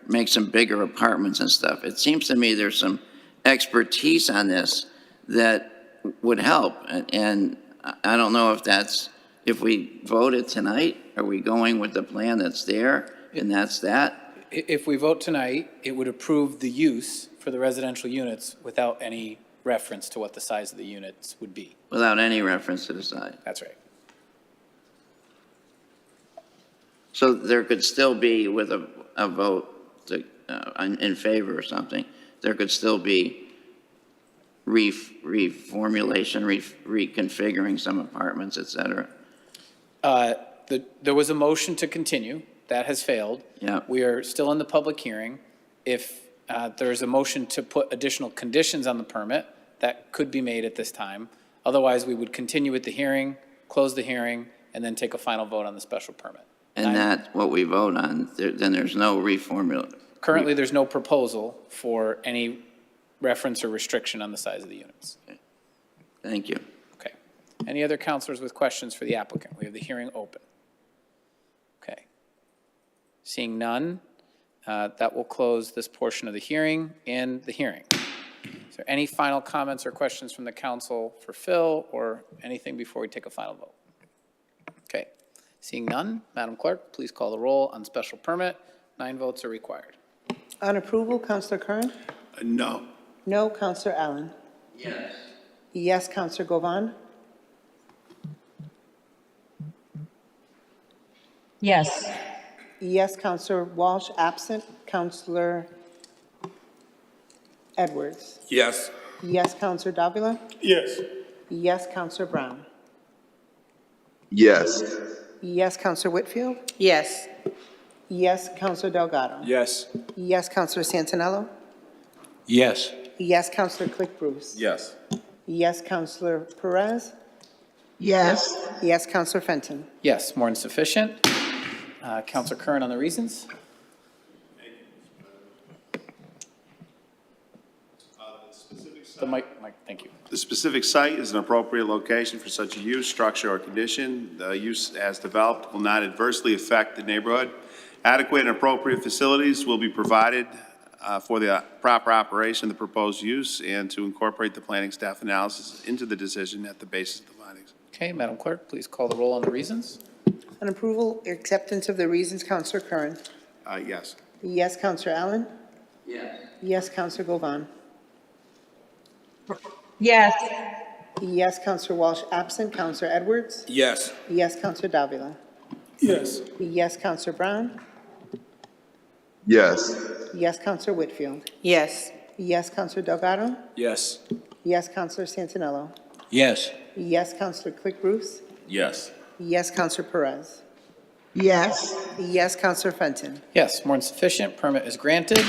F: make some bigger apartments and stuff. It seems to me there's some expertise on this that would help. And I don't know if we voted tonight, are we going with the plan that's there and that's that?
A: If we vote tonight, it would approve the use for the residential units without any reference to what the size of the units would be.
F: Without any reference to the size.
A: That's right.
F: So there could still be, with a vote to, in favor or something, there could still be reformulation, reconfiguring some apartments, et cetera.
A: There was a motion to continue. That has failed.
F: Yeah.
A: We are still in the public hearing. If there is a motion to put additional conditions on the permit, that could be made at this time. Otherwise, we would continue with the hearing, close the hearing, and then take a final vote on the special permit.
F: And that's what we vote on, then there's no reformula.
A: Currently, there's no proposal for any reference or restriction on the size of the units.
F: Okay. Thank you.
A: Okay. Any other counselors with questions for the applicant? We have the hearing open. Okay. Seeing none, that will close this portion of the hearing and the hearing. Is there any final comments or questions from the council for Phil or anything before we take a final vote? Okay. Seeing none, Madam Clerk, please call the roll on special permit. 9 votes are required.
K: On approval, Councillor Kern?
U: No.
K: No, Councillor Allen?
F: Yes.
K: Yes, Councillor Govan?
G: Yes.
K: Yes, Councillor Walsh, absent. Councillor Edwards?
I: Yes.
K: Yes, Councillor Davila?
J: Yes.
K: Yes, Councillor Brown?
H: Yes.
K: Yes, Councillor Whitfield?
B: Yes.
K: Yes, Councillor Delgado?
E: Yes.
K: Yes, Councillor Santinello?
T: Yes.
K: Yes, Councillor Click Bruce?
D: Yes.
K: Yes, Councillor Perez?
C: Yes.
K: Yes, Councillor Fenton?
A: Yes, more than sufficient. Councilor Curran on the reasons. The mic, thank you.
U: The specific site is an appropriate location for such a use, structure, or condition. The use as developed will not adversely affect the neighborhood. Adequate and appropriate facilities will be provided for the proper operation of the proposed use and to incorporate the planning staff analysis into the decision at the basis of the findings.
A: Okay, Madam Clerk, please call the roll on the reasons.
K: On approval, acceptance of the reasons, Councillor Kern?
U: Yes.
K: Yes, Councillor Allen?
F: Yes.
K: Yes, Councillor Govan?
G: Yes.
K: Yes, Councillor Walsh, absent. Councillor Edwards?
I: Yes.
K: Yes, Councillor Davila?
J: Yes.
K: Yes, Councillor Brown?
H: Yes.
K: Yes, Councillor Whitfield?
B: Yes.
K: Yes, Councillor Delgado?
E: Yes.
K: Yes, Councillor Santinello?
T: Yes.
K: Yes, Councillor Click Bruce?
D: Yes.
K: Yes, Councillor Perez?
C: Yes.
K: Yes, Councillor Fenton?
A: Yes, more than sufficient. Permit is granted.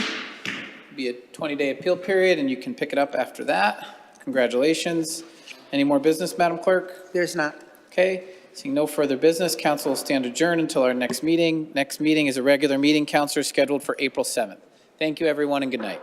A: Be a 20-day appeal period, and you can pick it up after that. Congratulations. Any more business, Madam Clerk?
K: There's not.
A: Okay. Seeing no further business, council will stand adjourned until our next meeting. Next meeting is a regular meeting, councilor, scheduled for April 7th. Thank you, everyone, and good night.